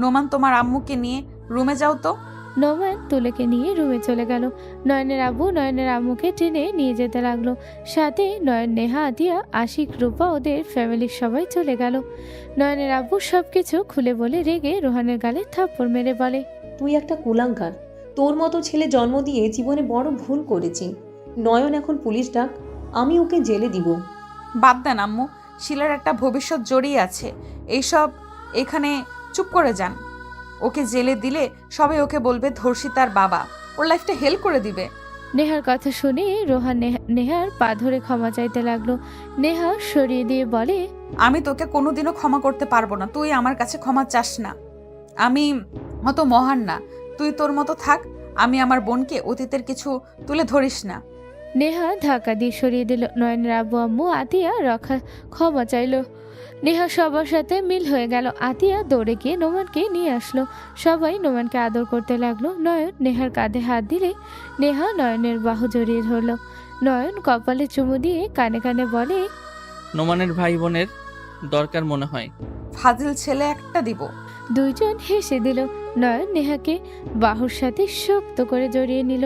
নোমান, তোমার আম্মুকে নিয়ে রুমে যাও তো। নোমান তুলেকে নিয়ে রুমে চলে গেল। নয়নের আব্বু নয়নের আম্মুকে টেনে নিয়ে যেতে লাগলো। সাথে নয়ন, নেহা, আতিয়া, আশিক, রূপা, ওদের ফ্যামিলির সবাই চলে গেল। নয়নের আব্বু সবকিছু খুলে বলে রেগে রোহানের গালে থাপ্পড় মেরে বলে, তুই একটা কুলাঙ্গার। তোর মতো ছেলে জন্ম দিয়ে জীবনে বড় ভুল করেছি। নয়ন এখন পুলিশ ডাক, আমি ওকে জেলে দিব। বাদ দেন আম্মু, শিলার একটা ভবিষ্যৎ জড়িয়ে আছে। এইসব এখানে চুপ করে যান। ওকে জেলে দিলে সবাই ওকে বলবে ধর্ষিতার বাবা, ওর লাইফটা হেল করে দিবে। নেহার কথা শুনে রোহান নেহার পা ধরে ক্ষমা চাইতে লাগলো। নেহা সরিয়ে দিয়ে বলে, আমি তোকে কোনোদিনও ক্ষমা করতে পারবো না। তুই আমার কাছে ক্ষমা চাস না। আমি অত মহান না। তুই তোর মতো থাক। আমি আমার বোনকে অতীতের কিছু তুলে ধরিস না। নেহা ধাক্কা দিয়ে সরিয়ে দিল। নয়নের আব্বু আম্মু আতিয়া ক্ষমা চাইলো। নেহা সবার সাথে মিল হয়ে গেল। আতিয়া দৌড়ে গিয়ে নোমানকে নিয়ে আসলো। সবাই নোমানকে আদর করতে লাগলো। নয়ন নেহার কাঁধে হাত দিলে নেহা নয়নের বাহু জড়িয়ে ধরলো। নয়ন কপালে চুমু দিয়ে কানে কানে বলে, নোমানের ভাই বোনের দরকার মনে হয়। ফাজিল ছেলে একটা দিব। দুইজন হেসে দিল। নয়ন নেহাকে বাহুর সাথে শক্ত করে জড়িয়ে নিল।